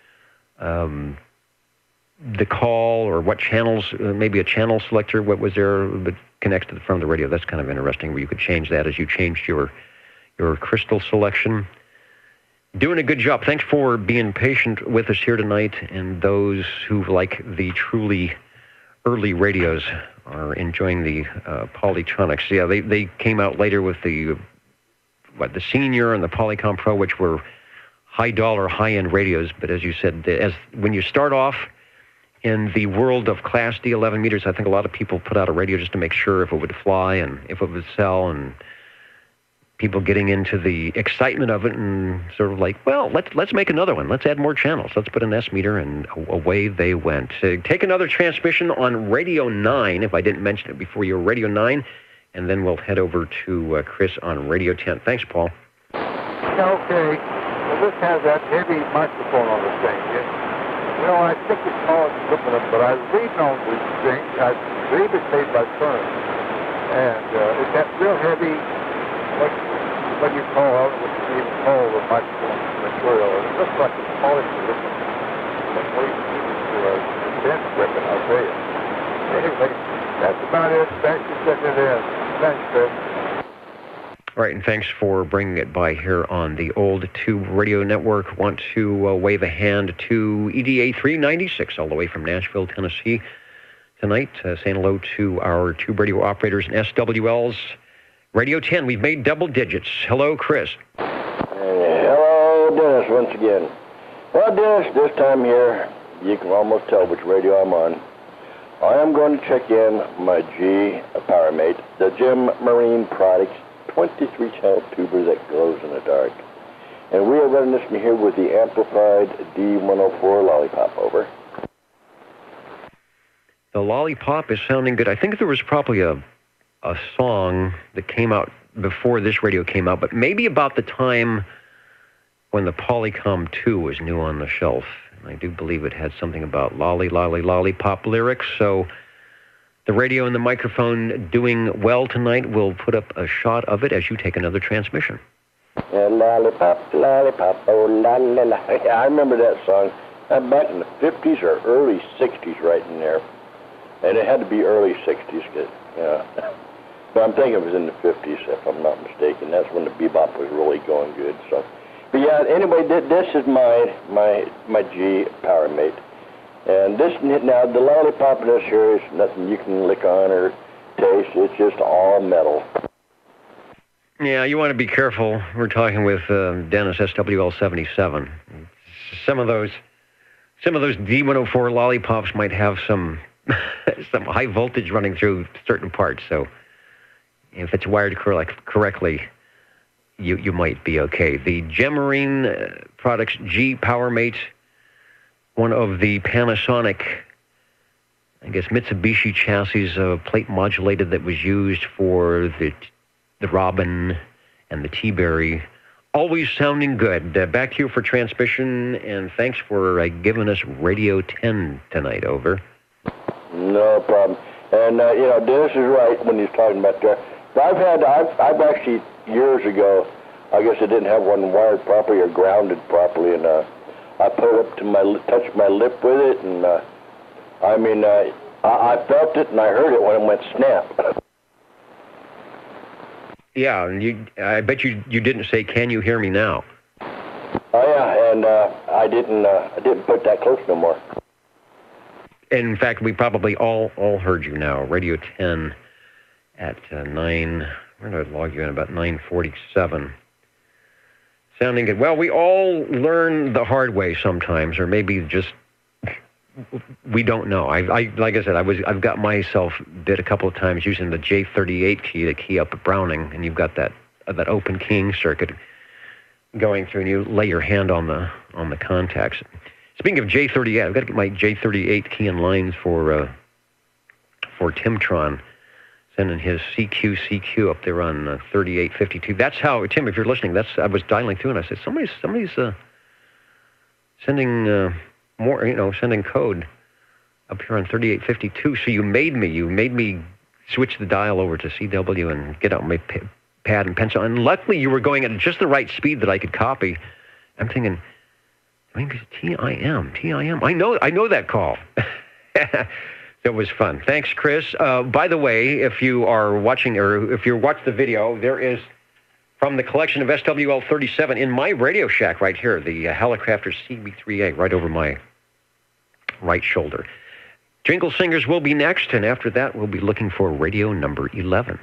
the call or what channels, maybe a channel selector, what was there that connects to the front of the radio. That's kind of interesting, where you could change that as you changed your crystal selection. Doing a good job. Thanks for being patient with us here tonight, and those who like the truly early radios are enjoying the Polytronics. Yeah, they came out later with the Senior and the Polycom Pro, which were high-dollar, high-end radios. But as you said, when you start off in the world of Class D 11 meters, I think a lot of people put out a radio just to make sure if it would fly and if it would sell, and people getting into the excitement of it and sort of like, well, let's make another one. Let's add more channels. Let's put an S meter, and away they went. Take another transmission on Radio 9, if I didn't mention it before, your Radio 9, and then we'll head over to Chris on Radio 10. Thanks, Paul. Okay. Well, this has that heavy microphone on the thing. I think it's called aluminum, but I was reading on these things. I believe it's made by Turner. And it's that real heavy, what do you call it? What do you even call the microphone material? It looks like it's polished aluminum. That's way easy to bend gripping, I'll tell you. Anyway, that's about it. Thanks for sending it in. Thanks, Chris. All right, and thanks for bringing it by here on the Old Tube Radio Network. Want to wave a hand to EDA 396 all the way from Nashville, Tennessee tonight, saying hello to our tube radio operators and SWLs. Radio 10, we've made double digits. Hello, Chris. Hello, Dennis, once again. Well, Dennis, this time here, you can almost tell which radio I'm on. I am going to check in my G PowerMate, the Jim Marine Products 23-channel tuber that glows in the dark. And we are running this here with the amplified D104 Lollipop, over. The Lollipop is sounding good. I think there was probably a song that came out before this radio came out, but maybe about the time when the Polycom 2 was new on the shelf. And I do believe it had something about lolly, lolly, lollipop lyrics. So the radio and the microphone doing well tonight. We'll put up a shot of it as you take another transmission. Lollipop, lollipop, oh la la la. Yeah, I remember that song. Back in the 50s or early 60s, right in there. And it had to be early 60s, yeah. But I'm thinking it was in the 50s, if I'm not mistaken. That's when the bebop was really going good. So, but yeah, anyway, this is my G PowerMate. And this, now, the Lollipop in this here is nothing you can lick on or taste. It's just all metal. Yeah, you want to be careful. We're talking with Dennis, SWL77. Some of those D104 Lollipops might have some high voltage running through certain parts. So if it's wired correctly, you might be okay. The Gemarine Products G PowerMate, one of the Panasonic, I guess, Mitsubishi chassis, plate modulated, that was used for the Robin and the T-Berry. Always sounding good. Back to you for transmission, and thanks for giving us Radio 10 tonight, over. No problem. And, Dennis is right when he's talking about that. I've actually, years ago, I guess I didn't have one wired properly or grounded properly, and I put it up to touched my lip with it, and I felt it and I heard it when it went snap. Yeah, and I bet you didn't say, "Can you hear me now?" Oh yeah, and I didn't put that close no more. In fact, we probably all heard you now. Radio 10 at 9. Where did I log you in? About 9:47. Sounding good. Well, we all learn the hard way sometimes, or maybe just we don't know. I like I said, I've got myself bit a couple of times using the J38 key to key up a Browning, and you've got that open keying circuit going through, and you lay your hand on the contacts. Speaking of J38, I've got to get my J38 key in lines for Timtron, sending his CQ up there on 3852. That's how, Tim, if you're listening, I was dialing through and I said, somebody's sending sending code up here on 3852. So you made me switch the dial over to CW and get out my pad and pencil. And luckily you were going at just the right speed that I could copy. I'm thinking, TIM. I know that call. That was fun. Thanks, Chris. By the way, if you are watching or if you watch the video, there is from the collection of SWL-37 in my Radio Shack right here, the Hallicrafter CB3A right over my right shoulder. Jingle Singers will be next, and after that, we'll be looking for radio number 11.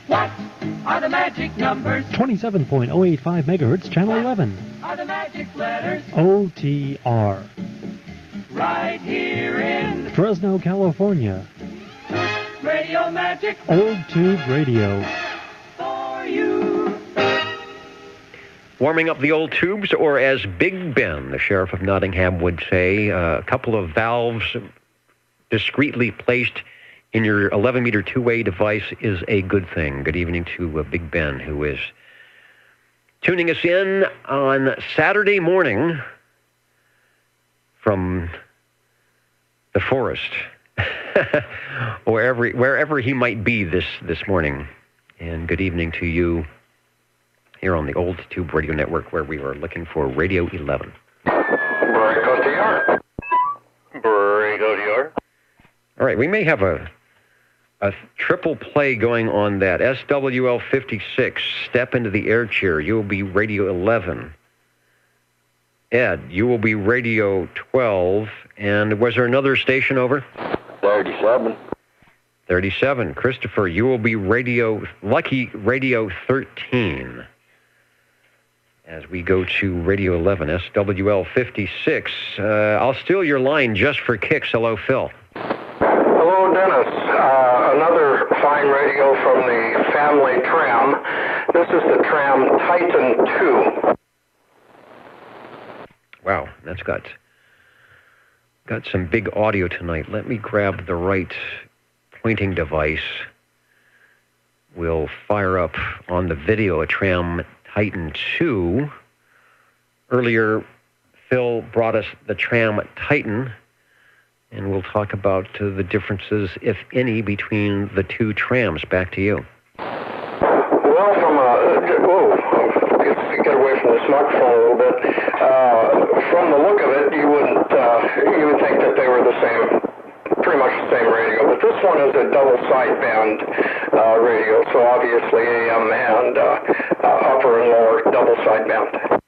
What are the magic numbers? 27.085 megahertz, channel 11. Are the magic letters? OTR. Right here in Fresno, California. Radio Magic. Old Tube Radio. For you. Warming up the old tubes, or as Big Ben, the sheriff of Nottingham, would say, a couple of valves discreetly placed in your 11-meter two-way device is a good thing. Good evening to Big Ben, who is tuning us in on Saturday morning from the forest, wherever he might be this morning. And good evening to you here on the Old Tube Radio Network, where we are looking for Radio 11. Break OTR. Break OTR. All right, we may have a triple play going on that. SWL 56, step into the air chair. You will be Radio 11. Ed, you will be Radio 12. And was there another station over? 37. 37. Christopher, you will be Lucky Radio 13. As we go to Radio 11, SWL 56. I'll steal your line just for kicks. Hello, Phil. Hello, Dennis. Another fine radio from the family Tram. This is the Tram Titan 2. Wow, that's got some big audio tonight. Let me grab the right pointing device. We'll fire up on the video a Tram Titan 2. Earlier, Phil brought us the Tram Titan, and we'll talk about the differences, if any, between the two trams. Back to you. Well, get away from this microphone a little bit. From the look of it, you would think that they were the same, pretty much the same radio. But this one is a double sideband radio, so obviously AM and upper and lower double sideband.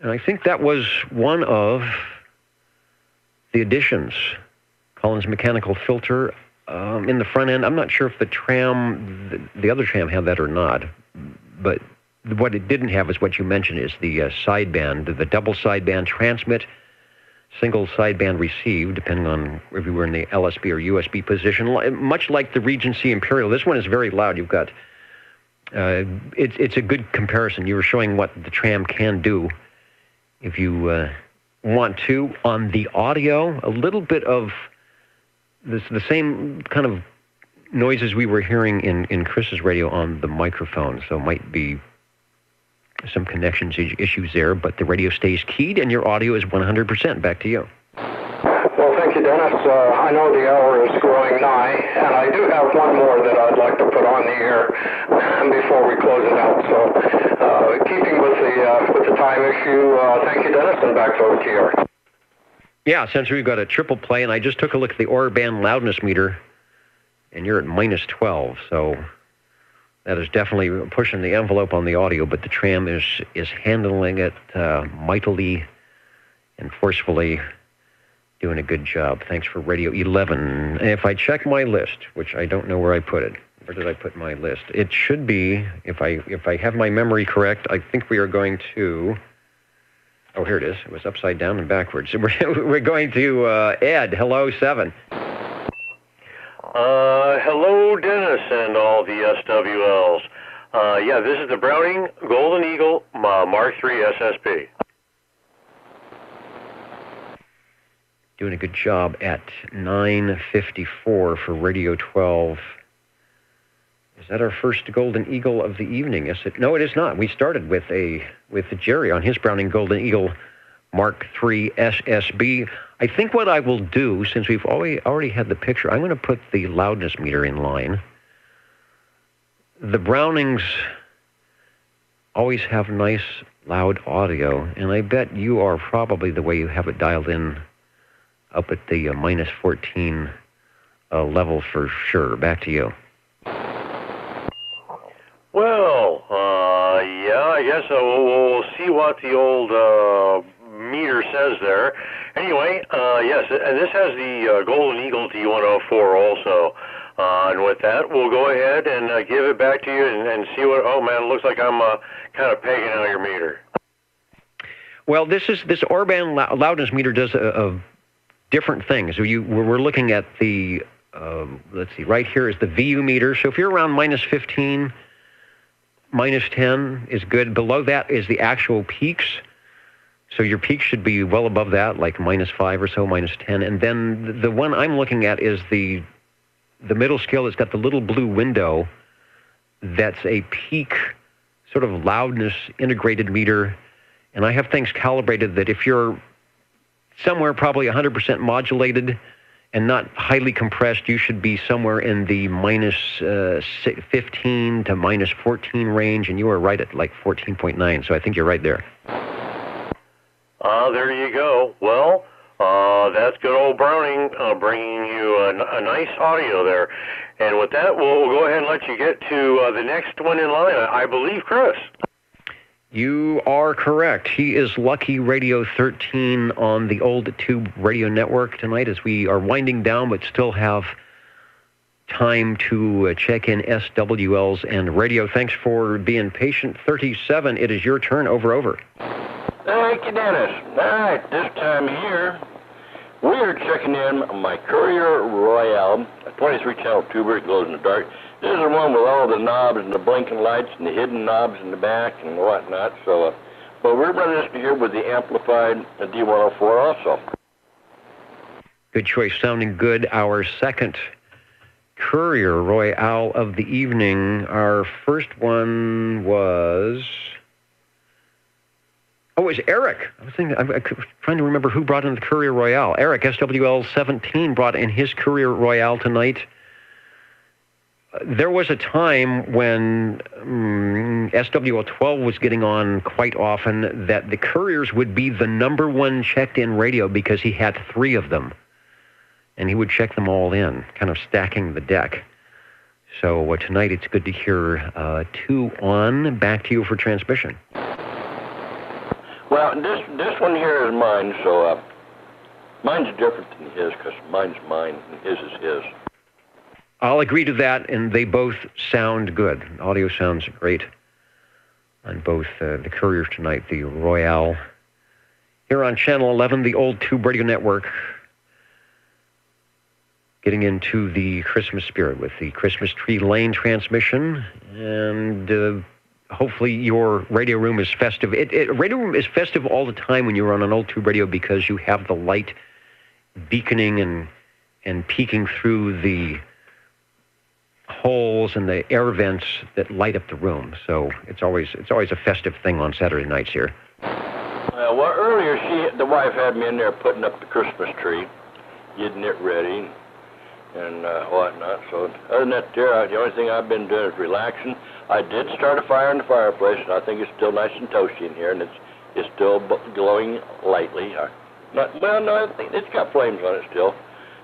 And I think that was one of the additions. Collins mechanical filter in the front end. I'm not sure if the other tram had that or not, but what it didn't have is what you mentioned, is the sideband, the double sideband transmit, single sideband receive, depending on if you were in the LSB or USB position, much like the Regency Imperial. This one is very loud. You've got, it's a good comparison. You were showing what the tram can do if you want to. On the audio, a little bit of the same kind of noises we were hearing in Chris's radio on the microphone, so might be some connections issues there, but the radio stays keyed and your audio is 100%. Back to you. Well, thank you, Dennis. I know the hour is growing nigh, and I do have one more that I'd like to put on the air before we close it out. So, keeping with the time issue, thank you, Dennis, and back over to you. Yeah, since we've got a triple play, and I just took a look at the Orban loudness meter, and you're at minus 12, so that is definitely pushing the envelope on the audio, but the tram is handling it mightily and forcefully, doing a good job. Thanks for Radio 11. And if I check my list, which I don't know where I put it, where did I put my list? It should be, if I have my memory correct, I think we are going to, oh, here it is. It was upside down and backwards. We're going to Ed. Hello, 7. Hello, Dennis, and all the SWLs. Yeah, this is the Browning Golden Eagle Mark III SSB. Doing a good job at 9:54 for Radio 12. Is that our first Golden Eagle of the evening? No, it is not. We started with Jerry on his Browning Golden Eagle Mark III SSB. I think what I will do, since we've already had the picture, I'm going to put the loudness meter in line. The Brownings always have nice, loud audio, and I bet you are probably the way you have it dialed in up at the minus 14 level for sure. Back to you. Well, yeah, I guess we'll see what the old meter says there. Anyway, yes, and this has the Golden Eagle D104 also. And with that, we'll go ahead and give it back to you and see what, oh man, it looks like I'm kind of pegging out your meter. Well, this Orban loudness meter does a different thing. So we're looking at the, let's see, right here is the VU meter. So if you're around minus 15, minus 10 is good. Below that is the actual peaks. So your peak should be well above that, like minus 5 or so, minus 10. And then the one I'm looking at is the middle scale that's got the little blue window. That's a peak sort of loudness integrated meter. And I have things calibrated that if you're somewhere probably 100% modulated and not highly compressed, you should be somewhere in the minus 15 to minus 14 range, and you are right at like 14.9. So I think you're right there. There you go. Well, that's good old Browning bringing you a nice audio there. And with that, we'll go ahead and let you get to the next one in line. I believe Chris. You are correct. He is Lucky Radio 13 on the Old Tube Radio Network tonight as we are winding down but still have time to check in SWLs and radio. Thanks for being patient. 37, it is your turn. Over. Thank you, Dennis. All right, this time here, we are checking in my Courier Royale, a 23-channel tuber. It glows in the dark. This is the one with all the knobs and the blinking lights and the hidden knobs in the back and whatnot. So, but we're running this here with the amplified D104 also. Good choice, sounding good. Our second Courier Royale of the evening. Our first one was... Oh, it was Eric. I'm trying to remember who brought in the Courier Royale. Eric, SWL 17, brought in his Courier Royale tonight. There was a time when SWL 12 was getting on quite often that the Couriers would be the number one checked-in radio because he had 3 of them. And he would check them all in, kind of stacking the deck. So tonight it's good to hear 2 on. Back to you for transmission. Well, this one here is mine, so mine's different than his because mine's mine and his is his. I'll agree to that, and they both sound good. Audio sounds great on both the Couriers tonight, the Royale. Here on Channel 11, the Old Tube Radio Network, getting into the Christmas spirit with the Christmas Tree Lane transmission, and hopefully your radio room is festive. Radio room is festive all the time when you're on an Old Tube radio because you have the light beaconing and peeking through the holes and the air vents that light up the room. So it's always a festive thing on Saturday nights here. Well, earlier the wife had me in there putting up the Christmas tree, getting it ready and whatnot. So other than that, the only thing I've been doing is relaxing. I did start a fire in the fireplace, and I think it's still nice and toasty in here, and it's still glowing lightly. No, I think it's got flames on it still.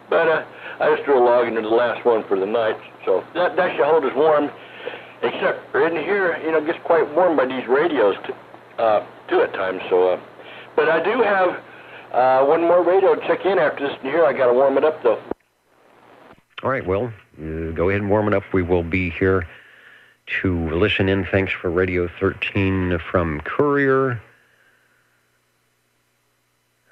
But I just threw a log into the last one for the night, so that should hold us warm. Except in here, it gets quite warm by these radios too at times. So, but I do have one more radio to check in after this. Here, I got to warm it up though. All right, well, go ahead and warm it up. We will be here to listen in. Thanks for Radio 13 from Courier.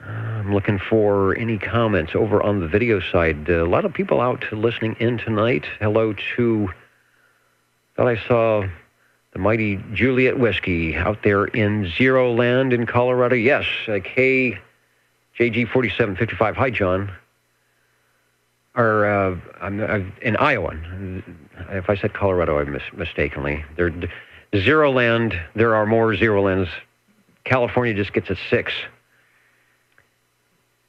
I'm looking for any comments over on the video side. A lot of people out listening in tonight. Hello to, thought I saw the mighty Juliet Whiskey out there in Zero Land in Colorado. Yes, KJG4755. Hi, John. Or I'm in Iowa. If I said Colorado, I mistakenly. Zero Land, there are more Zero Lands. California just gets a 6.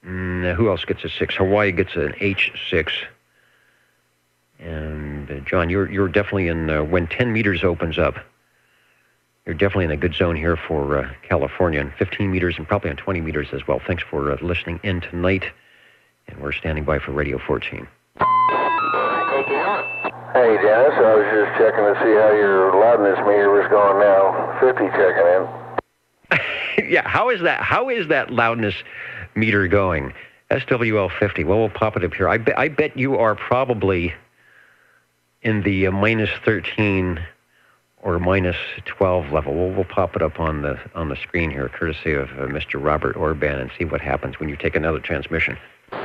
Who else gets a 6? Hawaii gets an H6. And John, you're definitely in when 10 meters opens up. you're definitely in a good zone here for California, and 15 meters and probably on 20 meters as well. Thanks for listening in tonight, and we're standing by for Radio 14. Hey, Dennis, I was just checking to see how your loudness meter was going now. 50 checking in. Yeah, how is that loudness meter going? SWL 50. Well, we'll pop it up here. I bet you are probably in the minus 13 or minus 12 level. We'll pop it up on the screen here, courtesy of Mr. Robert Orban, and see what happens when you take another transmission. All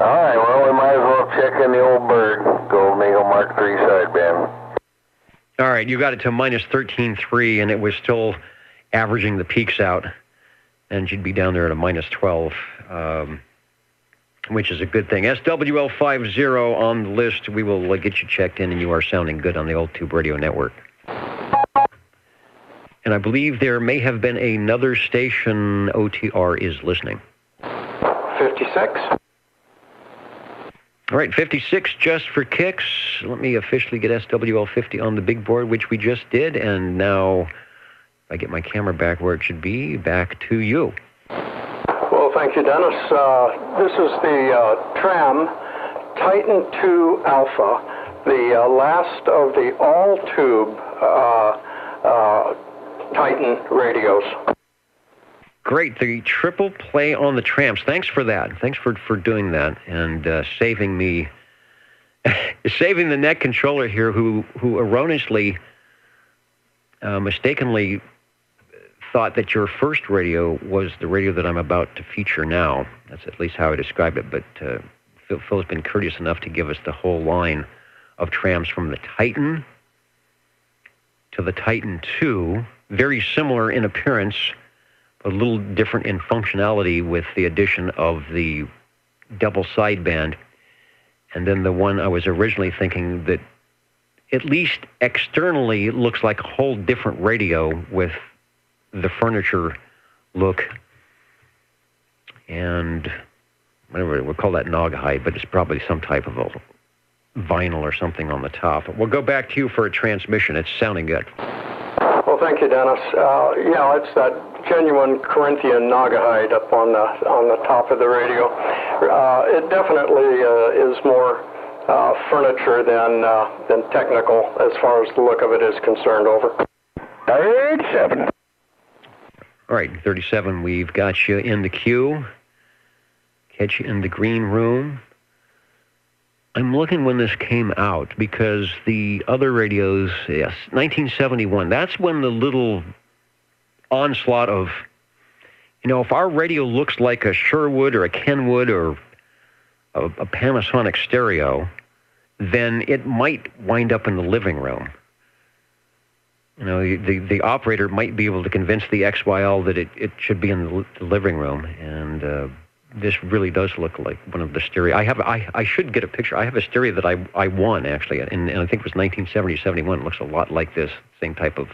right, well, we might as well check in the old bird, Golden Eagle Mark III sideband. All right, you got it to minus 13.3, and it was still averaging the peaks out, and you'd be down there at a minus 12, which is a good thing. SWL 50 on the list. We will get you checked in, and you are sounding good on the Old Tube Radio Network. And I believe there may have been another station OTR is listening. 56. All right, 56 just for kicks. Let me officially get SWL 50 on the big board, which we just did. And now, if I get my camera back where it should be, back to you. Well, thank you, Dennis. This is the Tram Titan II Alpha, the last of the all-tube Titan radios. Great, the triple play on the trams. Thanks for that. Thanks for doing that and saving me, saving the net controller here, who erroneously, mistakenly thought that your first radio was the radio that I'm about to feature now. That's at least how I described it. But Phil's been courteous enough to give us the whole line of trams from the Titan to the Titan II, very similar in appearance, a little different in functionality with the addition of the double sideband. And then the one I was originally thinking that at least externally looks like a whole different radio with the furniture look and whatever, we'll call that Naugahyde, but it's probably some type of a vinyl or something on the top. We'll go back to you for a transmission. It's sounding good. Well, thank you, Dennis. Yeah, it's that genuine Corinthian Naugahyde up on the top of the radio. It definitely is more furniture than technical as far as the look of it is concerned. Over. 37. All right, 37. We've got you in the queue. Catch you in the green room. I'm looking when this came out because the other radios, yes, 1971, that's when the little onslaught of, if our radio looks like a Sherwood or a Kenwood or a Panasonic stereo, then it might wind up in the living room. The operator might be able to convince the XYL that it should be in the living room, and this really does look like one of the stereo. I should get a picture. I have a stereo that I won, actually, and I think it was 1970, 71. It looks a lot like this, same type of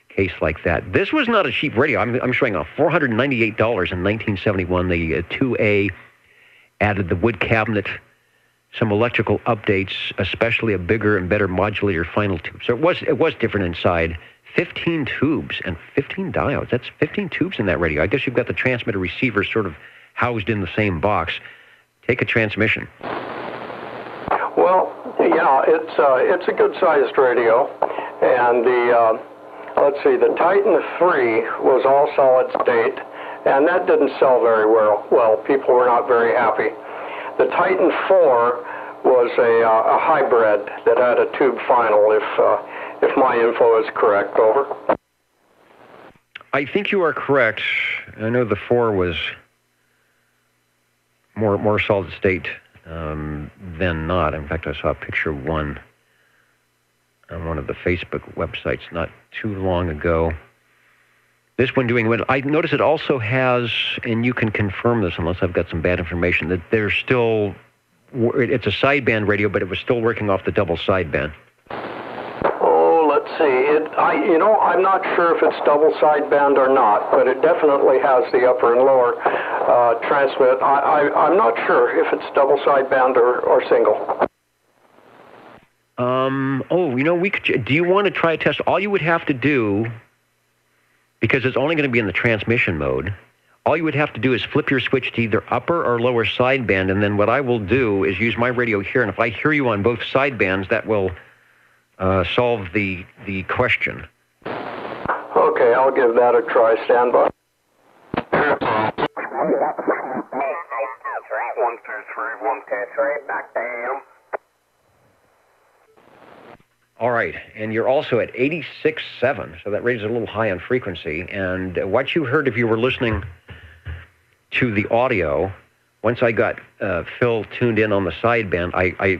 case like that. This was not a cheap radio. I'm showing off $498 in 1971. The 2A added the wood cabinet, some electrical updates, especially a bigger and better modulator final tube. So it was different inside. 15 tubes and 15 diodes. That's 15 tubes in that radio. I guess you've got the transmitter receiver sort of housed in the same box. Take a transmission. Well, yeah, it's a good-sized radio, and the Titan III was all solid state, and that didn't sell very well. Well, people were not very happy. The Titan IV was a hybrid that had a tube final, if my info is correct. Over. I think you are correct. I know the 4 was more solid state than not. In fact, I saw a picture of one on one of the Facebook websites not too long ago. This one doing well. I notice it also has, and you can confirm this unless I've got some bad information, that there's still, it's a sideband radio, but it was still working off the double sideband. Oh, let's see. I'm not sure if it's double sideband or not, but it definitely has the upper and lower transmit. I'm not sure if it's double sideband or single. We could. Do you want to try a test? All you would have to do, because it's only going to be in the transmission mode, all you would have to do is flip your switch to either upper or lower sideband, and then what I will do is use my radio here, and if I hear you on both sidebands, that will solve the question. Okay, I'll give that a try. Stand by. 1, 2, 3, 1, 2, 3, back down. All right, and you're also at 86.7, so that raises a little high on frequency. And what you heard if you were listening to the audio, once I got Phil tuned in on the sideband, I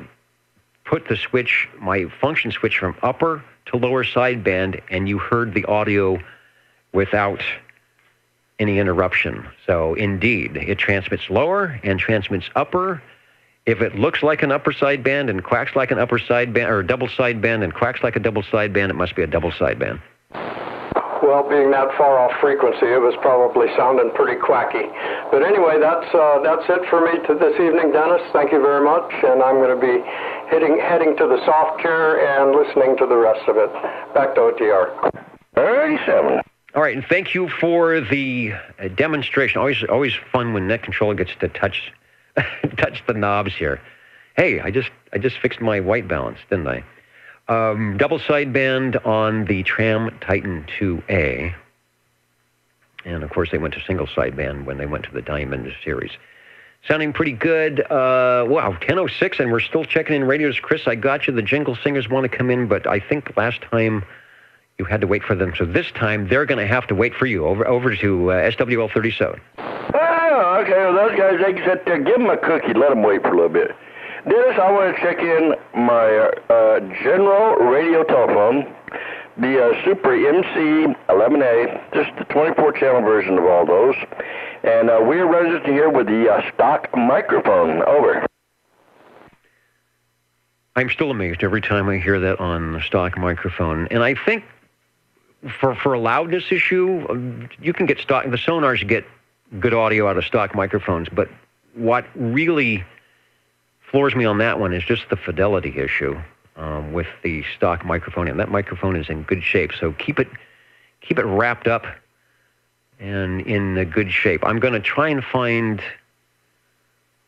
put the switch, my function switch, from upper to lower sideband, and you heard the audio without any interruption. So indeed, it transmits lower and transmits upper. If it looks like an upper sideband and quacks like an upper sideband, or a double sideband and quacks like a double sideband, it must be a double sideband. Well, being that far off frequency, it was probably sounding pretty quacky. But anyway, that's it for me this evening, Dennis. Thank you very much, and I'm going to be heading to the software and listening to the rest of it. Back to OTR. 37. All right, and thank you for the demonstration. Always fun when Net Control gets to touch the knobs here. Hey, I just fixed my white balance, didn't I? Double sideband on the Tram Titan 2A. And, of course, they went to single sideband when they went to the Diamond series. Sounding pretty good. Wow, 10:06, and we're still checking in radios. Chris, I got you. The Jingle Singers want to come in, but I think last time you had to wait for them. So this time, they're going to have to wait for you. Over to SWL 37. Oh, okay. Well, those guys, they can sit there, give them a cookie, let them wait for a little bit. Dennis, I want to check in my general radio telephone, the Super MC11A, just the 24-channel version of all those. And we're registered here with the stock microphone. Over. I'm still amazed every time I hear that on the stock microphone. And I think for a loudness issue, you can get stock, the sonars get good audio out of stock microphones, but what really floors me on that one is just the fidelity issue with the stock microphone, and that microphone is in good shape, so keep it wrapped up and in a good shape. I'm going to try and find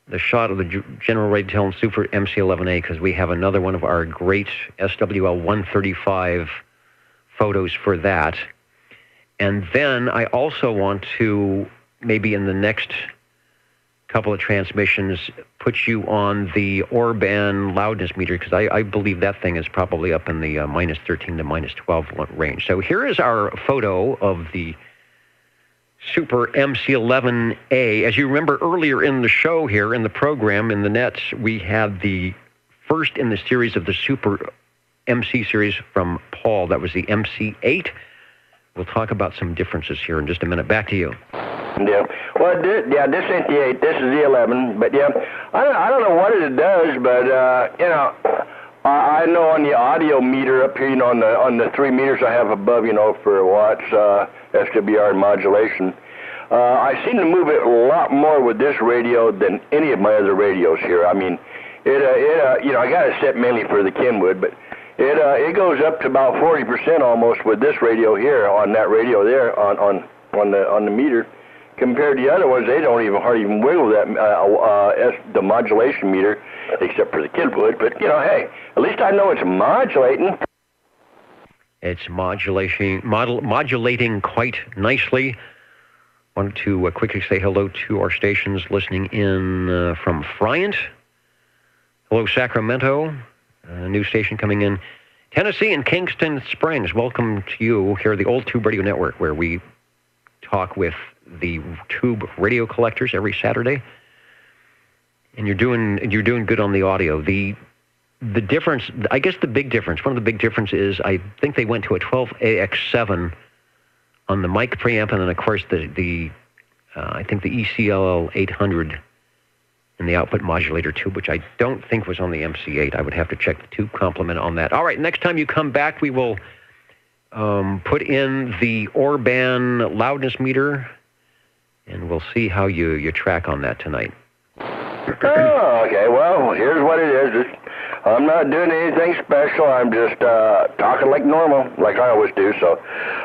the shot of the General Radio Super MC11A, because we have another one of our great SWL 135 photos for that. And then I also want to, maybe in the next couple of transmissions, put you on the Orban loudness meter, because I believe that thing is probably up in the minus 13 to minus 12 range. So here is our photo of the Super MC11A. As you remember earlier in the show here, in the program, in the nets, we had the first in the series of the Super MC series from Paul. That was the MC8. We'll talk about some differences here in just a minute. Back to you. Yeah. Well, this ain't the 8. This is the 11. But yeah, I don't know what it does, but I know on the audio meter up here, on the 3 meters I have above, for watts, SWR modulation, I seem to move it a lot more with this radio than any of my other radios here. I mean, I got it set mainly for the Kenwood, but it goes up to about 40% almost with this radio here, on that radio there, on the meter. Compared to the other ones, they don't hardly even wiggle that the modulation meter, except for the Kenwood. But hey, at least I know it's modulating. It's modulating quite nicely. Wanted to quickly say hello to our stations listening in from Friant. Hello, Sacramento. A new station coming in. Tennessee and Kingston Springs. Welcome to you here at the Old Tube Radio Network, where we talk with the tube radio collectors every Saturday. And you're doing good on the audio. The difference, I guess the big difference, one of the big differences is I think they went to a 12AX7 on the mic preamp, and then of course I think the ECLL 800 in the output modulator tube, which I don't think was on the MC8. I would have to check the tube complement on that. All right, next time you come back, we will put in the Orban loudness meter, and we'll see how you track on that tonight. Oh, okay. Well, here's what it is. I'm not doing anything special. I'm just talking like normal, like I always do. So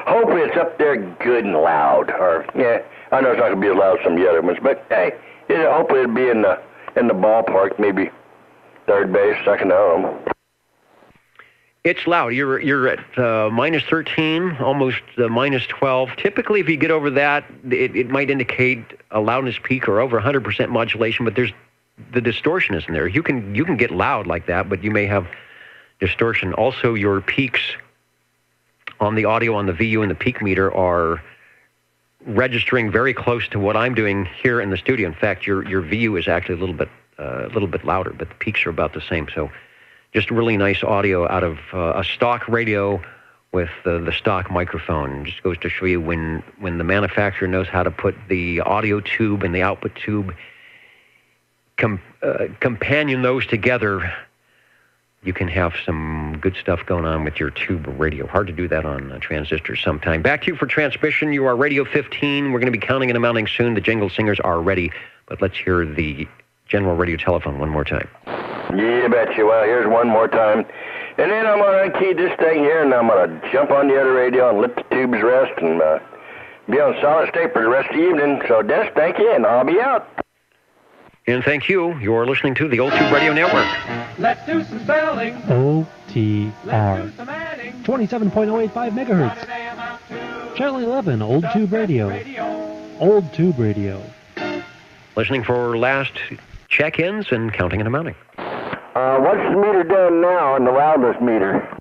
hopefully it's up there good and loud. Or yeah, I know it's not gonna be as loud as some of the other ones, but hey, hopefully it'll be in the ballpark, maybe third base, second home. It's loud. You're at minus 13, almost minus 12. Typically, if you get over that, it might indicate a loudness peak or over 100% modulation, but the distortion isn't there. You can get loud like that, but you may have distortion. Also, your peaks on the audio on the VU and the peak meter are registering very close to what I'm doing here in the studio. In fact, your VU is actually a little bit louder, but the peaks are about the same. So just really nice audio out of a stock radio with the stock microphone. It just goes to show you when the manufacturer knows how to put the audio tube and the output tube, companion those together, you can have some good stuff going on with your tube radio. Hard to do that on transistors sometime. Back to you for transmission. You are Radio 15. We're going to be counting and amounting soon. The jingle singers are ready, but let's hear the general radio telephone one more time. Yeah, betcha. Well, here's one more time. And then I'm going to key this thing here, and I'm going to jump on the other radio and let the tubes rest and be on solid state for the rest of the evening. So, Des, thank you, and I'll be out. And thank you. You're listening to the Old Tube Radio Network. Let's do some spelling. OTR. 27.085 megahertz. Channel 11, Old Tube Radio. Old Tube Radio. Listening for last check-ins and counting and amounting. What's the meter doing now on the loudness meter?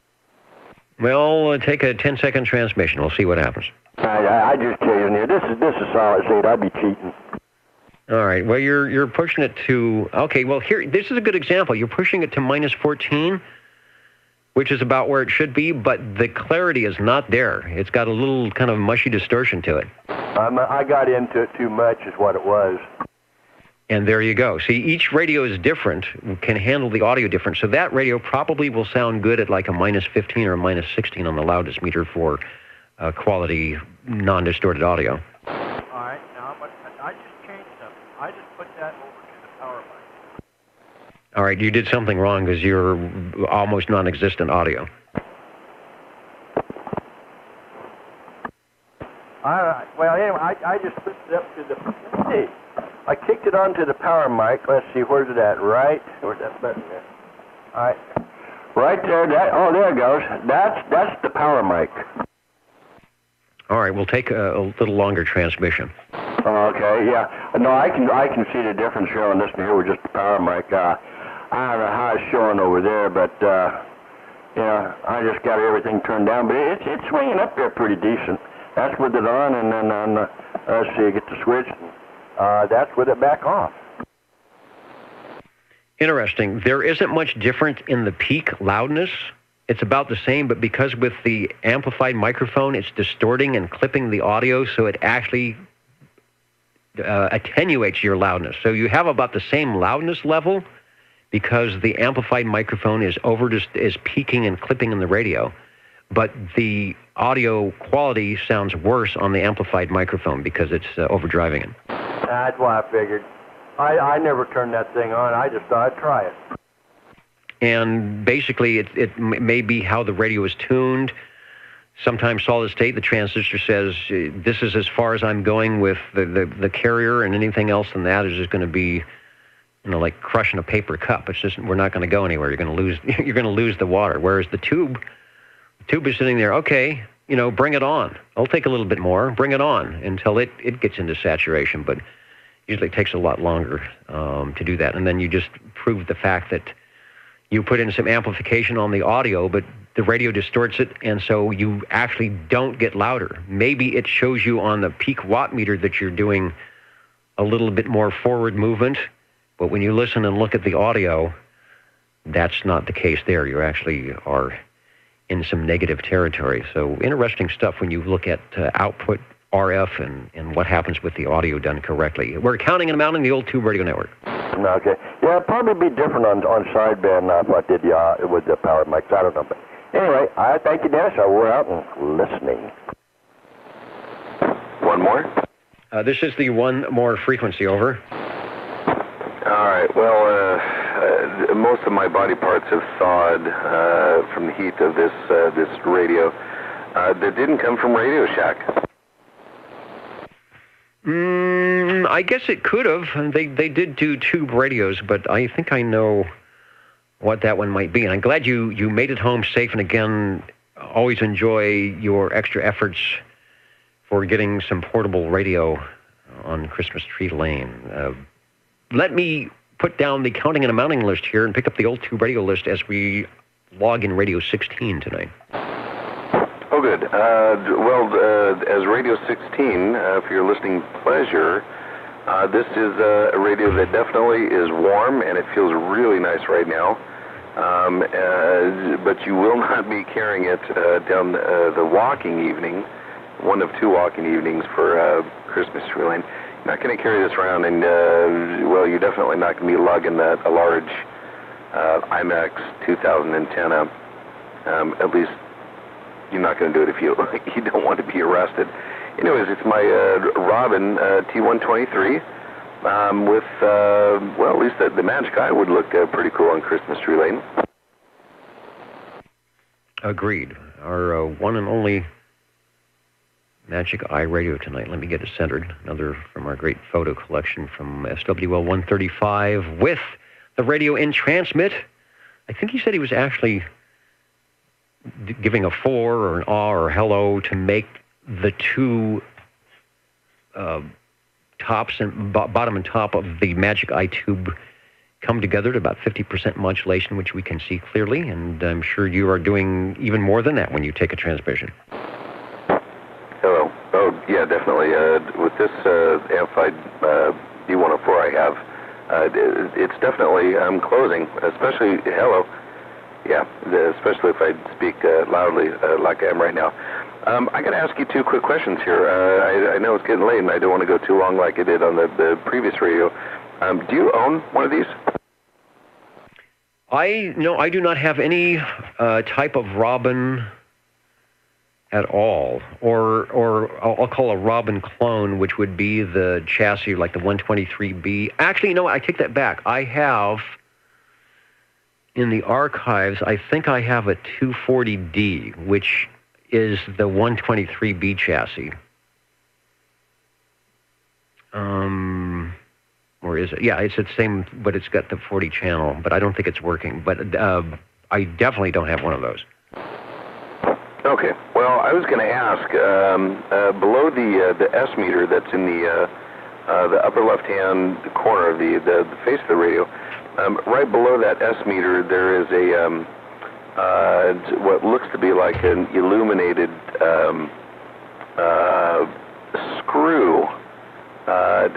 Well, take a 10-second transmission. We'll see what happens. I just tell you, this is solid state. I'd be cheating. All right. Well, you're pushing it to... Okay, well, here, this is a good example. You're pushing it to minus 14, which is about where it should be, but the clarity is not there. It's got a little kind of mushy distortion to it. I got into it too much is what it was. And there you go. See, each radio is different, can handle the audio different. So that radio probably will sound good at like a minus 15 or a minus 16 on the loudest meter for quality, non-distorted audio. All right. Now, but I just changed something. I just put that over to the power mic. All right. You did something wrong because you're almost non-existent audio. All right. Well, anyway, I just put it up to the... Hey. I kicked it onto the power mic. Let's see, where's it at? Right? Where's that button there? All right. Right there. There it goes. That's the power mic. All right, we'll take a little longer transmission. Okay, yeah. No, I can see the difference here on this one here with just the power mic. I don't know how it's showing over there, but yeah, I just got everything turned down. But it's swinging up there pretty decent. That's with it on, and then on let's see, get the switch. That's with it back off. Interesting. There isn't much difference in the peak loudness. It's about the same, but because with the amplified microphone, it's distorting and clipping the audio, so it actually attenuates your loudness. So you have about the same loudness level because the amplified microphone is peaking and clipping in the radio, but the audio quality sounds worse on the amplified microphone because it's overdriving it. That's why I figured. I never turned that thing on. I just thought I'd try it. And basically, it may be how the radio is tuned. Sometimes solid state, the transistor says, this is as far as I'm going with the carrier, and anything else than that is just going to be, like crushing a paper cup. It's just, we're not going to go anywhere. You're going to lose the water. Whereas the tube is sitting there, okay, bring it on. I'll take a little bit more. Bring it on until it gets into saturation. But usually it takes a lot longer to do that. And then you just prove the fact that you put in some amplification on the audio, but the radio distorts it, and so you actually don't get louder. Maybe it shows you on the peak watt meter that you're doing a little bit more forward movement, but when you listen and look at the audio, that's not the case there. You actually are in some negative territory. So interesting stuff when you look at output RF and what happens with the audio done correctly. We're counting and amounting the Old Tube Radio Network. Okay. Yeah, it'd probably be different on sideband if I did with the power mics. I don't know. But anyway, I thank you, Dennis. We're out and listening. One more? This is the one more frequency, over. All right. Well, most of my body parts have thawed from the heat of this radio. That didn't come from Radio Shack. I guess it could have. They did do tube radios, but I think I know what that one might be. And I'm glad you made it home safe. And again, always enjoy your extra efforts for getting some portable radio on Christmas Tree Lane. Let me put down the counting and amounting list here and pick up the old tube radio list as we log in Radio 16 tonight. Oh, good. As Radio 16, for your listening pleasure, this is a radio that definitely is warm, and it feels really nice right now. But you will not be carrying it down the walking evening, one of two walking evenings for Christmas Tree Lane. You're not going to carry this around, and, you're definitely not going to be lugging a large IMAX 2000 antenna. At least you're not going to do it if you don't want to be arrested. Anyways, it's my Robin T123 with, at least the Magic Eye would look pretty cool on Christmas Tree Lane. Agreed. Our one and only Magic Eye radio tonight. Let me get it centered. Another from our great photo collection from SWL 135 with the radio in transmit. I think he said he was actually giving a for or an ah or hello to make the two tops and bottom and top of the Magic Eye tube come together to about 50% modulation, which we can see clearly, and I'm sure you are doing even more than that when you take a transmission. Hello. Oh, yeah, definitely. With this amplified D104 I have, it's definitely closing, especially hello. Yeah, especially if I speak loudly like I am right now. I got to ask you two quick questions here. I know it's getting late, and I don't want to go too long like I did on the previous radio. Do you own one of these? I do not have any type of Robin at all, or I'll call a Robin clone, which would be the chassis like the 123B. Actually, no, I take that back. I have in the archives, I think I have a 240D, which is the 123B chassis. Or is it? Yeah, it's the same, but it's got the 40 channel, but I don't think it's working. But I definitely don't have one of those. Okay. Well, I was going to ask, below the S meter that's in the upper left-hand corner of the face of the radio, right below that S meter, there is a what looks to be like an illuminated screw.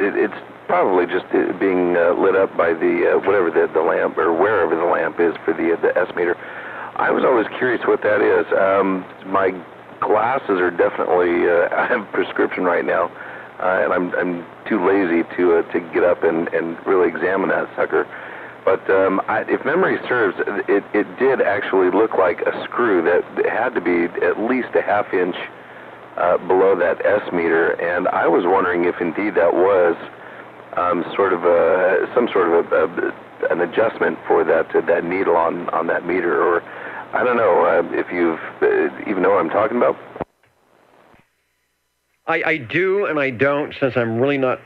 It's probably just being lit up by the whatever the lamp or wherever the lamp is for the S meter. I was always curious what that is. My glasses are definitely I have prescription right now, and I'm too lazy to get up and really examine that sucker. But if memory serves, it did actually look like a screw that had to be at least a half inch below that S meter, and I was wondering if indeed that was some sort of an adjustment for that needle on that meter, or I don't know if you've even know what I'm talking about. I do and I don't, since I'm really not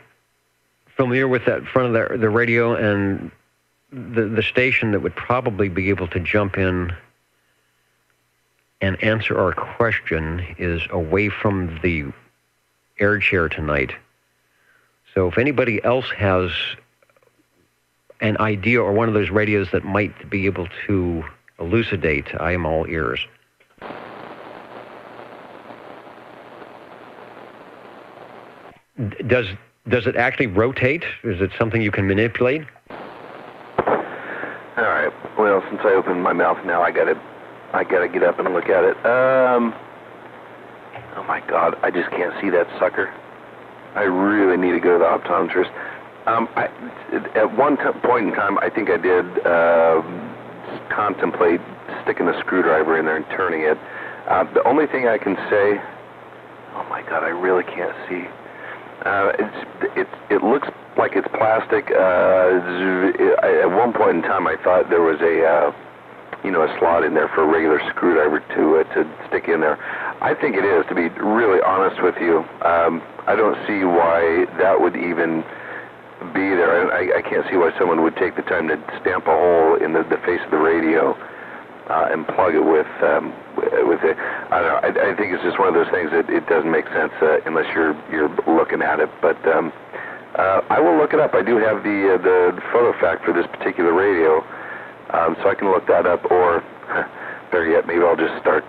familiar with that front of the radio, and the station that would probably be able to jump in and answer our question is away from the air chair tonight. So if anybody else has an idea or one of those radios that might be able to elucidate, I am all ears. Does it actually rotate? Is it something you can manipulate? All right. Well, since I opened my mouth now, I gotta get up and look at it. Oh my God, I just can't see that sucker. I really need to go to the optometrist. At one point in time, I think I did contemplate sticking a screwdriver in there and turning it. The only thing I can say, oh my God, I really can't see. It looks like it's plastic. At one point in time, I thought there was a slot in there for a regular screwdriver to stick in there. I think it is, to be really honest with you. I don't see why that would even be there. I can't see why someone would take the time to stamp a hole in the face of the radio and plug it with it. I don't know. I think it's just one of those things that it doesn't make sense unless you're looking at it. But I will look it up. I do have the photo fact for this particular radio, so I can look that up. Or better yet, maybe I'll just start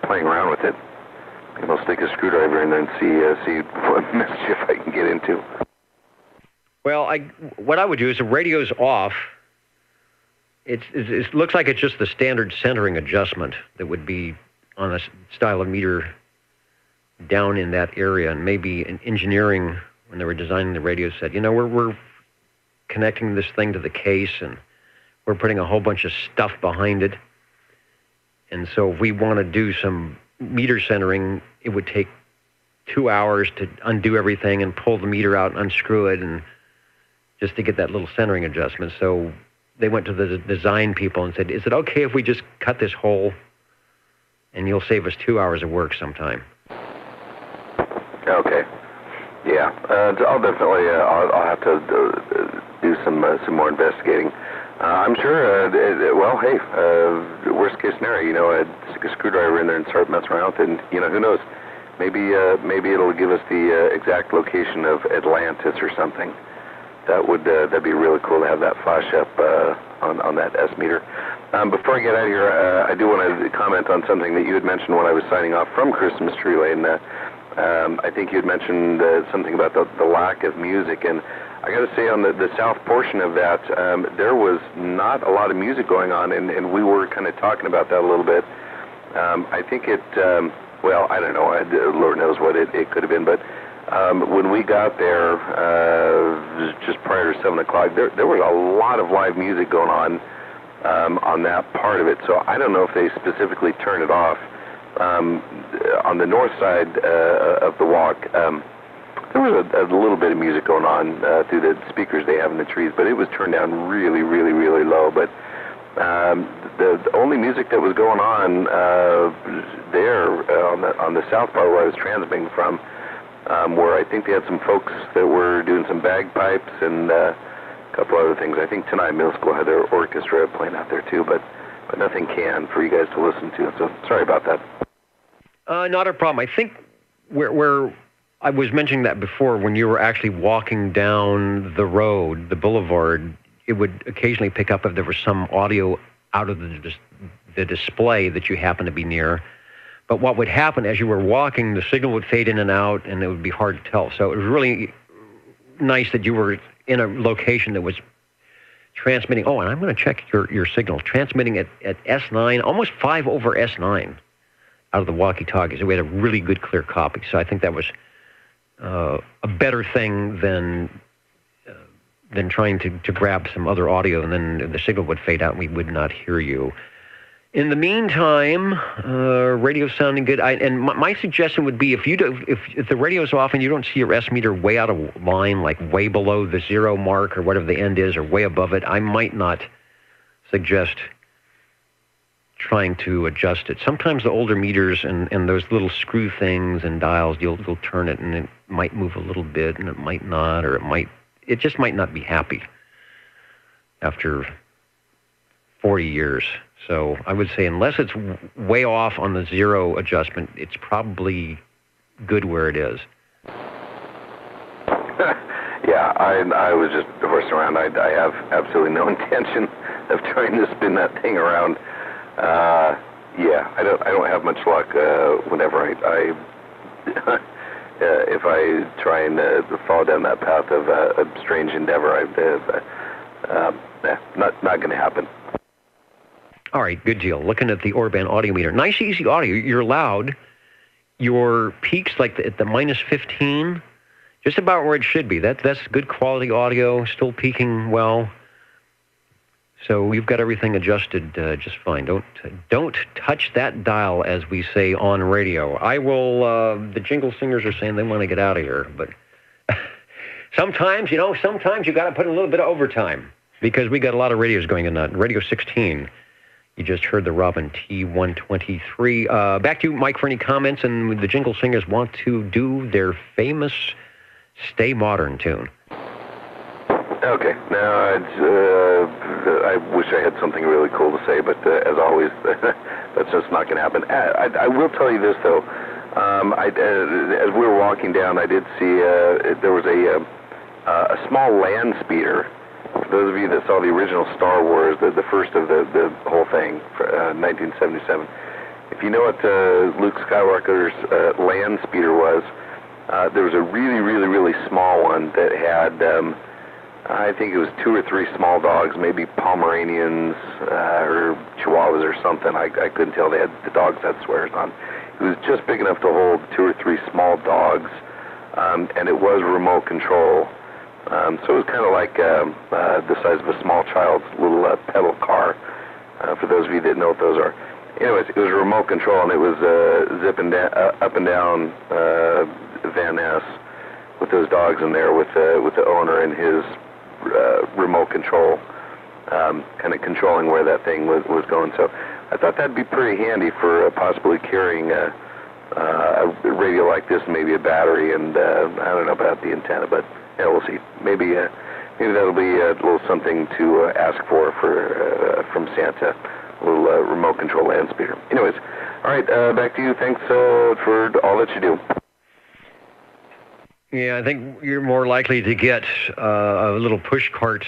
playing around with it. Maybe I'll stick a screwdriver in there and see what mischief I can get into. Well, what I would do is the radio's off. It looks like it's just the standard centering adjustment that would be on a style of meter down in that area. And maybe in engineering, when they were designing the radio, said, we're connecting this thing to the case and we're putting a whole bunch of stuff behind it. And so if we want to do some meter centering, it would take 2 hours to undo everything and pull the meter out and unscrew it, and just to get that little centering adjustment. So they went to the design people and said, is it okay if we just cut this hole and you'll save us 2 hours of work sometime? Okay. Yeah. I'll definitely, I'll have to do some more investigating. I'm sure, hey, worst case scenario, stick a screwdriver in there and start messing around with it, and, who knows? Maybe it'll give us the exact location of Atlantis or something. That'd be really cool to have that flash up on that S meter. Before I get out of here, I do want to comment on something that you had mentioned when I was signing off from Christmas Tree Lane. I think you had mentioned something about the lack of music, and I got to say on the south portion of that, there was not a lot of music going on, and we were kind of talking about that a little bit. I think I don't know, Lord knows what it could have been, but when we got there just prior to 7 o'clock, there was a lot of live music going on that part of it, so I don't know if they specifically turned it off. On the north side of the walk, there was a little bit of music going on through the speakers they have in the trees, but it was turned down really, really, really low. But the only music that was going on there on the south part where I was transmitting from, where I think they had some folks that were doing some bagpipes and a couple other things. I think Tonight Middle School had their orchestra playing out there too, but nothing can for you guys to listen to. So sorry about that. Not a problem. I think where I was mentioning that before, when you were actually walking down the road, the boulevard, it would occasionally pick up if there was some audio out of the display that you happen to be near. But what would happen as you were walking, the signal would fade in and out, and it would be hard to tell. So it was really nice that you were in a location that was transmitting. Oh, and I'm going to check your signal. Transmitting at S9, almost 5 over S9 out of the walkie-talkies. We had a really good, clear copy. So I think that was a better thing than trying to grab some other audio, and then the signal would fade out and we would not hear you. In the meantime, radio's sounding good. My suggestion would be if the radio's off and you don't see your S meter way out of line, like way below the 0 mark or whatever the end is, or way above it, I might not suggest trying to adjust it. Sometimes the older meters and those little screw things and dials, you'll turn it and it might move a little bit and it might not, or it just might not be happy after 40 years. So I would say unless it's way off on the 0 adjustment, it's probably good where it is. Yeah, I was just horsing around. I have absolutely no intention of trying to spin that thing around. Yeah, I don't have much luck whenever I if I try and fall down that path of a strange endeavor. Not going to happen. All right, good deal. Looking at the Orban audio meter. Nice, easy audio. You're loud. Your peak's like at the minus 15, just about where it should be. That's good quality audio, still peaking well. So you've got everything adjusted just fine. Don't touch that dial, as we say on radio. I will, the jingle singers are saying they want to get out of here, but Sometimes you got to put in a little bit of overtime because we got a lot of radios going in that. Radio 16. You just heard the Robin T123. Back to you, Mike, for any comments. And the Jingle Singers want to do their famous Stay Modern tune. Okay. Now, I wish I had something really cool to say, but as always, that's just not going to happen. I will tell you this, though. As we were walking down, I did see there was a small land speeder. For those of you that saw the original Star Wars, the first of the whole thing, 1977, if you know what Luke Skywalker's land speeder was, there was a really, really, really small one that had, I think it was 2 or 3 small dogs, maybe Pomeranians or Chihuahuas or something. I couldn't tell. They had the dogs had swears on. It was just big enough to hold 2 or 3 small dogs, and it was remote control. So it was kind of like the size of a small child's little pedal car, for those of you that know what those are. Anyways, it was remote control, and it was zipping up and down Van Ness with those dogs in there with the owner and his remote control, kind of controlling where that thing was going. So I thought that'd be pretty handy for possibly carrying a radio like this, maybe a battery, and I don't know about the antenna, but yeah, we'll see. Maybe that'll be a little something to ask for from Santa, a little remote control land speeder. Anyways, all right, back to you. Thanks for all that you do. Yeah, I think you're more likely to get a little push cart,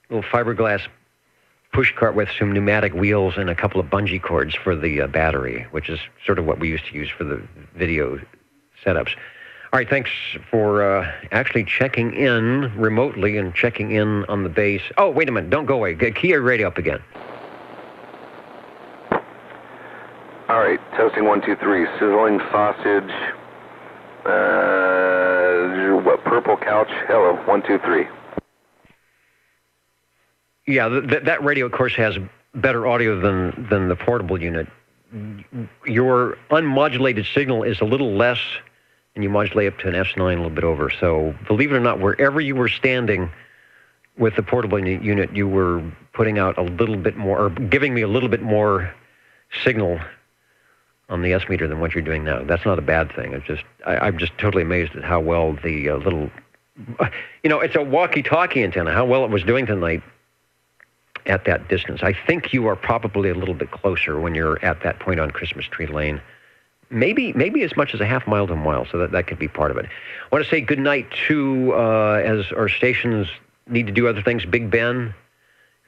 little fiberglass push cart with some pneumatic wheels and a couple of bungee cords for the battery, which is sort of what we used to use for the video setups. All right, thanks for actually checking in remotely and checking in on the base. Oh, wait a minute, don't go away. Key your radio up again. All right, testing 1, 2, 3. Sizzling sausage. What, purple couch? Hello, 1, 2, 3. Yeah, that radio, of course, has better audio than the portable unit. Your unmodulated signal is a little less, and you modulate up to an S9 a little bit over. So believe it or not, wherever you were standing with the portable unit, you were putting out a little bit more, or giving me a little bit more signal on the S meter than what you're doing now. That's not a bad thing. I'm just totally amazed at how well the little, it's a walkie-talkie antenna, how well it was doing tonight at that distance. I think you are probably a little bit closer when you're at that point on Christmas Tree Lane. Maybe as much as a half mile to a mile, so that could be part of it. I want to say good night to, as our stations need to do other things, Big Ben,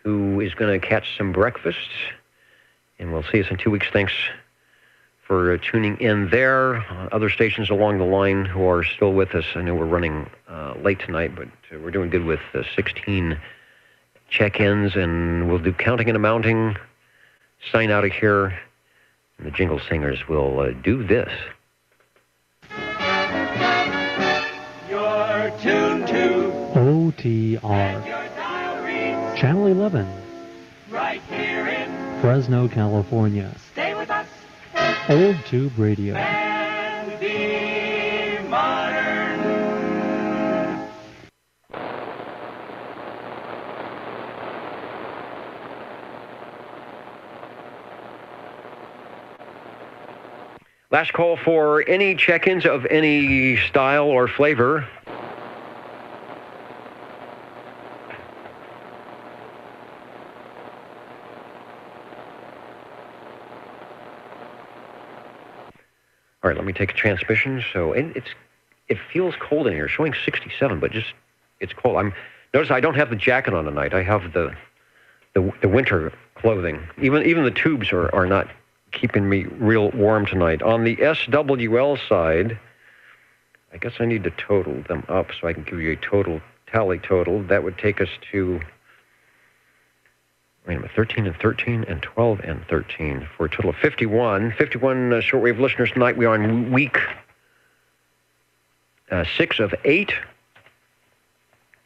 who is going to catch some breakfast, and we'll see us in 2 weeks. Thanks for tuning in there. Other stations along the line who are still with us. I know we're running late tonight, but we're doing good with 16 check-ins, and we'll do counting and amounting, sign out of here. The Jingle Singers will do this. You're tuned to OTR, Channel 11, right here in Fresno, California. Stay with us Old Tube Radio. and be modern. Last call for any check-ins of any style or flavor. All right, let me take a transmission. So it feels cold in here. Showing 67, but it's cold. Notice I don't have the jacket on tonight. I have the winter clothing. Even the tubes are not keeping me real warm tonight. On the SWL side, I guess I need to total them up so I can give you a tally total. That would take us to, wait a minute, 13 and 13 and 12 and 13 for a total of 51. 51 shortwave listeners tonight. We are on week 6 of 8.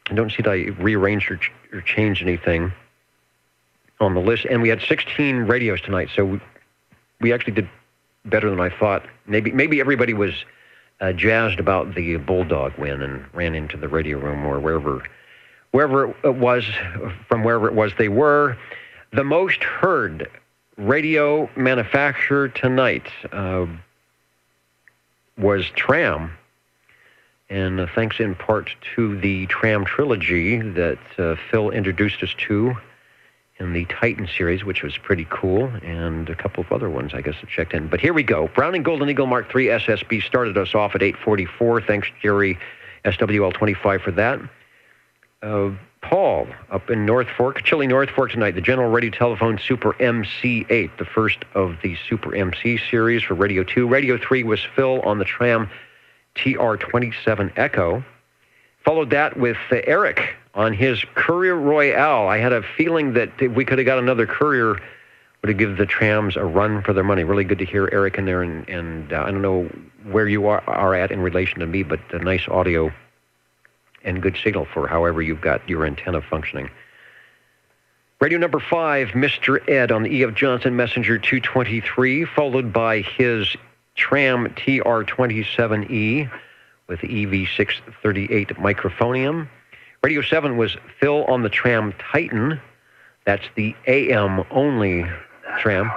I don't see that I rearranged or changed anything on the list. And we had 16 radios tonight, so we actually did better than I thought. Maybe everybody was jazzed about the Bulldog win and ran into the radio room or wherever it was, from wherever it was they were. The most heard radio manufacturer tonight was Tram, and thanks in part to the Tram trilogy that Phil introduced us to in the Titan series, which was pretty cool, and a couple of other ones, I guess, that checked in. But here we go. Browning Golden Eagle Mark III SSB started us off at 844. Thanks, Jerry SWL25, for that. Paul, up in North Fork, chilly North Fork tonight, the General Radio Telephone Super MC8, the first of the Super MC series for Radio 2. Radio 3 was Phil on the Tram TR27 Echo. Followed that with Eric on his Courier Royale. I had a feeling that if we could have got another Courier, would have given the Trams a run for their money. Really good to hear Eric in there, and I don't know where you are at in relation to me, but a nice audio and good signal for however you've got your antenna functioning. Radio number 5, Mr. Ed on the E.F. Johnson Messenger 223, followed by his Tram TR27E with the EV638 microphonium. Radio 7 was Phil on the Tram Titan. That's the AM-only Tram.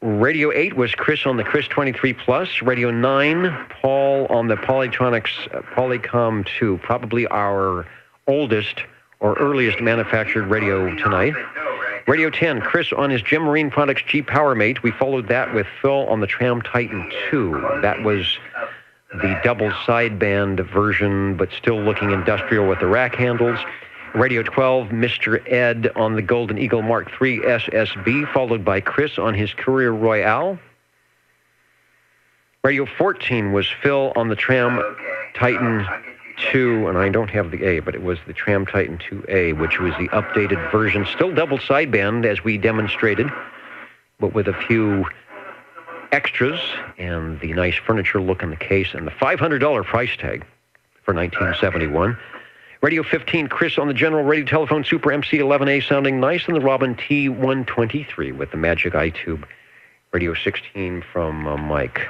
Radio 8 was Chris on the Chris 23 Plus. Radio 9, Paul on the Polytronics Polycom 2, probably our oldest or earliest manufactured radio tonight. Radio 10, Chris on his Jim Marine Products G-Powermate. We followed that with Phil on the Tram Titan 2. That was the double sideband version, but still looking industrial with the rack handles. Radio 12, Mr. Ed on the Golden Eagle Mark III SSB, followed by Chris on his Courier Royale. Radio 14 was Phil on the Tram Titan 2, and I don't have the A, but it was the Tram Titan 2A, which was the updated version, still double sideband as we demonstrated, but with a few extras and the nice furniture look in the case and the $500 price tag for 1971. Radio 15, Chris on the General Radio Telephone Super MC11A, sounding nice, and the Robin T123 with the Magic iTube. Radio 16 from Mike.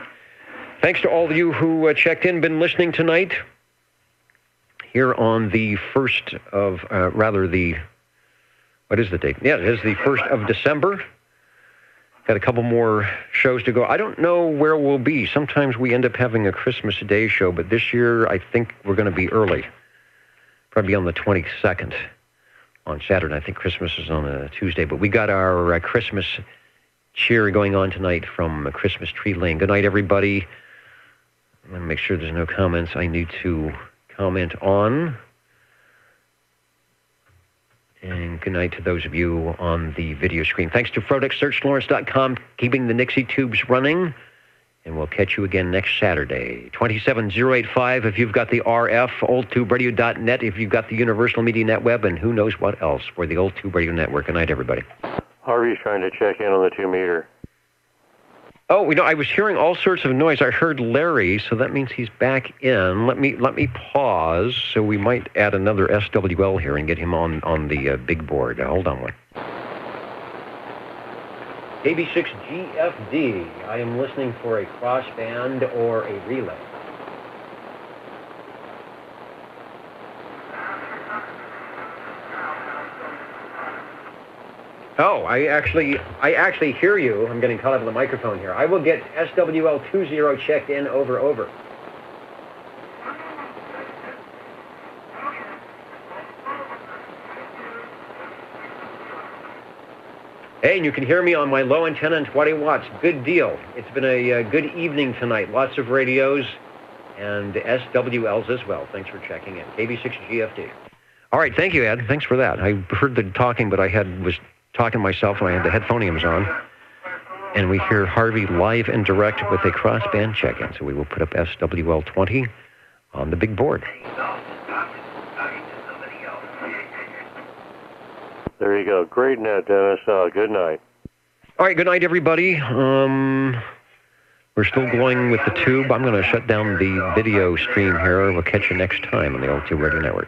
Thanks to all of you who checked in, been listening tonight here on the 1st of, what is the date? Yeah, it is the 1st of December. Got a couple more shows to go. I don't know where we'll be. Sometimes we end up having a Christmas Day show, but this year I think we're going to be early. Probably on the 22nd on Saturday. I think Christmas is on a Tuesday, but we got our Christmas cheer going on tonight from Christmas Tree Lane. Good night, everybody. I'm going to make sure there's no comments I need to comment on. And good night to those of you on the video screen. Thanks to FrodexSearchLawrence.com, keeping the Nixie tubes running. And we'll catch you again next Saturday. 27085 if you've got the RF, oldtuberadio.net if you've got the Universal Media Net Web, and who knows what else for the Old Tube Radio Network. Good night, everybody. Harvey's trying to check in on the 2-meter. Oh, I was hearing all sorts of noise. I heard Larry, so that means he's back in. Let me pause, so we might add another SWL here and get him on the big board. Hold on one. KB6GFD, I am listening for a crossband or a relay. Oh, I actually hear you. I'm getting caught up on the microphone here. I will get SWL20 checked in, over. Hey, and you can hear me on my low antenna and 20 watts. Good deal. It's been a good evening tonight. Lots of radios and SWLs as well. Thanks for checking in. KB6GFD. All right, thank you, Ed. Thanks for that. I heard the talking, but was talking to myself and I had the headphoniums on. And we hear Harvey live and direct with a crossband check-in. So we will put up SWL20 on the big board. There you go. Great net, Dennis. Good night. All right, good night, everybody. We're still going with the tube. I'm going to shut down the video stream here. We'll catch you next time on the Old Tube Radio Network.